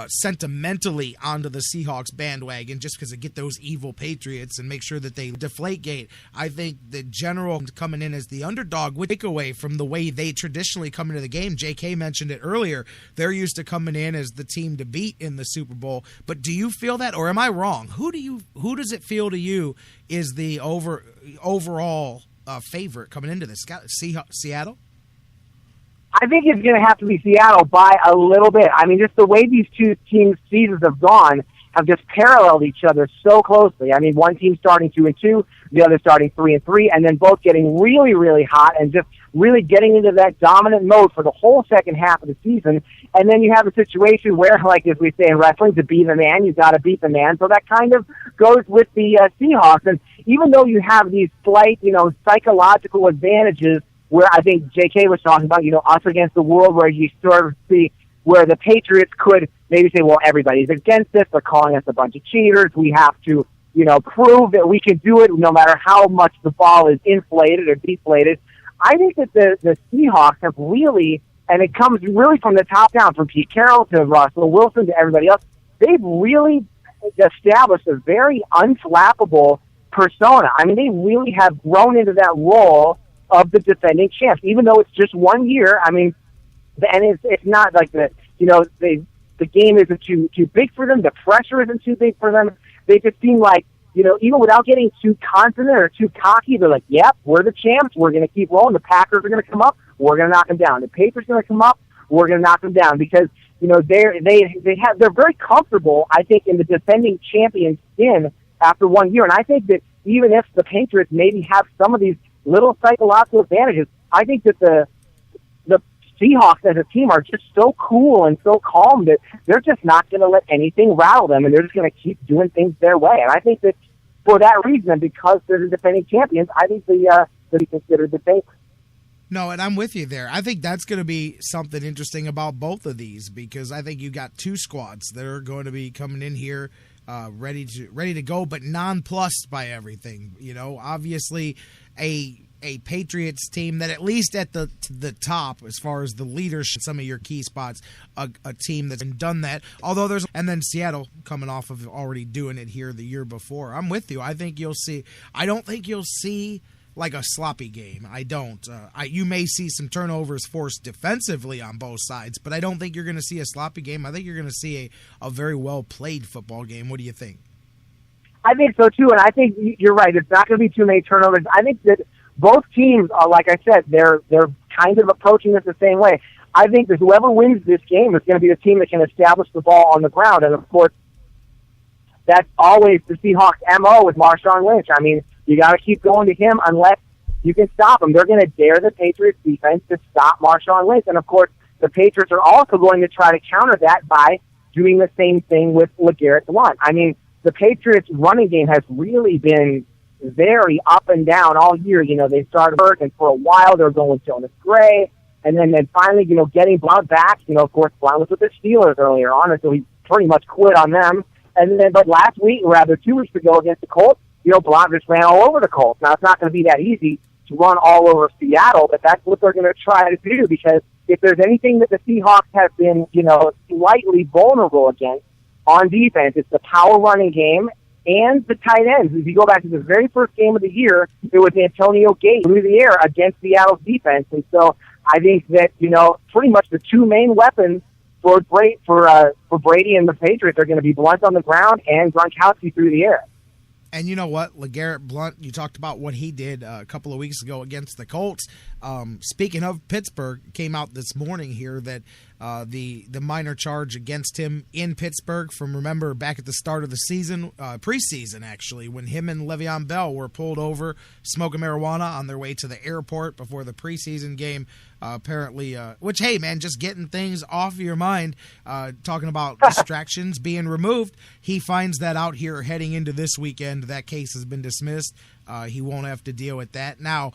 sentimentally onto the Seahawks bandwagon just because they get those evil Patriots and make sure that they deflate gate. I think the general coming in as the underdog would take away from the way they traditionally come into the game. JK mentioned it earlier. They're used to coming in as the team to beat in the Super Bowl. But do you feel that, or am I wrong? Who does it feel to you is the overall favorite coming into this? Seattle? I think it's going to have to be Seattle by a little bit. I mean, just the way these two teams' seasons have gone have just paralleled each other so closely. I mean, one team starting 2-2, the other starting 3-3, and then both getting really, really hot and just really getting into that dominant mode for the whole second half of the season. And then you have a situation where, like as we say in wrestling, to be the man, you got to beat the man. So that kind of goes with the Seahawks. And even though you have these slight, psychological advantages where I think J.K. was talking about, us against the world, where you sort of see where the Patriots could maybe say, well, everybody's against us. They're calling us a bunch of cheaters. We have to, prove that we can do it no matter how much the ball is inflated or deflated. I think that the Seahawks have really, and it comes really from the top down, from Pete Carroll to Russell Wilson to everybody else, they've really established a very unflappable persona. I mean, they really have grown into that role of the defending champs, even though it's just 1 year. I mean, and it's not like the game isn't too big for them. The pressure isn't too big for them. They just seem like, even without getting too confident or too cocky, they're like, yep, we're the champs. We're going to keep rolling. The Packers are going to come up. We're going to knock them down. The Patriots are going to come up. We're going to knock them down because, they're very comfortable, I think, in the defending champion skin after 1 year. And I think that even if the Patriots maybe have some of these little psychological advantages, I think that the Seahawks as a team are just so cool and so calm that they're just not going to let anything rattle them, and they're just going to keep doing things their way. And I think that for that reason, because they're the defending champions, I think they'll be considered the favorites. No, and I'm with you there. I think that's going to be something interesting about both of these, because I think you got two squads that are going to be coming in here ready to go, but nonplussed by everything. Obviously a Patriots team that, at least at the top, as far as the leadership, some of your key spots, a team that's done that. Although and then Seattle coming off of already doing it here the year before. I'm with you. I don't think you'll see like a sloppy game. I don't. You may see some turnovers forced defensively on both sides, but I don't think you're going to see a sloppy game. I think you're going to see a very well played football game. What do you think? I think so too, and I think you're right. It's not going to be too many turnovers. I think that both teams are, like I said, they're kind of approaching it the same way. I think that whoever wins this game is going to be the team that can establish the ball on the ground. And, of course, that's always the Seahawks' MO with Marshawn Lynch. I mean, you got to keep going to him unless you can stop him. They're going to dare the Patriots defense to stop Marshawn Lynch. And, of course, the Patriots are also going to try to counter that by doing the same thing with LeGarrette Blount. I mean, the Patriots' running game has really been very up and down all year. They started hurt, and for a while they were going with Jonas Gray, and then finally, getting Blount back. Of course, Blount was with the Steelers earlier on, and so he pretty much quit on them. But last week, or rather 2 weeks ago against the Colts, Blount just ran all over the Colts. Now, it's not going to be that easy to run all over Seattle, but that's what they're going to try to do, because if there's anything that the Seahawks have been, slightly vulnerable against on defense, it's the power running game and the tight ends. If you go back to the very first game of the year, it was Antonio Gates through the air against Seattle's defense. And so I think that, pretty much the two main weapons for Brady and the Patriots are going to be Blount on the ground and Gronkowski through the air. And you know what? LeGarrette Blount, you talked about what he did a couple of weeks ago against the Colts. Speaking of Pittsburgh, came out this morning here that the minor charge against him in Pittsburgh from, remember, back at the start of the season, preseason actually, when him and Le'Veon Bell were pulled over smoking marijuana on their way to the airport before the preseason game. Apparently, which, hey, man, just getting things off of your mind, talking about distractions being removed. He finds that out here heading into this weekend. That case has been dismissed. He won't have to deal with that. Now,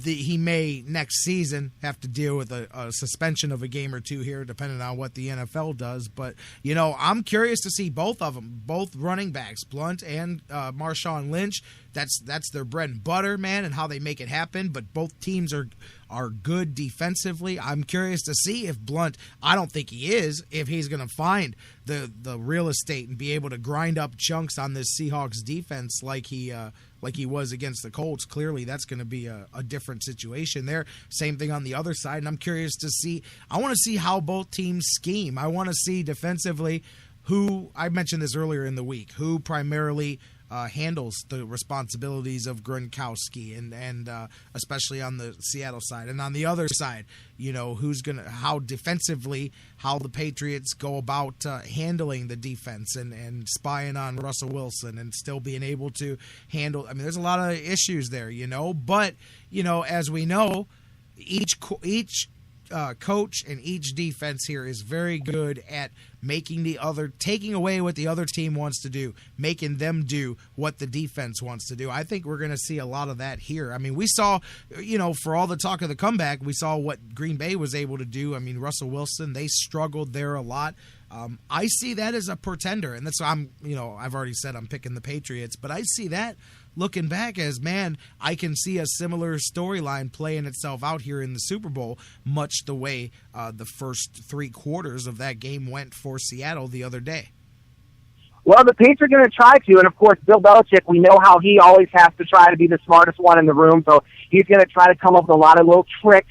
he may next season have to deal with a suspension of a game or two here, depending on what the NFL does. But, I'm curious to see both of them, both running backs, Blount and Marshawn Lynch. That's their bread and butter, man, and how they make it happen. But both teams are good defensively. I'm curious to see if Blount, I don't think he is, if he's going to find the real estate and be able to grind up chunks on this Seahawks defense like he was against the Colts. Clearly, that's going to be a different situation there. Same thing on the other side, and I'm curious to see. I want to see how both teams scheme. I want to see defensively who, I mentioned this earlier in the week, who primarily handles the responsibilities of Gronkowski and especially on the Seattle side. And on the other side, how defensively, how the Patriots go about handling the defense and spying on Russell Wilson and still being able to handle. I mean, there's a lot of issues there, but, as we know, each coach and each defense here is very good at taking away what the other team wants to do, making them do what the defense wants to do. I think we're going to see a lot of that here. I mean, we saw, for all the talk of the comeback, we saw what Green Bay was able to do. I mean, Russell Wilson, they struggled there a lot. I see that as a pretender, and that's why I've already said I'm picking the Patriots, but I see that looking back as, man, I can see a similar storyline playing itself out here in the Super Bowl, much the way the first 3 quarters of that game went for Seattle the other day. Well, the Patriots are going to try to, and of course, Bill Belichick, we know how he always has to try to be the smartest one in the room, so he's going to try to come up with a lot of little tricks,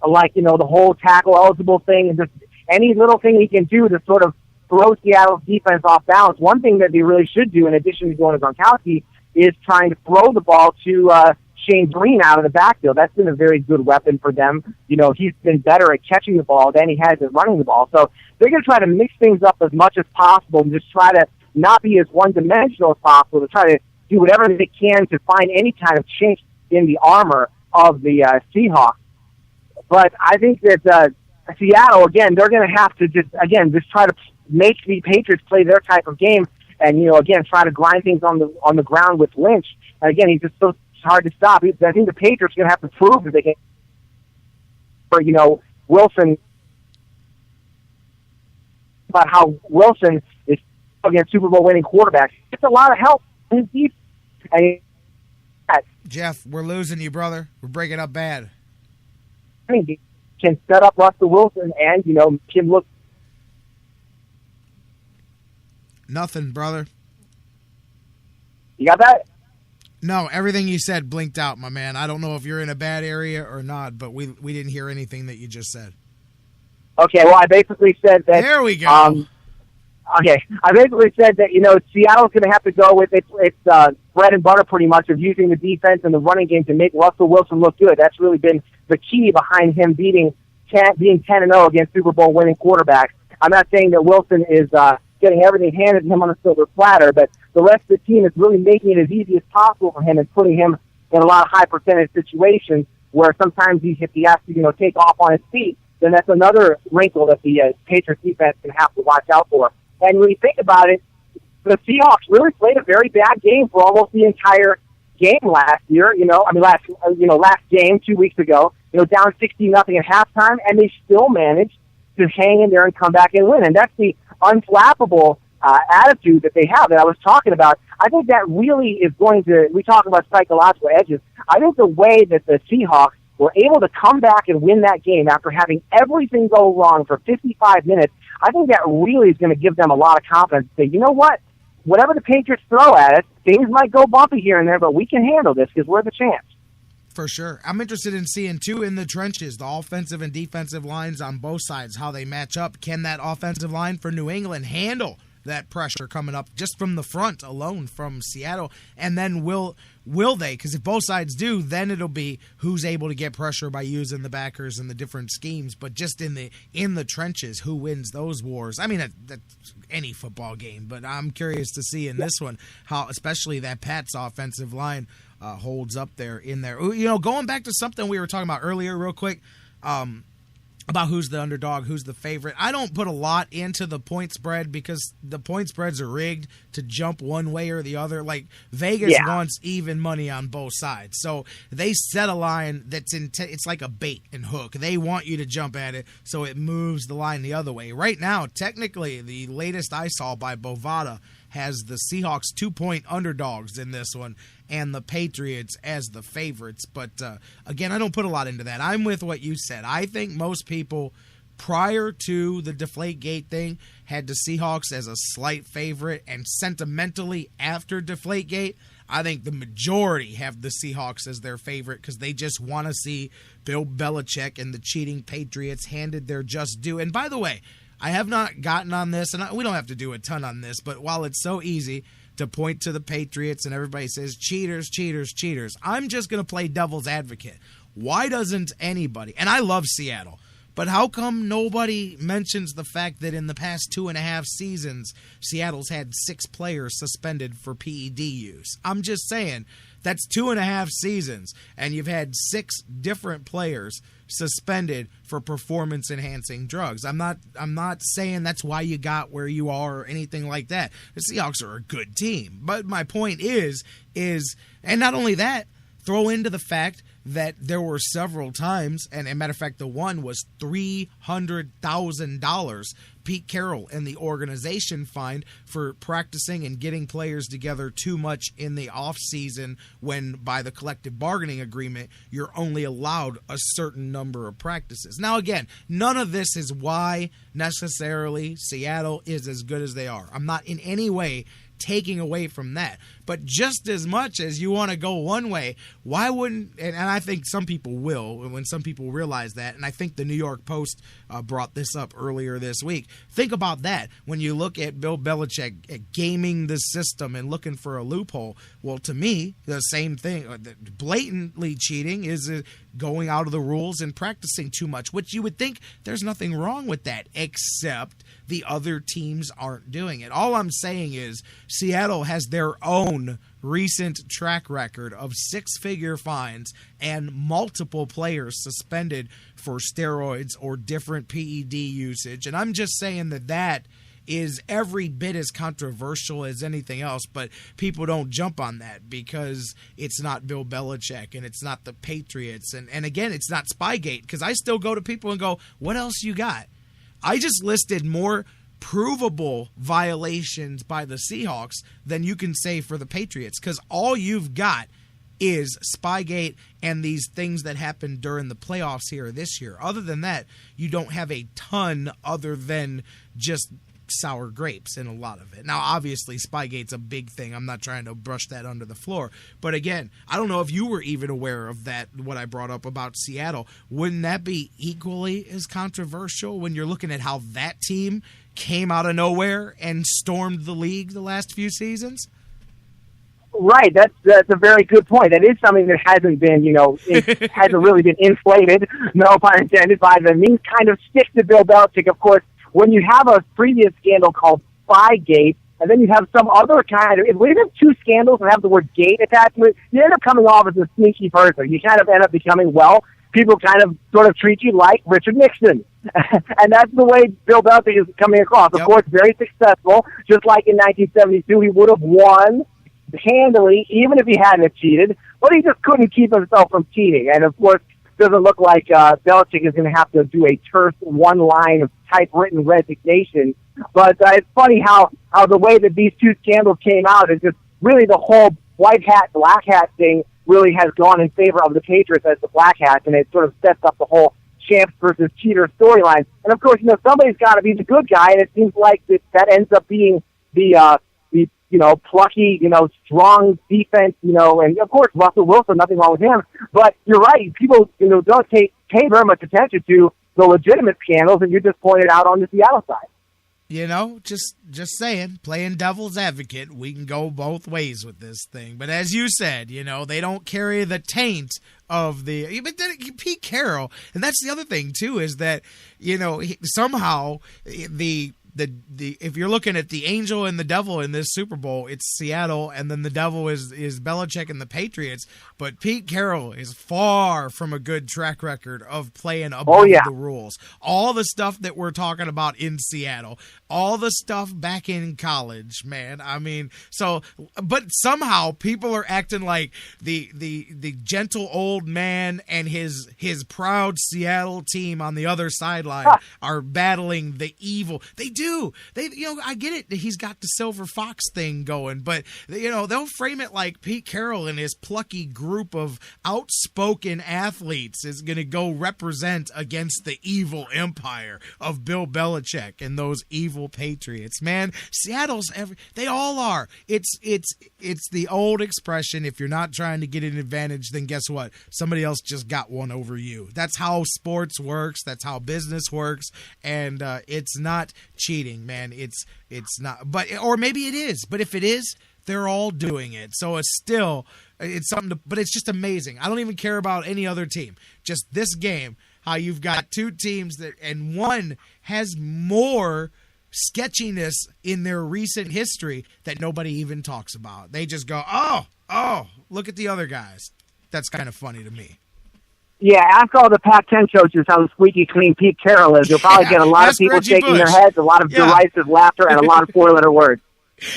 like, the whole tackle-eligible thing, and just any little thing he can do to sort of throw Seattle's defense off balance. One thing that they really should do, in addition to going to Gronkowski, is trying to throw the ball to Shane Green out of the backfield. That's been a very good weapon for them. He's been better at catching the ball than he has at running the ball. So they're going to try to mix things up as much as possible and just try to not be as one-dimensional as possible, to try to do whatever they can to find any kind of chink in the armor of the Seahawks. But I think that Seattle, again, they're going to have to just try to make the Patriots play their type of game. And, again, try to grind things on the ground with Lynch. And, again, he's just so hard to stop. I think the Patriots are going to have to prove that they can. For, Wilson, about how Wilson is against Super Bowl winning quarterbacks. It's a lot of help in his defense. Jeff, we're losing you, brother. We're breaking up bad. I mean, he can set up Russell Wilson and, can look. Nothing, brother. You got that? No, everything you said blinked out, my man. I don't know if you're in a bad area or not, but we didn't hear anything that you just said. Okay, well, I basically said that. There we go. Okay, I basically said that, Seattle's going to have to go with its bread and butter pretty much of using the defense and the running game to make Russell Wilson look good. That's really been the key behind him being 10-0 against Super Bowl winning quarterbacks. I'm not saying that Wilson is getting everything handed to him on a silver platter, but the rest of the team is really making it as easy as possible for him and putting him in a lot of high percentage situations where sometimes if he has to, take off on his feet, then that's another wrinkle that the Patriots defense can have to watch out for. And when you think about it, the Seahawks really played a very bad game for almost the entire game last year. Last game 2 weeks ago, down 60-0 at halftime, and they still managed to hang in there and come back and win. And that's the unflappable attitude that they have that I was talking about. I think that really is going to, we talk about psychological edges. I think the way that the Seahawks were able to come back and win that game after having everything go wrong for 55 minutes, I think that really is going to give them a lot of confidence to say, you know what, whatever the Patriots throw at us, things might go bumpy here and there, but we can handle this because we're the champs. For sure. I'm interested in seeing, too, in the trenches, the offensive and defensive lines on both sides, how they match up. Can that offensive line for New England handle that pressure coming up just from the front alone from Seattle? And then will they? Because if both sides do, then it'll be who's able to get pressure by using the backers and the different schemes. But just in the trenches, who wins those wars? I mean, that's any football game, but I'm curious to see in this one how, especially that Pats offensive line holds up there in there. Going back to something we were talking about earlier real quick, about who's the underdog, who's the favorite. I don't put a lot into the point spread because the point spreads are rigged to jump one way or the other. Like Vegas wants even money on both sides. So they set a line that's it's like a bait and hook. They want you to jump at it so it moves the line the other way. Right now, technically, the latest I saw by Bovada has the Seahawks 2-point underdogs in this one and the Patriots as the favorites. But, again, I don't put a lot into that. I'm with what you said. I think most people, prior to the Deflategate thing, had the Seahawks as a slight favorite. And sentimentally, after Deflategate, I think the majority have the Seahawks as their favorite because they just want to see Bill Belichick and the cheating Patriots handed their just due. And, by the way, I have not gotten on this, and we don't have to do a ton on this, but while it's so easy to point to the Patriots and everybody says, cheaters, cheaters, cheaters, I'm just going to play devil's advocate. Why doesn't anybody, and I love Seattle, but how come nobody mentions the fact that in the past 2.5 seasons, Seattle's had 6 players suspended for PED use? I'm just saying, that's 2.5 seasons, and you've had 6 different players suspended for performance-enhancing drugs. I'm not saying that's why you got where you are or anything like that. The Seahawks are a good team. But my point is, and not only that, throw into the fact that there were several times, and a matter of fact, the one was $300,000 Pete Carroll and the organization fined for practicing and getting players together too much in the offseason when, by the collective bargaining agreement, you're only allowed a certain number of practices. Now, again, none of this is why necessarily Seattle is as good as they are. I'm not in any way taking away from that. But just as much as you want to go one way, why wouldn't, and I think some people will, when some people realize that, and I think the New York Post brought this up earlier this week. Think about that. When you look at Bill Belichick gaming the system and looking for a loophole, well, to me, the same thing, blatantly cheating is going out of the rules and practicing too much, which you would think there's nothing wrong with that, except the other teams aren't doing it. All I'm saying is Seattle has their own recent track record of six-figure fines and multiple players suspended for steroids or different PED usage. And I'm just saying that is every bit as controversial as anything else, but people don't jump on that because it's not Bill Belichick and it's not the Patriots. And again, it's not Spygate, because I still go to people and go, what else you got? I just listed more provable violations by the Seahawks than you can say for the Patriots, because all you've got is Spygate and these things that happened during the playoffs here this year. Other than that, you don't have a ton other than just sour grapes in a lot of it. Now, obviously, Spygate's a big thing. I'm not trying to brush that under the floor. But again, I don't know if you were even aware of that, what I brought up about Seattle. Wouldn't that be equally as controversial when you're looking at how that team came out of nowhere and stormed the league the last few seasons? Right, that's a very good point. That is something that hasn't been, it hasn't really been inflated, no pun intended, by the means kind of stick to Bill Belichick. Of course, when you have a previous scandal called Spygate, and then you have some other kind of, if we have two scandals and have the word gate attached to it, you end up coming off as a sneaky person. You kind of end up becoming, people kind of sort of treat you like Richard Nixon. And that's the way Bill Belichick is coming across. Of course, very successful. Just like in 1972, he would have won handily, even if he hadn't cheated, but he just couldn't keep himself from cheating. And of course, doesn't look like Belichick is going to have to do a terse one line of typewritten resignation. But it's funny how the way that these two scandals came out is just really the whole white hat, black hat thing really has gone in favor of the Patriots as the black hats, and it sort of sets up the whole champs versus cheater storyline. And of course, somebody's got to be the good guy, and it seems like that ends up being the plucky, strong defense, and of course Russell Wilson, nothing wrong with him. But you're right, people, don't pay very much attention to the legitimate scandals that you just pointed out on the Seattle side. Just saying, playing devil's advocate, we can go both ways with this thing. But as you said, they don't carry the taint of the Pete Carroll, and that's the other thing too, is that somehow the if you're looking at the angel and the devil in this Super Bowl, it's Seattle, and then the devil is Belichick and the Patriots. But Pete Carroll is far from a good track record of playing above the rules. All the stuff that we're talking about in Seattle, all the stuff back in college, man. I mean, but somehow people are acting like the gentle old man and his proud Seattle team on the other sideline are battling the evil. They do. I get it. He's got the Silver Fox thing going, but they'll frame it like Pete Carroll and his plucky group of outspoken athletes is going to go represent against the evil empire of Bill Belichick and those evil Patriots. Man, Seattle's they all are. It's the old expression: if you're not trying to get an advantage, then guess what? Somebody else just got one over you. That's how sports works. That's how business works, and it's not cheating, man. It's not, or maybe it is, but if it is, they're all doing it. So it's something but it's just amazing. I don't even care about any other team. Just this game, how you've got two teams and one has more sketchiness in their recent history that nobody even talks about. They just go, oh, look at the other guys. That's kind of funny to me. Yeah, ask all the Pac-10 coaches how squeaky clean Pete Carroll is. You'll probably get a lot of people Reggie shaking Bush. their heads, a lot of derisive laughter, and a lot of four-letter words.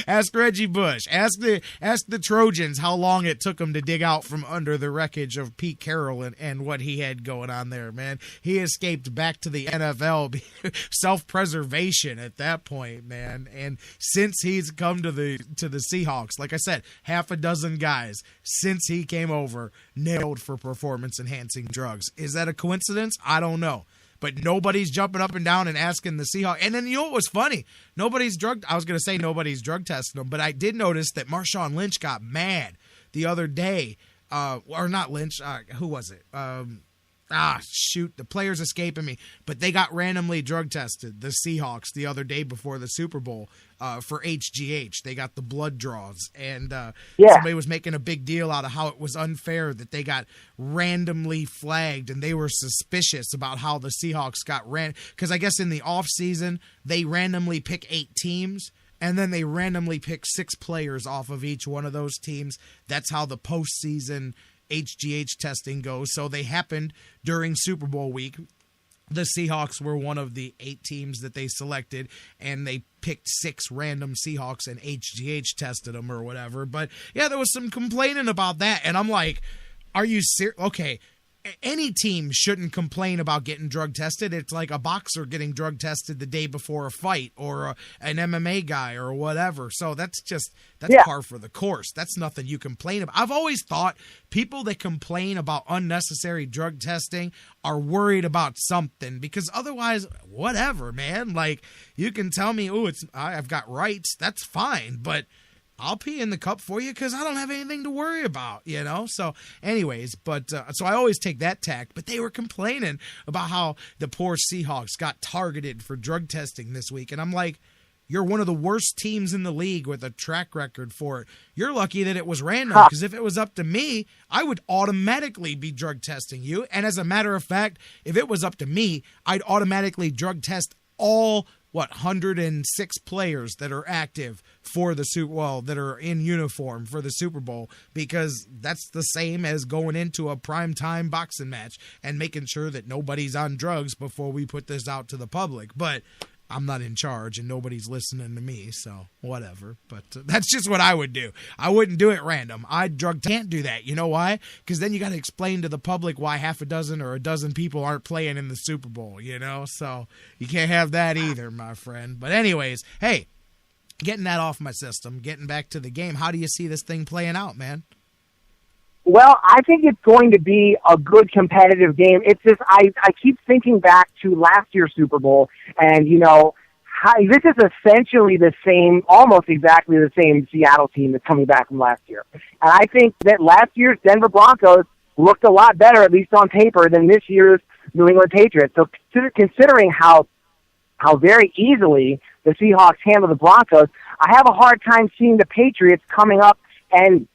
Ask Reggie Bush. Ask the Trojans how long it took them to dig out from under the wreckage of Pete Carroll and what he had going on there, man. He escaped back to the NFL, self-preservation at that point, man. And since he's come to the Seahawks, like I said, half a dozen guys since he came over nailed for performance-enhancing drugs. Is that a coincidence? I don't know. But nobody's jumping up and down and asking the Seahawks. And then you know what was funny? Nobody's drug testing them, but I did notice that Marshawn Lynch got mad the other day. Or not Lynch. Who was it? The player's escaping me. But they got randomly drug tested, the Seahawks, the other day before the Super Bowl for HGH. They got the blood draws. And somebody was making a big deal out of how it was unfair that they got randomly flagged, and they were suspicious about how the Seahawks got because I guess in the offseason, they randomly pick 8 teams, and then they randomly pick 6 players off of each one of those teams. That's how the postseason HGH testing goes. So they happened during Super Bowl week. The Seahawks were one of the 8 teams that they selected, and they picked 6 random Seahawks and HGH tested them or whatever. But yeah, there was some complaining about that, and I'm like, are you serious? Okay, any team shouldn't complain about getting drug tested. It's like a boxer getting drug tested the day before a fight, or an MMA guy or whatever. So that's par for the course. That's nothing you complain about. I've always thought people that complain about unnecessary drug testing are worried about something, because otherwise, whatever, man. Like, you can tell me, I've got rights. That's fine, but I'll pee in the cup for you because I don't have anything to worry about, you know? So anyways, so I always take that tack. But they were complaining about how the poor Seahawks got targeted for drug testing this week. And I'm like, you're one of the worst teams in the league with a track record for it. You're lucky that it was random, because if it was up to me, I would automatically be drug testing you. And as a matter of fact, if it was up to me, I'd automatically drug test all 106 players that are active for the Super Bowl, that are in uniform for the Super Bowl, because that's the same as going into a primetime boxing match and making sure that nobody's on drugs before we put this out to the public. But I'm not in charge and nobody's listening to me, so whatever. But that's just what I would do. I wouldn't do it random. Can't do that. You know why? Because then you got to explain to the public why half a dozen or a dozen people aren't playing in the Super Bowl, you know? So you can't have that either, my friend. But anyways, hey, getting that off my system, getting back to the game, how do you see this thing playing out, man? Well, I think it's going to be a good competitive game. It's just I keep thinking back to last year's Super Bowl, and this is essentially the same, almost exactly the same Seattle team that's coming back from last year. And I think that last year's Denver Broncos looked a lot better, at least on paper, than this year's New England Patriots. So considering how very easily the Seahawks handle the Broncos, I have a hard time seeing the Patriots coming up and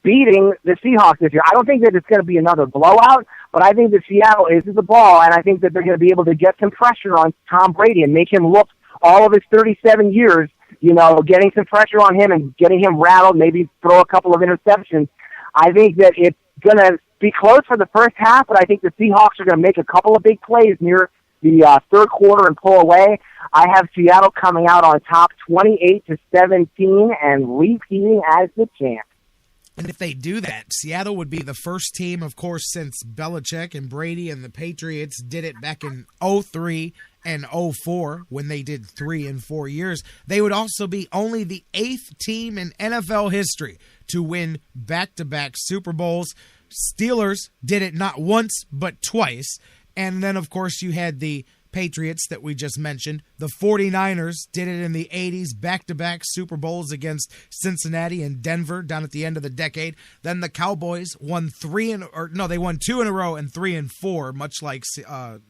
beating the Seahawks this year. I don't think that it's going to be another blowout, but I think that Seattle is the ball, and I think that they're going to be able to get some pressure on Tom Brady and make him look all of his 37 years, getting some pressure on him and getting him rattled, maybe throw a couple of interceptions. I think that it's going to be close for the first half, but I think the Seahawks are going to make a couple of big plays near the third quarter and pull away. I have Seattle coming out on top 28-17 and repeating as the champ. And if they do that, Seattle would be the first team, of course, since Belichick and Brady and the Patriots did it back in 2003 and 2004 when they did 3 and 4 years. They would also be only the 8th team in NFL history to win back-to-back Super Bowls. Steelers did it not once but twice. And then, of course, you had the Patriots that we just mentioned. The 49ers did it in the 80s, back-to-back Super Bowls against Cincinnati and Denver down at the end of the decade. Then the Cowboys won 2 in a row and 3 and 4, much like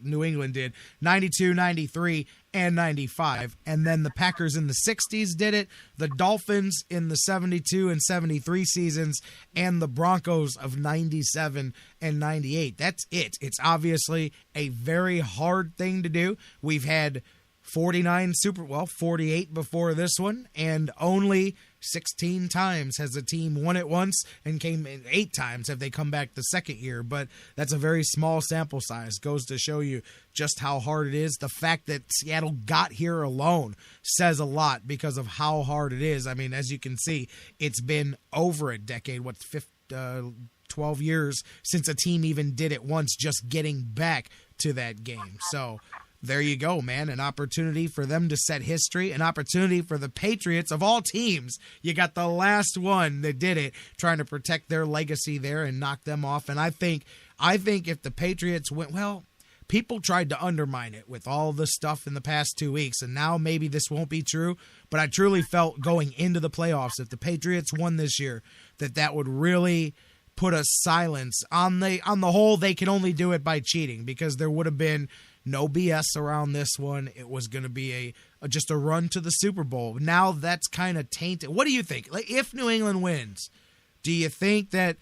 New England did, 92, 93, and 95. And then the Packers in the 60s did it, the Dolphins in the 72 and 73 seasons, and the Broncos of 97 and 98. That's it. It's obviously a very hard thing to do. We've had 48 before this one, and only 16 times has a team won it once, and came in 8 times have they come back the second year. But that's a very small sample size. Goes to show you just how hard it is. The fact that Seattle got here alone says a lot because of how hard it is. I mean, as you can see, it's been over a decade, 12 years since a team even did it once, just getting back to that game. So there you go, man. An opportunity for them to set history, an opportunity for the Patriots of all teams. You got the last one that did it, trying to protect their legacy there and knock them off. And I think if the Patriots went, well, people tried to undermine it with all the stuff in the past 2 weeks, and now maybe this won't be true. But I truly felt going into the playoffs, if the Patriots won this year, that would really put a silence on the whole. They can only do it by cheating, because there would have been no BS around this one. It was going to be just a run to the Super Bowl. Now that's kind of tainted. What do you think? Like, if New England wins, do you think that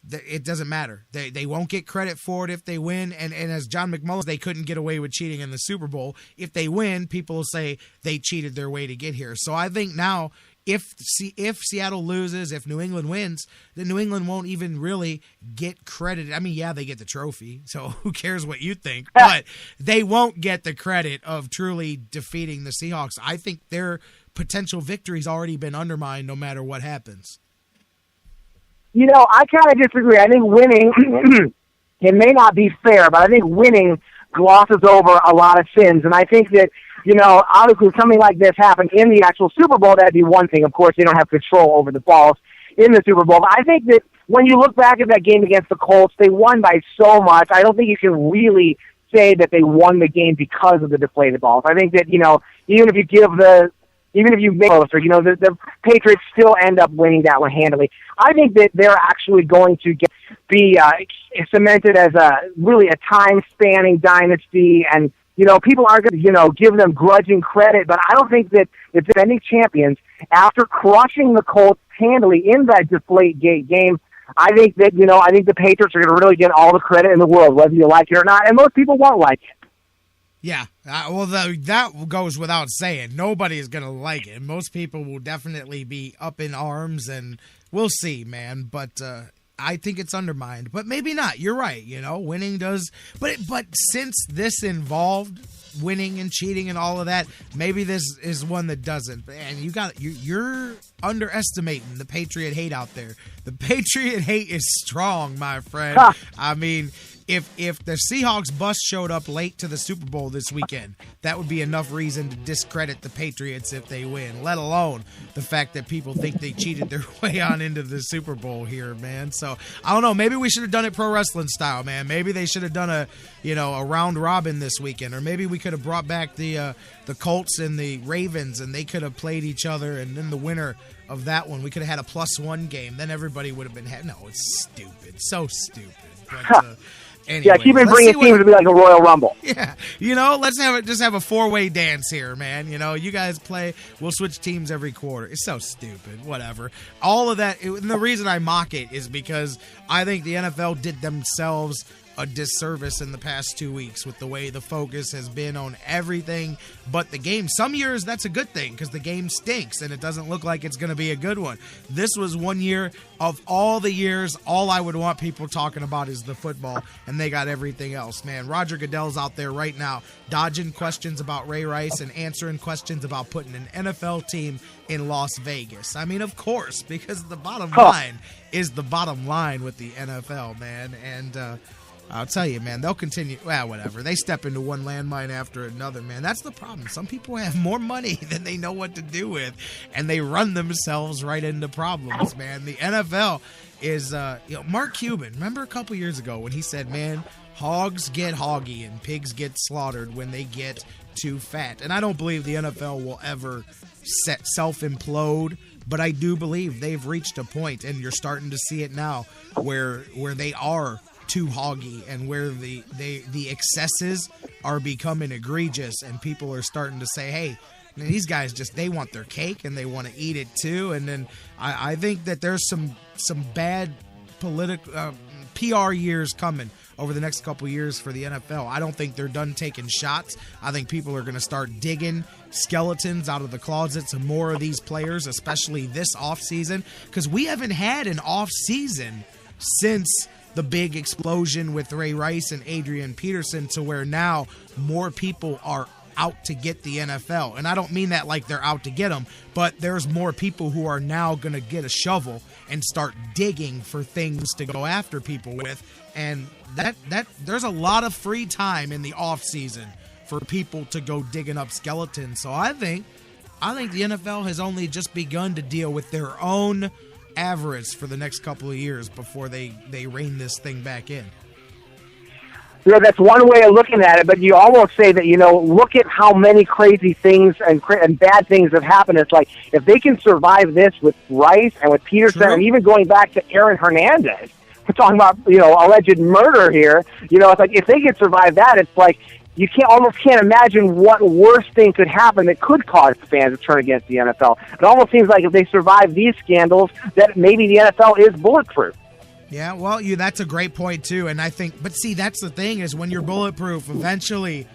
it doesn't matter? They won't get credit for it if they win. And as John McMullen, they couldn't get away with cheating in the Super Bowl. If they win, people will say they cheated their way to get here. So I think now, if Seattle loses, if New England wins, then New England won't even really get credit. I mean, yeah, they get the trophy, so who cares what you think? But they won't get the credit of truly defeating the Seahawks. I think their potential victory's already been undermined no matter what happens. You know, I kind of disagree. I think winning, it may not be fair, but I think winning glosses over a lot of sins. And I think that, you know, obviously something like this happened in the actual Super Bowl, that'd be one thing. Of course, they don't have control over the balls in the Super Bowl. But I think that when you look back at that game against the Colts, they won by so much. I don't think you can really say that they won the game because of the deflated balls. I think that, you know, even if you make closer, you know, the Patriots still end up winning that one handily. I think that they're actually going to be cemented as really a time-spanning dynasty, and, you know, people are going to, you know, give them grudging credit, but I don't think that the defending champions, after crushing the Colts handily in that Deflategate game, I think the Patriots are going to really get all the credit in the world, whether you like it or not, and most people won't like it. Yeah, well, that goes without saying. Nobody is going to like it. Most people will definitely be up in arms, and we'll see, man. But I think it's undermined. But maybe not. You're right. You know, winning does. But since this involved winning and cheating and all of that, maybe this is one that doesn't. And you're underestimating the Patriot hate out there. The Patriot hate is strong, my friend. I mean, if the Seahawks bus showed up late to the Super Bowl this weekend, that would be enough reason to discredit the Patriots if they win, let alone the fact that people think they cheated their way on into the Super Bowl here, man. So, I don't know. Maybe we should have done it pro wrestling style, man. Maybe they should have done a round robin this weekend, or maybe we could have brought back the Colts and the Ravens, and they could have played each other, and then the winner of that one, we could have had a +1 game. Then everybody would have been no, it's stupid. So stupid. But, anyway, yeah, keep it bringing teams to be like a Royal Rumble. Yeah, you know, let's just have a 4-way dance here, man. You know, you guys play, we'll switch teams every quarter. It's so stupid. Whatever. All of that, and the reason I mock it is because I think the NFL did themselves a disservice in the past 2 weeks with the way the focus has been on everything but the game. Some years that's a good thing because the game stinks and it doesn't look like it's going to be a good one. This was one year of all the years, all I would want people talking about is the football, and they got everything else, man. Roger Goodell's out there right now dodging questions about Ray Rice and answering questions about putting an NFL team in Las Vegas. I mean, of course, because the bottom line is the bottom line with the NFL, man. And I'll tell you, man, they'll continue. Well, whatever. They step into one landmine after another, man. That's the problem. Some people have more money than they know what to do with, and they run themselves right into problems, man. The NFL is, Mark Cuban, remember a couple years ago when he said, man, hogs get hoggy and pigs get slaughtered when they get too fat. And I don't believe the NFL will ever self-implode, but I do believe they've reached a point, and you're starting to see it now, where they are too hoggy, and where the excesses are becoming egregious, and people are starting to say, hey, these guys they want their cake and they want to eat it too. And then I think that there's some bad political PR years coming over the next couple years for the NFL. I don't think they're done taking shots. I think people are going to start digging skeletons out of the closets of more of these players, especially this offseason, because we haven't had an offseason since the big explosion with Ray Rice and Adrian Peterson, to where now more people are out to get the NFL. And I don't mean that like they're out to get them, but there's more people who are now going to get a shovel and start digging for things to go after people with. And that there's a lot of free time in the off season for people to go digging up skeletons. So I think the NFL has only just begun to deal with their own avarice for the next couple of years before they rein this thing back in. That's one way of looking at it, but you almost say that, look at how many crazy things and bad things have happened. It's like, if they can survive this with Rice and with Peterson, and even going back to Aaron Hernandez, we're talking about, alleged murder here, it's like, if they can survive that, it's like, you almost can't imagine what worse thing could happen that could cause fans to turn against the NFL. It almost seems like if they survive these scandals, that maybe the NFL is bulletproof. Yeah, well, that's a great point, too. And I think, but see, that's the thing, is when you're bulletproof, eventually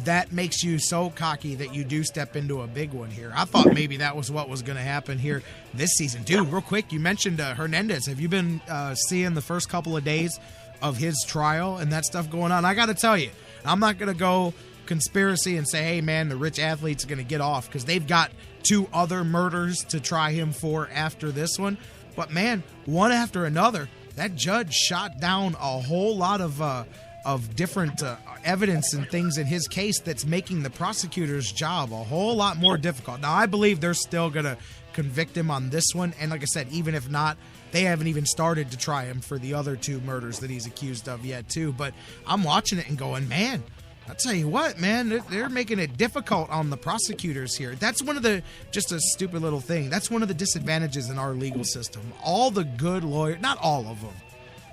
that makes you so cocky that you do step into a big one here. I thought maybe that was what was going to happen here this season. Dude, real quick, you mentioned Hernandez. Have you been seeing the first couple of days of his trial and that stuff going on? I got to tell you, I'm not going to go conspiracy and say, hey, man, the rich athlete's going to get off, because they've got 2 other murders to try him for after this one. But, man, one after another, that judge shot down a whole lot of different evidence and things in his case that's making the prosecutor's job a whole lot more difficult. Now, I believe they're still going to convict him on this one. And like I said, even if not, they haven't even started to try him for the other 2 murders that he's accused of yet, too. But I'm watching it and going, man, I'll tell you what, man, they're making it difficult on the prosecutors here. That's one of the, just a stupid little thing, that's one of the disadvantages in our legal system. All the good lawyers, not all of them,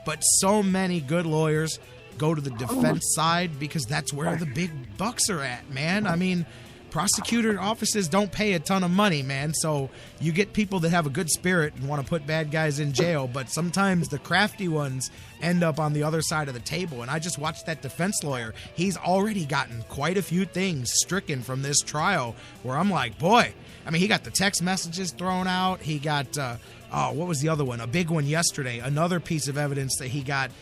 but so many good lawyers go to the defense side because that's where the big bucks are at, man. I mean, prosecutor offices don't pay a ton of money, man, so you get people that have a good spirit and want to put bad guys in jail, but sometimes the crafty ones end up on the other side of the table. And I just watched that defense lawyer. He's already gotten quite a few things stricken from this trial where I'm like, boy, I mean, he got the text messages thrown out. He got, what was the other one? A big one yesterday. Another piece of evidence that he got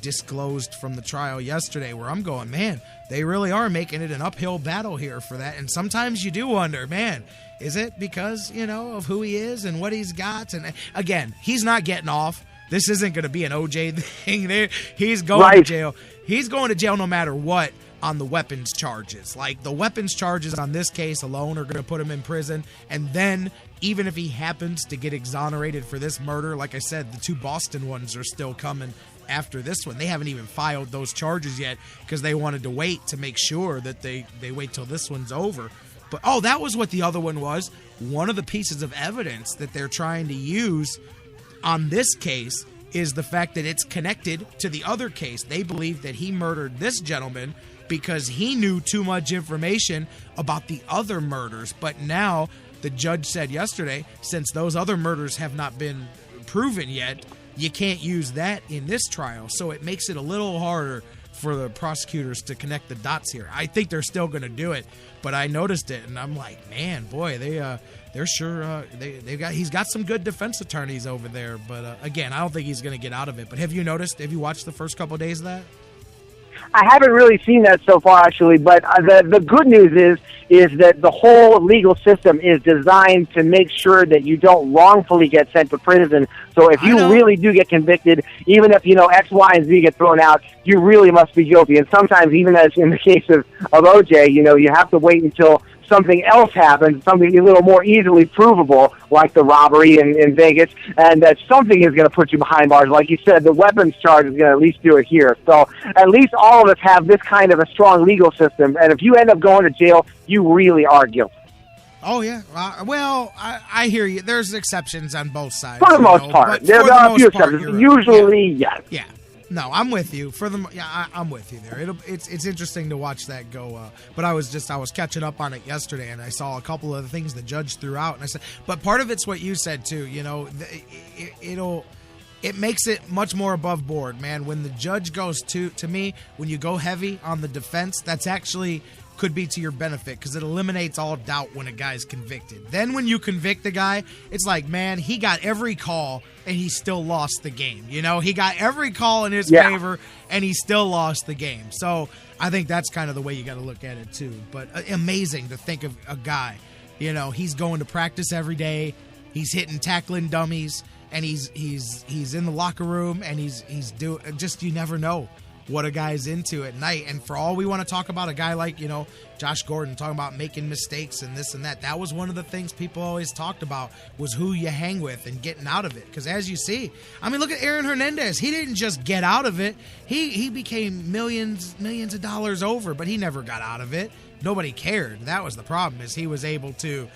disclosed from the trial yesterday, where I'm going, man, they really are making it an uphill battle here for that. And sometimes you do wonder, man, is it because, of who he is and what he's got? And again, he's not getting off. This isn't going to be an OJ thing there. He's going to jail. He's going to jail no matter what on the weapons charges. Like, the weapons charges on this case alone are going to put him in prison. And then even if he happens to get exonerated for this murder, like I said, the 2 Boston ones are still coming after this one. They haven't even filed those charges yet because they wanted to wait to make sure that they wait till this one's over. But, that was what the other one was. One of the pieces of evidence that they're trying to use on this case is the fact that it's connected to the other case. They believe that he murdered this gentleman because he knew too much information about the other murders. But now the judge said yesterday, since those other murders have not been proven yet, you can't use that in this trial. So it makes it a little harder for the prosecutors to connect the dots here. I think they're still going to do it, but I noticed it and I'm like, man, boy, they're sure he's got some good defense attorneys over there. But again, I don't think he's going to get out of it. But have you watched the first couple of days of that? I haven't really seen that so far, actually, but the good news is that the whole legal system is designed to make sure that you don't wrongfully get sent to prison. So if you really do get convicted, even if, X, Y, and Z get thrown out, you really must be guilty. And sometimes, even as in the case of OJ, you have to wait until something else happens, something a little more easily provable, like the robbery in Vegas, and that something is going to put you behind bars. Like you said, the weapons charge is going to at least do it here. So at least all of us have this kind of a strong legal system, and if you end up going to jail, you really are guilty. Oh, yeah. I hear you. There's exceptions on both sides. For the most part. There are a few exceptions. Usually, yes. Yeah. No, I'm with you. I'm with you there. It's interesting to watch that go. But I was catching up on it yesterday, and I saw a couple of the things the judge threw out, and I said, but part of it's what you said too. it makes it much more above board, man. When the judge goes to me, when you go heavy on the defense, that's actually could be to your benefit because it eliminates all doubt when a guy's convicted. Then when you convict a guy, it's like, man, he got every call and he still lost the game. You know, he got every call in his favor and he still lost the game. So I think that's kind of the way you got to look at it too. But amazing to think of a guy, you know, he's going to practice every day. He's hitting tackling dummies and he's in the locker room and he's doing just, you never know what a guy's into at night. And for all we want to talk about a guy like, you know, Josh Gordon, talking about making mistakes and this and that, that was one of the things people always talked about was who you hang with and getting out of it. Because as you see, I mean, look at Aaron Hernandez. He didn't just get out of it. He became millions of dollars over, but he never got out of it. Nobody cared. That was the problem, is he was able to,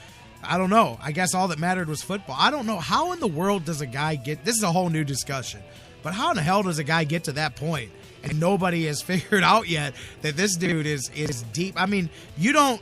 I don't know, I guess all that mattered was football. I don't know, how in the world does a guy get, this is a whole new discussion, but how in the hell does a guy get to that point? And nobody has figured out yet that this dude is deep. I mean, you don't,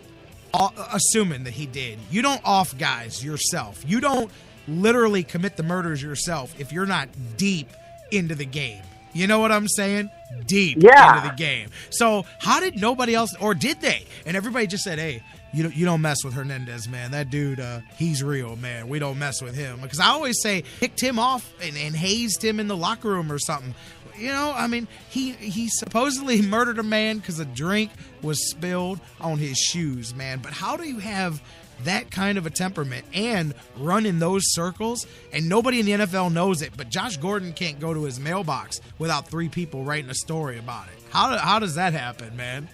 assuming that he did, you don't off guys yourself. You don't literally commit the murders yourself if you're not deep into the game. You know what I'm saying? Deep into the game. So how did nobody else, or did they? And everybody just said, hey, you don't mess with Hernandez, man. That dude, he's real, man. We don't mess with him. Because I always say, picked him off and hazed him in the locker room or something. You know, I mean, he supposedly murdered a man because a drink was spilled on his shoes, man. But how do you have that kind of a temperament and run in those circles, and nobody in the NFL knows it, but Josh Gordon can't go to his mailbox without 3 people writing a story about it? How does that happen, man?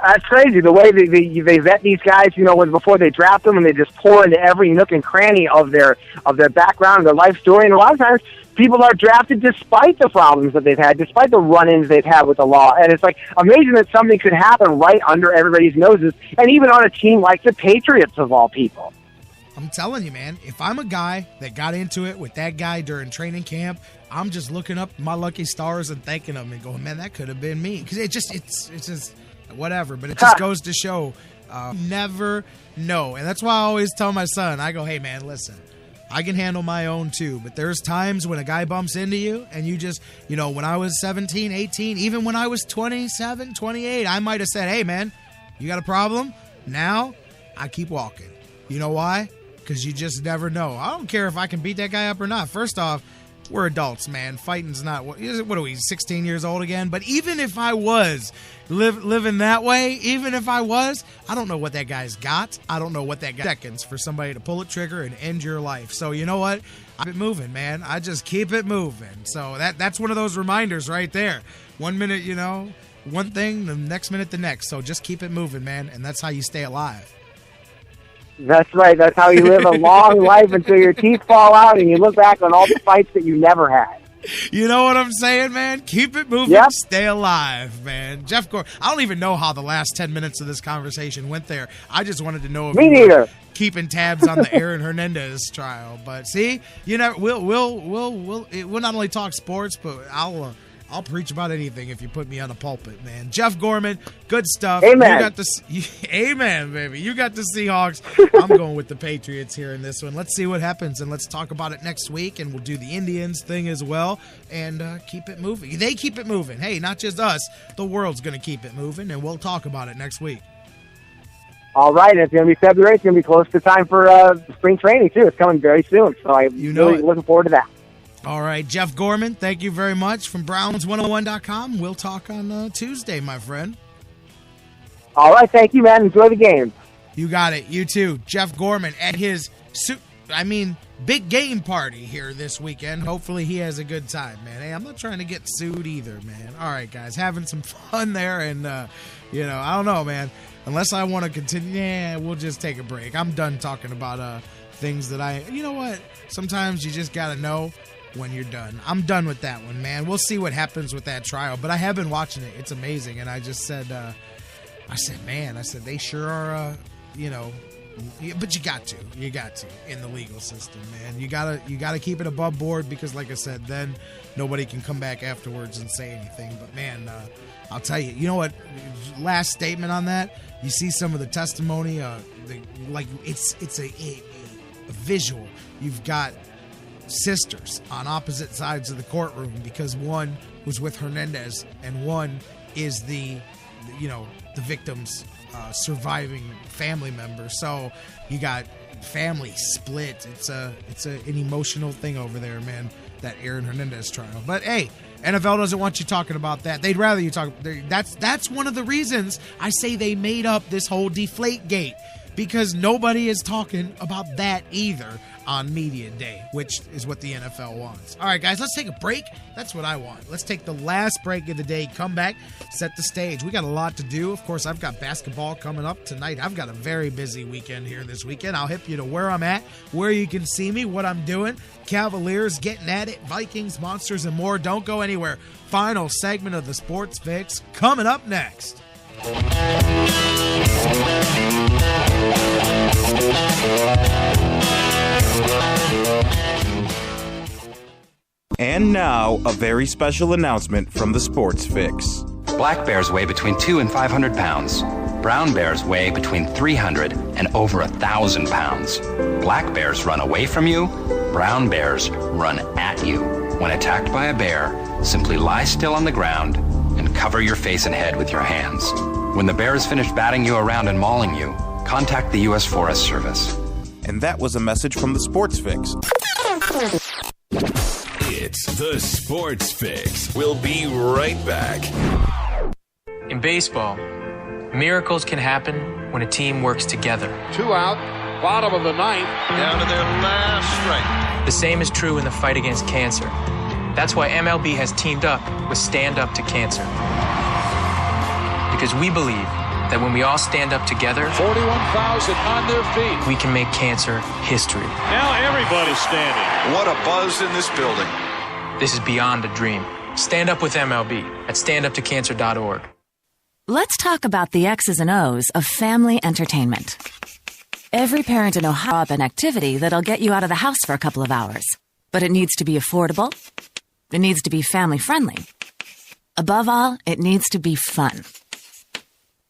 That's crazy. The way they vet these guys, you know, before they draft them, and they just pour into every nook and cranny of their background, their life story. And a lot of times, people are drafted despite the problems that they've had, despite the run-ins they've had with the law. And it's like amazing that something could happen right under everybody's noses, and even on a team like the Patriots, of all people. I'm telling you, man, if I'm a guy that got into it with that guy during training camp, I'm just looking up my lucky stars and thanking them and going, man, that could have been me. Because it's just whatever, but it just goes to show, never know. And that's why I always tell my son, I go, hey, man, listen, I can handle my own too, but there's times when a guy bumps into you and you just, you know, when I was 17, 18, even when I was 27, 28, I might have said, hey, man, you got a problem? Now I keep walking. You know why? Because you just never know. I don't care if I can beat that guy up or not. First off, we're adults, man. Fighting's not, what are we, 16 years old again? But even if I was living that way, even if I was, I don't know what that guy's got. I don't know what that guy seconds for somebody to pull a trigger and end your life. So you know what? I keep it moving, man. I just keep it moving. So that's one of those reminders right there. 1 minute, you know, one thing, the next minute the next. So just keep it moving, man. And that's how you stay alive. That's right. That's how you live a long life until your teeth fall out and you look back on all the fights that you never had. You know what I'm saying, man? Keep it moving, stay alive, man. Jeff Gordon, I don't even know how the last 10 minutes of this conversation went there. I just wanted to know if you were keeping tabs on the Aaron Hernandez trial. But see, you know, we'll not only talk sports, but I'll preach about anything if you put me on a pulpit, man. Jeff Gorman, good stuff. Amen. You got amen, baby. You got the Seahawks. I'm going with the Patriots here in this one. Let's see what happens, and let's talk about it next week, and we'll do the Indians thing as well, and keep it moving. They keep it moving. Hey, not just us. The world's going to keep it moving, and we'll talk about it next week. All right, it's going to be February. It's going to be close to time for spring training, too. It's coming very soon, so I'm really looking forward to that. All right, Jeff Gorman, thank you very much from Browns101.com. We'll talk on Tuesday, my friend. All right, thank you, man. Enjoy the game. You got it. You too. Jeff Gorman at his big game party here this weekend. Hopefully he has a good time, man. Hey, I'm not trying to get sued either, man. All right, guys, having some fun there, and, you know, I don't know, man. Unless I want to continue, we'll just take a break. I'm done talking about things that you know what? Sometimes you just got to know when you're done. I'm done with that one, man. We'll see what happens with that trial, but I have been watching it. It's amazing, and I just said, they sure are, you know, but you got to in the legal system, man. You gotta keep it above board because, like I said, then nobody can come back afterwards and say anything. But man, I'll tell you, you know what? Last statement on that. You see some of the testimony, it's a visual. You've got sisters on opposite sides of the courtroom because one was with Hernandez and one is the victim's surviving family member. So you got family split. It's an emotional thing over there, man, that Aaron Hernandez trial. But hey, NFL doesn't want you talking about that. They'd rather you talk. That's one of the reasons I say they made up this whole Deflategate, because nobody is talking about that either on Media Day, which is what the NFL wants. All right, guys, let's take a break. That's what I want. Let's take the last break of the day, come back, set the stage. We got a lot to do. Of course, I've got basketball coming up tonight. I've got a very busy weekend here this weekend. I'll hip you to where I'm at, where you can see me, what I'm doing. Cavaliers getting at it, Vikings, Monsters, and more. Don't go anywhere. Final segment of the Sports Fix coming up next. And now, a very special announcement from the Sports Fix. Black bears weigh between 200 and 500 pounds. Brown bears weigh between 300 and over 1,000 pounds. Black bears run away from you. Brown bears run at you. When attacked by a bear, simply lie still on the ground and cover your face and head with your hands. When the bear is finished batting you around and mauling you, contact the U.S. Forest Service. And that was a message from the Sports Fix. It's the Sports Fix. We'll be right back. In baseball, miracles can happen when a team works together. 2 out, bottom of the ninth, down to their last strike. The same is true in the fight against cancer. That's why MLB has teamed up with Stand Up to Cancer. Because we believe that when we all stand up together, 41,000 on their feet, we can make cancer history. Now everybody's standing. What a buzz in this building. This is beyond a dream. Stand up with MLB at standuptocancer.org. Let's talk about the X's and O's of family entertainment. Every parent in Ohio has an activity that'll get you out of the house for a couple of hours. But it needs to be affordable. It needs to be family-friendly. Above all, it needs to be fun.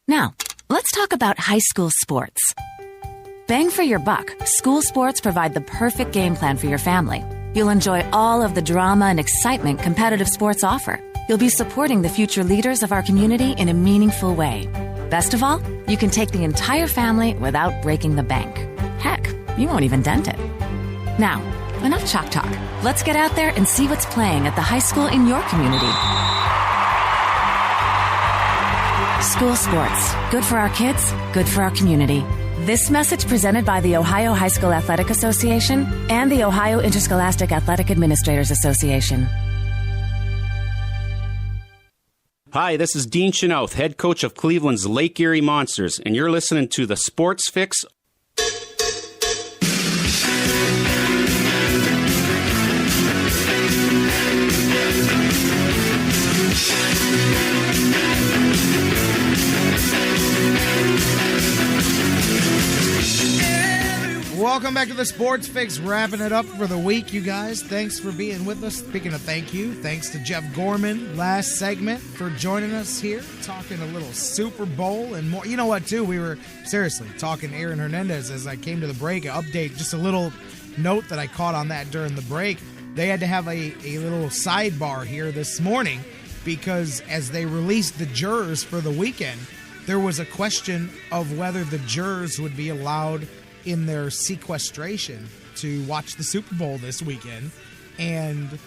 Now, let's talk about high school sports. Bang for your buck, school sports provide the perfect game plan for your family. You'll enjoy all of the drama and excitement competitive sports offer. You'll be supporting the future leaders of our community in a meaningful way. Best of all, you can take the entire family without breaking the bank. Heck, you won't even dent it. Now, enough chalk talk. Let's get out there and see what's playing at the high school in your community. School sports. Good for our kids, good for our community. This message presented by the Ohio High School Athletic Association and the Ohio Interscholastic Athletic Administrators Association. Hi, this is Dean Chenoweth, head coach of Cleveland's Lake Erie Monsters, and you're listening to the Sports Fix. Welcome back to the Sports Fix, wrapping it up for the week, you guys. Thanks for being with us. Speaking of thank you, thanks to Jeff Gorman, last segment, for joining us here, talking a little Super Bowl and more. You know what, too? We were, seriously, talking Aaron Hernandez as I came to the break. An update, just a little note that I caught on that during the break. They had to have a little sidebar here this morning because as they released the jurors for the weekend, there was a question of whether the jurors would be allowed in their sequestration to watch the Super Bowl this weekend. And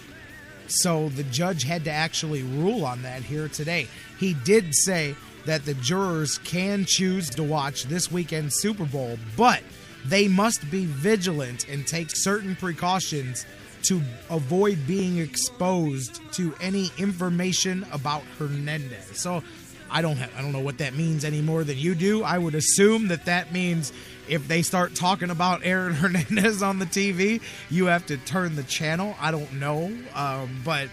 so the judge had to actually rule on that here today. He did say that the jurors can choose to watch this weekend's Super Bowl, but they must be vigilant and take certain precautions to avoid being exposed to any information about Hernandez. So I don't know what that means any more than you do. I would assume that means if they start talking about Aaron Hernandez on the TV, you have to turn the channel. I don't know, but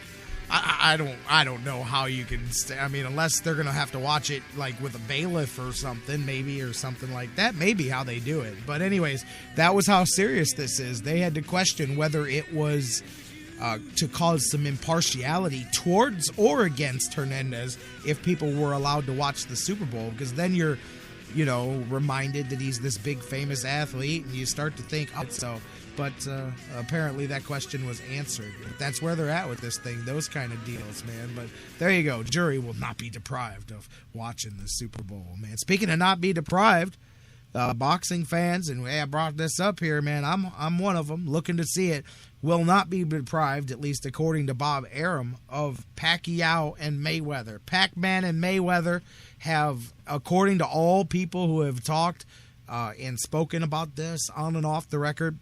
I don't know how you can. I mean, unless they're gonna have to watch it like with a bailiff or something, maybe, or something like that. Maybe how they do it. But anyways, that was how serious this is. They had to question whether it was to cause some impartiality towards or against Hernandez if people were allowed to watch the Super Bowl, because then you're reminded that he's this big famous athlete and you start to think, oh, so but apparently that question was answered. That's where they're at with this thing, those kind of deals, man. But there you go. Jury will not be deprived of watching the Super Bowl, man. Speaking of not be deprived, boxing fans, and I brought this up here, man, I'm one of them, looking to see it, will not be deprived, at least according to Bob Arum, of Pacquiao and Mayweather. Pac-Man and Mayweather have, according to all people who have talked and spoken about this on and off the record,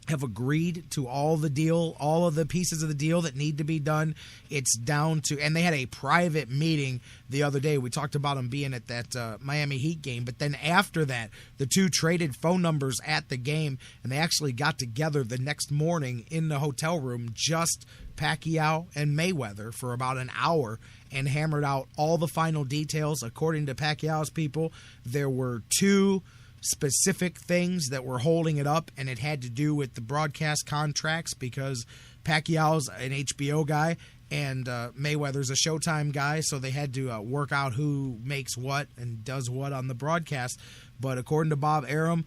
have agreed to all of the pieces of the deal that need to be done. It's down to, and they had a private meeting the other day. We talked about them being at that Miami Heat game, but then after that, the two traded phone numbers at the game, and they actually got together the next morning in the hotel room, just Pacquiao and Mayweather, for about an hour, and hammered out all the final details. According to Pacquiao's people, there were two specific things that were holding it up, and it had to do with the broadcast contracts, because Pacquiao's an HBO guy and Mayweather's a Showtime guy, so they had to work out who makes what and does what on the broadcast. But according to Bob Arum,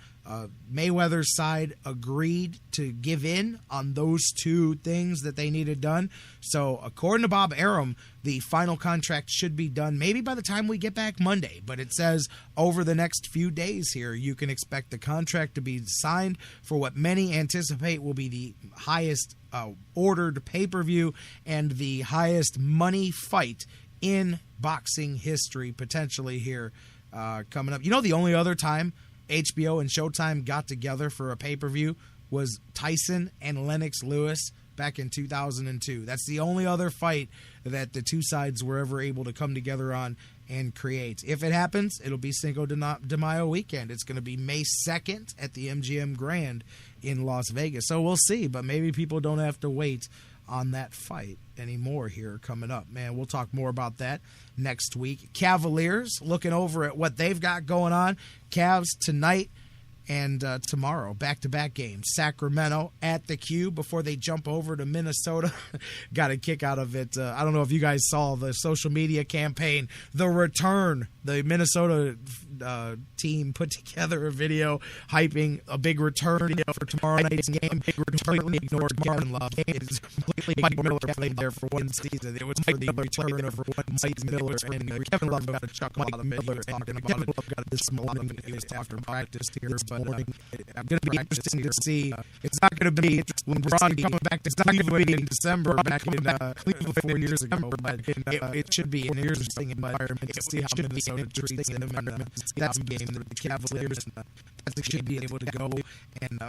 Mayweather's side agreed to give in on those two things that they needed done. So according to Bob Arum, the final contract should be done maybe by the time we get back Monday. But it says over the next few days here, you can expect the contract to be signed for what many anticipate will be the highest ordered pay-per-view and the highest money fight in boxing history, potentially here coming up. You know, the only other time HBO and Showtime got together for a pay-per-view was Tyson and Lennox Lewis back in 2002. That's the only other fight that the two sides were ever able to come together on and create. If it happens, it'll be Cinco de Mayo weekend. It's going to be May 2nd at the MGM Grand in Las Vegas. So we'll see, but maybe people don't have to wait on that fight anymore here coming up. Man, we'll talk more about that next week. Cavaliers, looking over at what they've got going on. Cavs tonight and tomorrow, back-to-back games. Sacramento at the Q before they jump over to Minnesota. Got a kick out of it. I don't know if you guys saw the social media campaign, The Return. The Minnesota team put together a video hyping a big return for tomorrow night's game. Big return, ignored Kevin Love. It's completely Mike Miller played there for one season. It was for the return of Mike Miller. And Kevin Love got a chuckle out of Miller talking about Kevin Love got this smiling face after practice here. But I'm going to be interesting to see. It's not going to be LeBron coming back. It's not going to be in December back in Cleveland 4 years ago. But it should be an interesting environment to see how Minnesota treats them. That's a game that the Cavaliers should be able to go and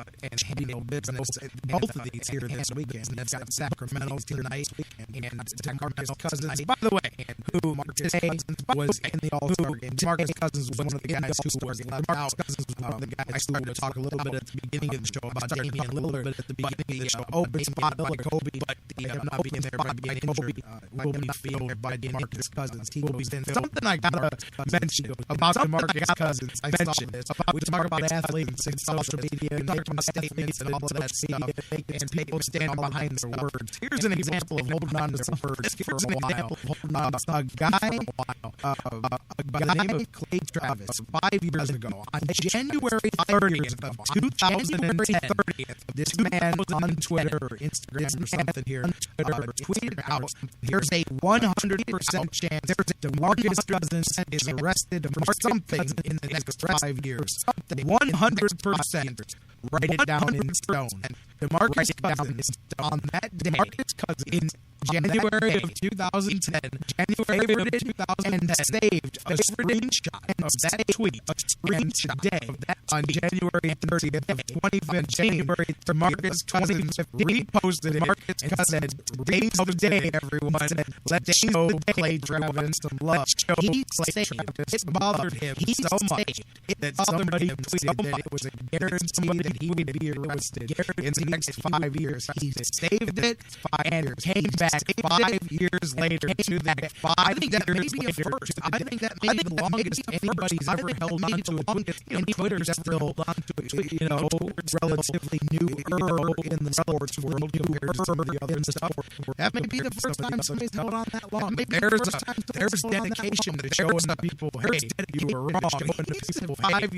handle business. Both of these here this weekend. They've got Sacramento tonight and Marcus Cousins. By the way, who Marcus Cousins was in the All-Star game. Marcus Cousins was one of the guys who was left out. Cousins was one of the guys who would talk a little bit at the beginning of the show about Damian Lillard at the beginning of the show. Open spot like Kobe, but he have not been there by Kobe. Will be filled by DeMarcus Cousins. He will be filled. Something I gotta mention about DeMarcus Cousins. I mentioned this. We talk about athletes and social media and making statements and all of that stuff, and people stand behind their words. Here's an example of holding on to some words for a while. A guy by the name of Clay Travis, 5 years ago, on January 30th of 2010, this man on Twitter, Instagram, or something here, tweeted out, there's a 100% chance DeMarcus Cousins is arrested for something in the next 5 years. 100%. Write it down in stone. DeMarcus Cousins on that day in January of 2010, and saved a screenshot of that tweet, on January 30th of 2015. DeMarcus Cousins reposted Marcus Cousins. Today's the day, everyone. Let's show Clay Travis some love. He saved. It bothered him so much that somebody tweeted that it was a guarantee that he would be arrested in the next 5 years. He saved it and came back back 5 years later to that. 5 years later. I think that may be the longest anybody's ever held on to it. Twitter's still, relatively new in the sports world compared to some of the other stuff. That may be the first time somebody's held on that long. There's dedication to showing the people, hey, you were wrong. 5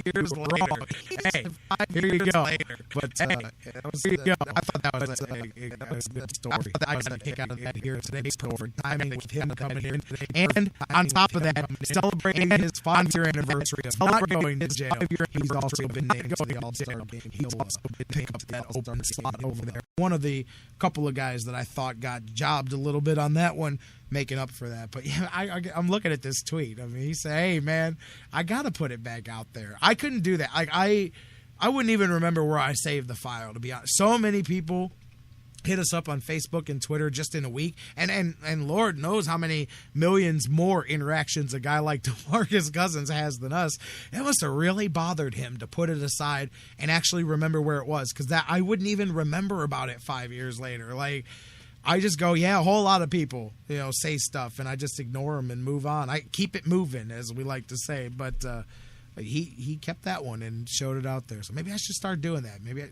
years later. Hey, here you go. But here you go. I thought that was a good story. I got a kick out of that here today. For timing with him coming in. And on top of that, celebrating his 5-year anniversary of not going to jail. He's also been named to the All-Star game. He's also been picked up that open slot over there. One of the couple of guys that I thought got jobbed a little bit on that one, making up for that. But yeah, I'm looking at this tweet. I mean, he said, hey, man, I got to put it back out there. I couldn't do that. I wouldn't even remember where I saved the file, to be honest. So many people hit us up on Facebook and Twitter just in a week, and Lord knows how many millions more interactions a guy like DeMarcus Cousins has than us. It must have really bothered him to put it aside and actually remember where it was, because that I wouldn't even remember about it 5 years later. Like, I just go, yeah, a whole lot of people, say stuff, and I just ignore them and move on. I keep it moving, as we like to say, but he kept that one and showed it out there. So maybe I should start doing that. Maybe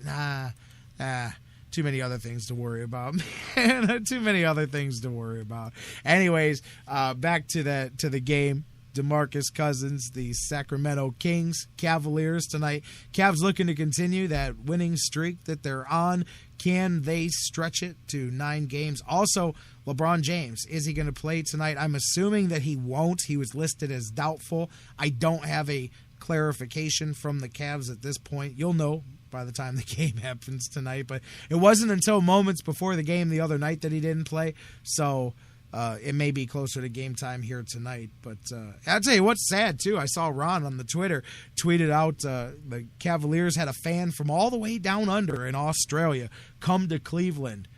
too many other things to worry about, man. Too many other things to worry about. Anyways, back to the game. DeMarcus Cousins, the Sacramento Kings, Cavaliers tonight. Cavs looking to continue that winning streak that they're on. Can they stretch it to 9 games? Also, LeBron James, is he going to play tonight? I'm assuming that he won't. He was listed as doubtful. I don't have a clarification from the Cavs at this point. You'll know by the time the game happens tonight, but it wasn't until moments before the game the other night that he didn't play, so it may be closer to game time here tonight. But I'll tell you what's sad too, I saw Ron on the Twitter tweeted out the Cavaliers had a fan from all the way down under in Australia come to Cleveland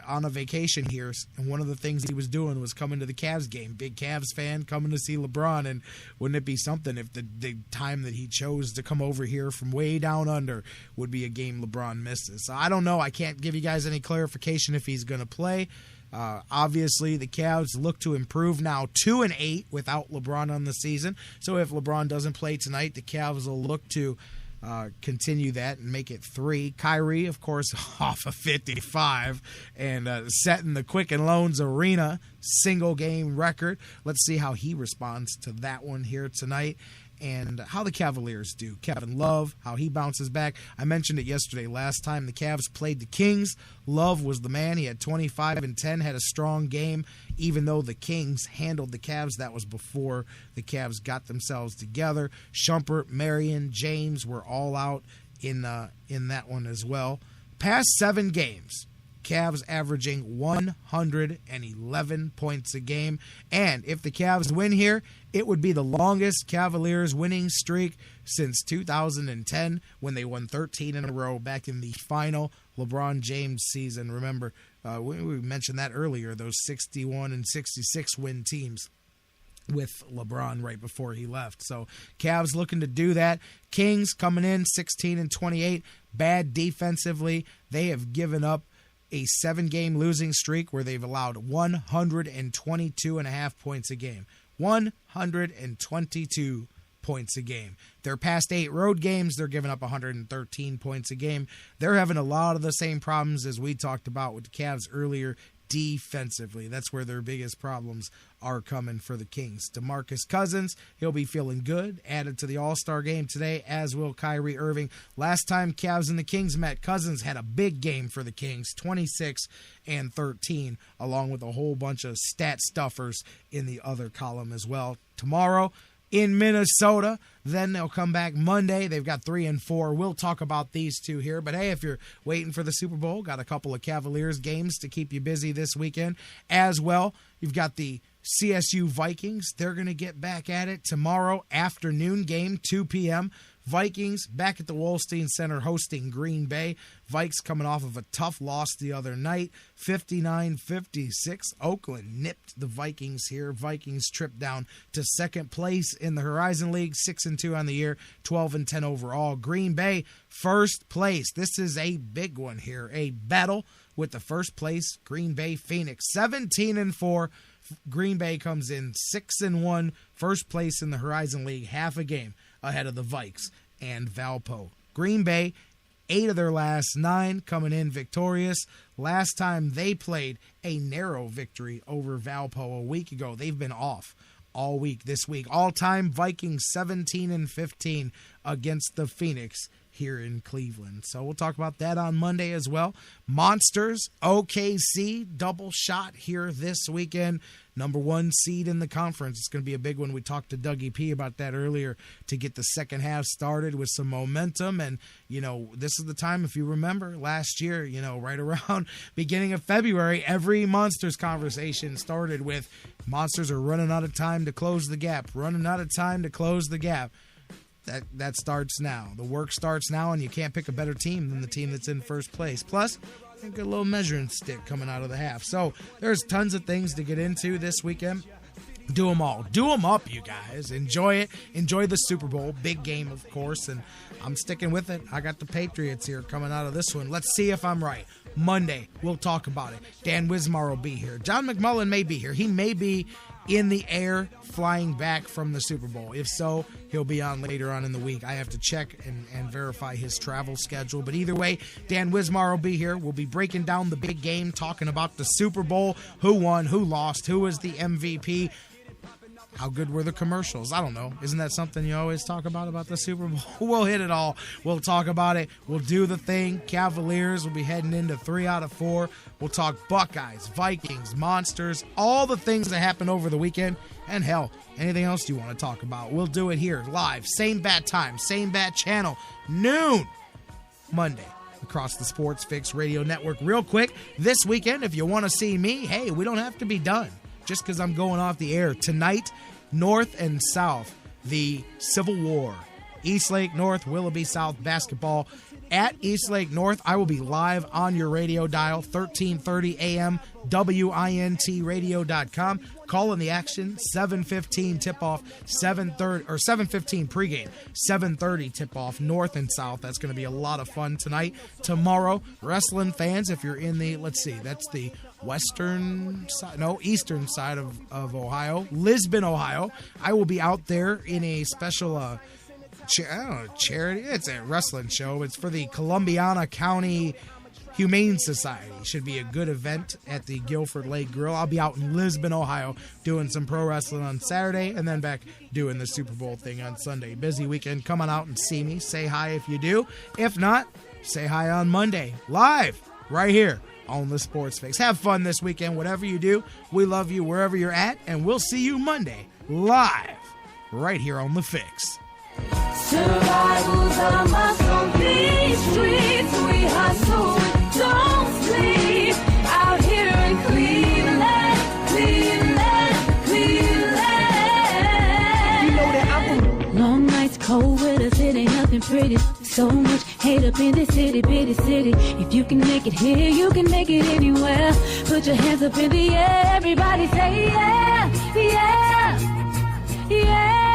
on a vacation here, and one of the things he was doing was coming to the Cavs game. Big Cavs fan coming to see LeBron, and wouldn't it be something if the time that he chose to come over here from way down under would be a game LeBron misses. So I don't know. I can't give you guys any clarification if he's going to play. Obviously, the Cavs look to improve now 2-8 without LeBron on the season. So if LeBron doesn't play tonight, the Cavs will look to continue that and make it 3. Kyrie, of course, off of 55 and setting the Quicken Loans Arena single-game record. Let's see how he responds to that one here tonight and how the Cavaliers do. Kevin Love, how he bounces back. I mentioned it yesterday. Last time the Cavs played the Kings, Love was the man. He had 25 and 10, had a strong game. Even though the Kings handled the Cavs, that was before the Cavs got themselves together. Shumpert, Marion, James were all out in that one as well. Past 7 games, Cavs averaging 111 points a game. And if the Cavs win here, it would be the longest Cavaliers winning streak since 2010 when they won 13 in a row back in the final LeBron James season. Remember, we mentioned that earlier, those 61 and 66 win teams with LeBron right before he left. So Cavs looking to do that. Kings coming in 16 and 28, bad defensively. They have given up a 7-game losing streak where they've allowed 122.5 points a game. 122 points a game. Their past 8 road games, they're giving up 113 points a game. They're having a lot of the same problems as we talked about with the Cavs earlier defensively. That's where their biggest problems are coming for the Kings. DeMarcus Cousins, he'll be feeling good, added to the All-Star game today, as will Kyrie Irving. Last time Cavs and the Kings met, Cousins had a big game for the Kings, 26 and 13, along with a whole bunch of stat stuffers in the other column as well. Tomorrow in Minnesota, then they'll come back Monday. They've got 3 and 4. We'll talk about these two here. But hey, if you're waiting for the Super Bowl, got a couple of Cavaliers games to keep you busy this weekend as well. You've got the CSU Vikings. They're going to get back at it tomorrow afternoon game, 2 p.m. Vikings back at the Wolstein Center hosting Green Bay. Vikes coming off of a tough loss the other night, 59-56. Oakland nipped the Vikings here. Vikings tripped down to second place in the Horizon League, 6-2 on the year, 12-10 overall. Green Bay, first place. This is a big one here, a battle with the first place Green Bay Phoenix, 17-4. Green Bay comes in 6-1, first place in the Horizon League, half a game ahead of the Vikes and Valpo. Green Bay, 8 of their last 9 coming in victorious. Last time they played, a narrow victory over Valpo a week ago. They've been off all week this week. All-time Vikings 17-15 against the Phoenix here in Cleveland. So we'll talk about that on Monday as well. Monsters, OKC, double shot here this weekend. Number 1 seed in the conference. It's going to be a big one. We talked to Dougie P about that earlier to get the second half started with some momentum. And, this is the time, if you remember, last year, right around beginning of February, every Monsters conversation started with Monsters are running out of time to close the gap, That starts now. The work starts now, and you can't pick a better team than the team that's in first place. Plus, I think a little measuring stick coming out of the half. So there's tons of things to get into this weekend. Do them all. Do them up, you guys. Enjoy it. Enjoy the Super Bowl. Big game, of course, and I'm sticking with it. I got the Patriots here coming out of this one. Let's see if I'm right. Monday, we'll talk about it. Dan Wismar will be here. John McMullen may be here. He may be in the air flying back from the Super Bowl. If so, he'll be on later on in the week. I have to check and verify his travel schedule. But either way, Dan Wismar will be here. We'll be breaking down the big game, talking about the Super Bowl, who won, who lost, who was the MVP. How good were the commercials? I don't know. Isn't that something you always talk about the Super Bowl? We'll hit it all. We'll talk about it. We'll do the thing. Cavaliers will be heading into 3 out of 4. We'll talk Buckeyes, Vikings, Monsters, all the things that happened over the weekend. And hell, anything else you want to talk about. We'll do it here live. Same bat time, same bat channel, noon, Monday. Across the Sports Fix Radio Network. Real quick, this weekend, if you want to see me, hey, we don't have to be done just because I'm going off the air. Tonight, North and South, the Civil War. Eastlake North, Willoughby South basketball. At Eastlake North, I will be live on your radio dial, 1330 a.m., WINTradio.com. Calling the action, 7:15 tip-off, 7:30 or 7:15 pregame, 7:30 tip-off, North and South. That's going to be a lot of fun tonight. Tomorrow, wrestling fans, if you're in the, that's the eastern side of Ohio, Lisbon, Ohio. I will be out there in a special charity. It's a wrestling show. It's for the Columbiana County Humane Society. Should be a good event at the Guilford Lake Grill. I'll be out in Lisbon, Ohio, doing some pro wrestling on Saturday, and then back doing the Super Bowl thing on Sunday. Busy weekend. Come on out and see me. Say hi if you do. If not, say hi on Monday. Live, right here on the Sports Fix. Have fun this weekend. Whatever you do, we love you wherever you're at, and we'll see you Monday, live, right here on the Fix. Survival's a must on these streets. We hustle, don't sleep. Out here in Cleveland. You know that I'm long nights, cold weather, it ain't nothing pretty. So much hate up in this bitty city. If you can make it here, you can make it anywhere. Put your hands up in the air, everybody say yeah, yeah, yeah.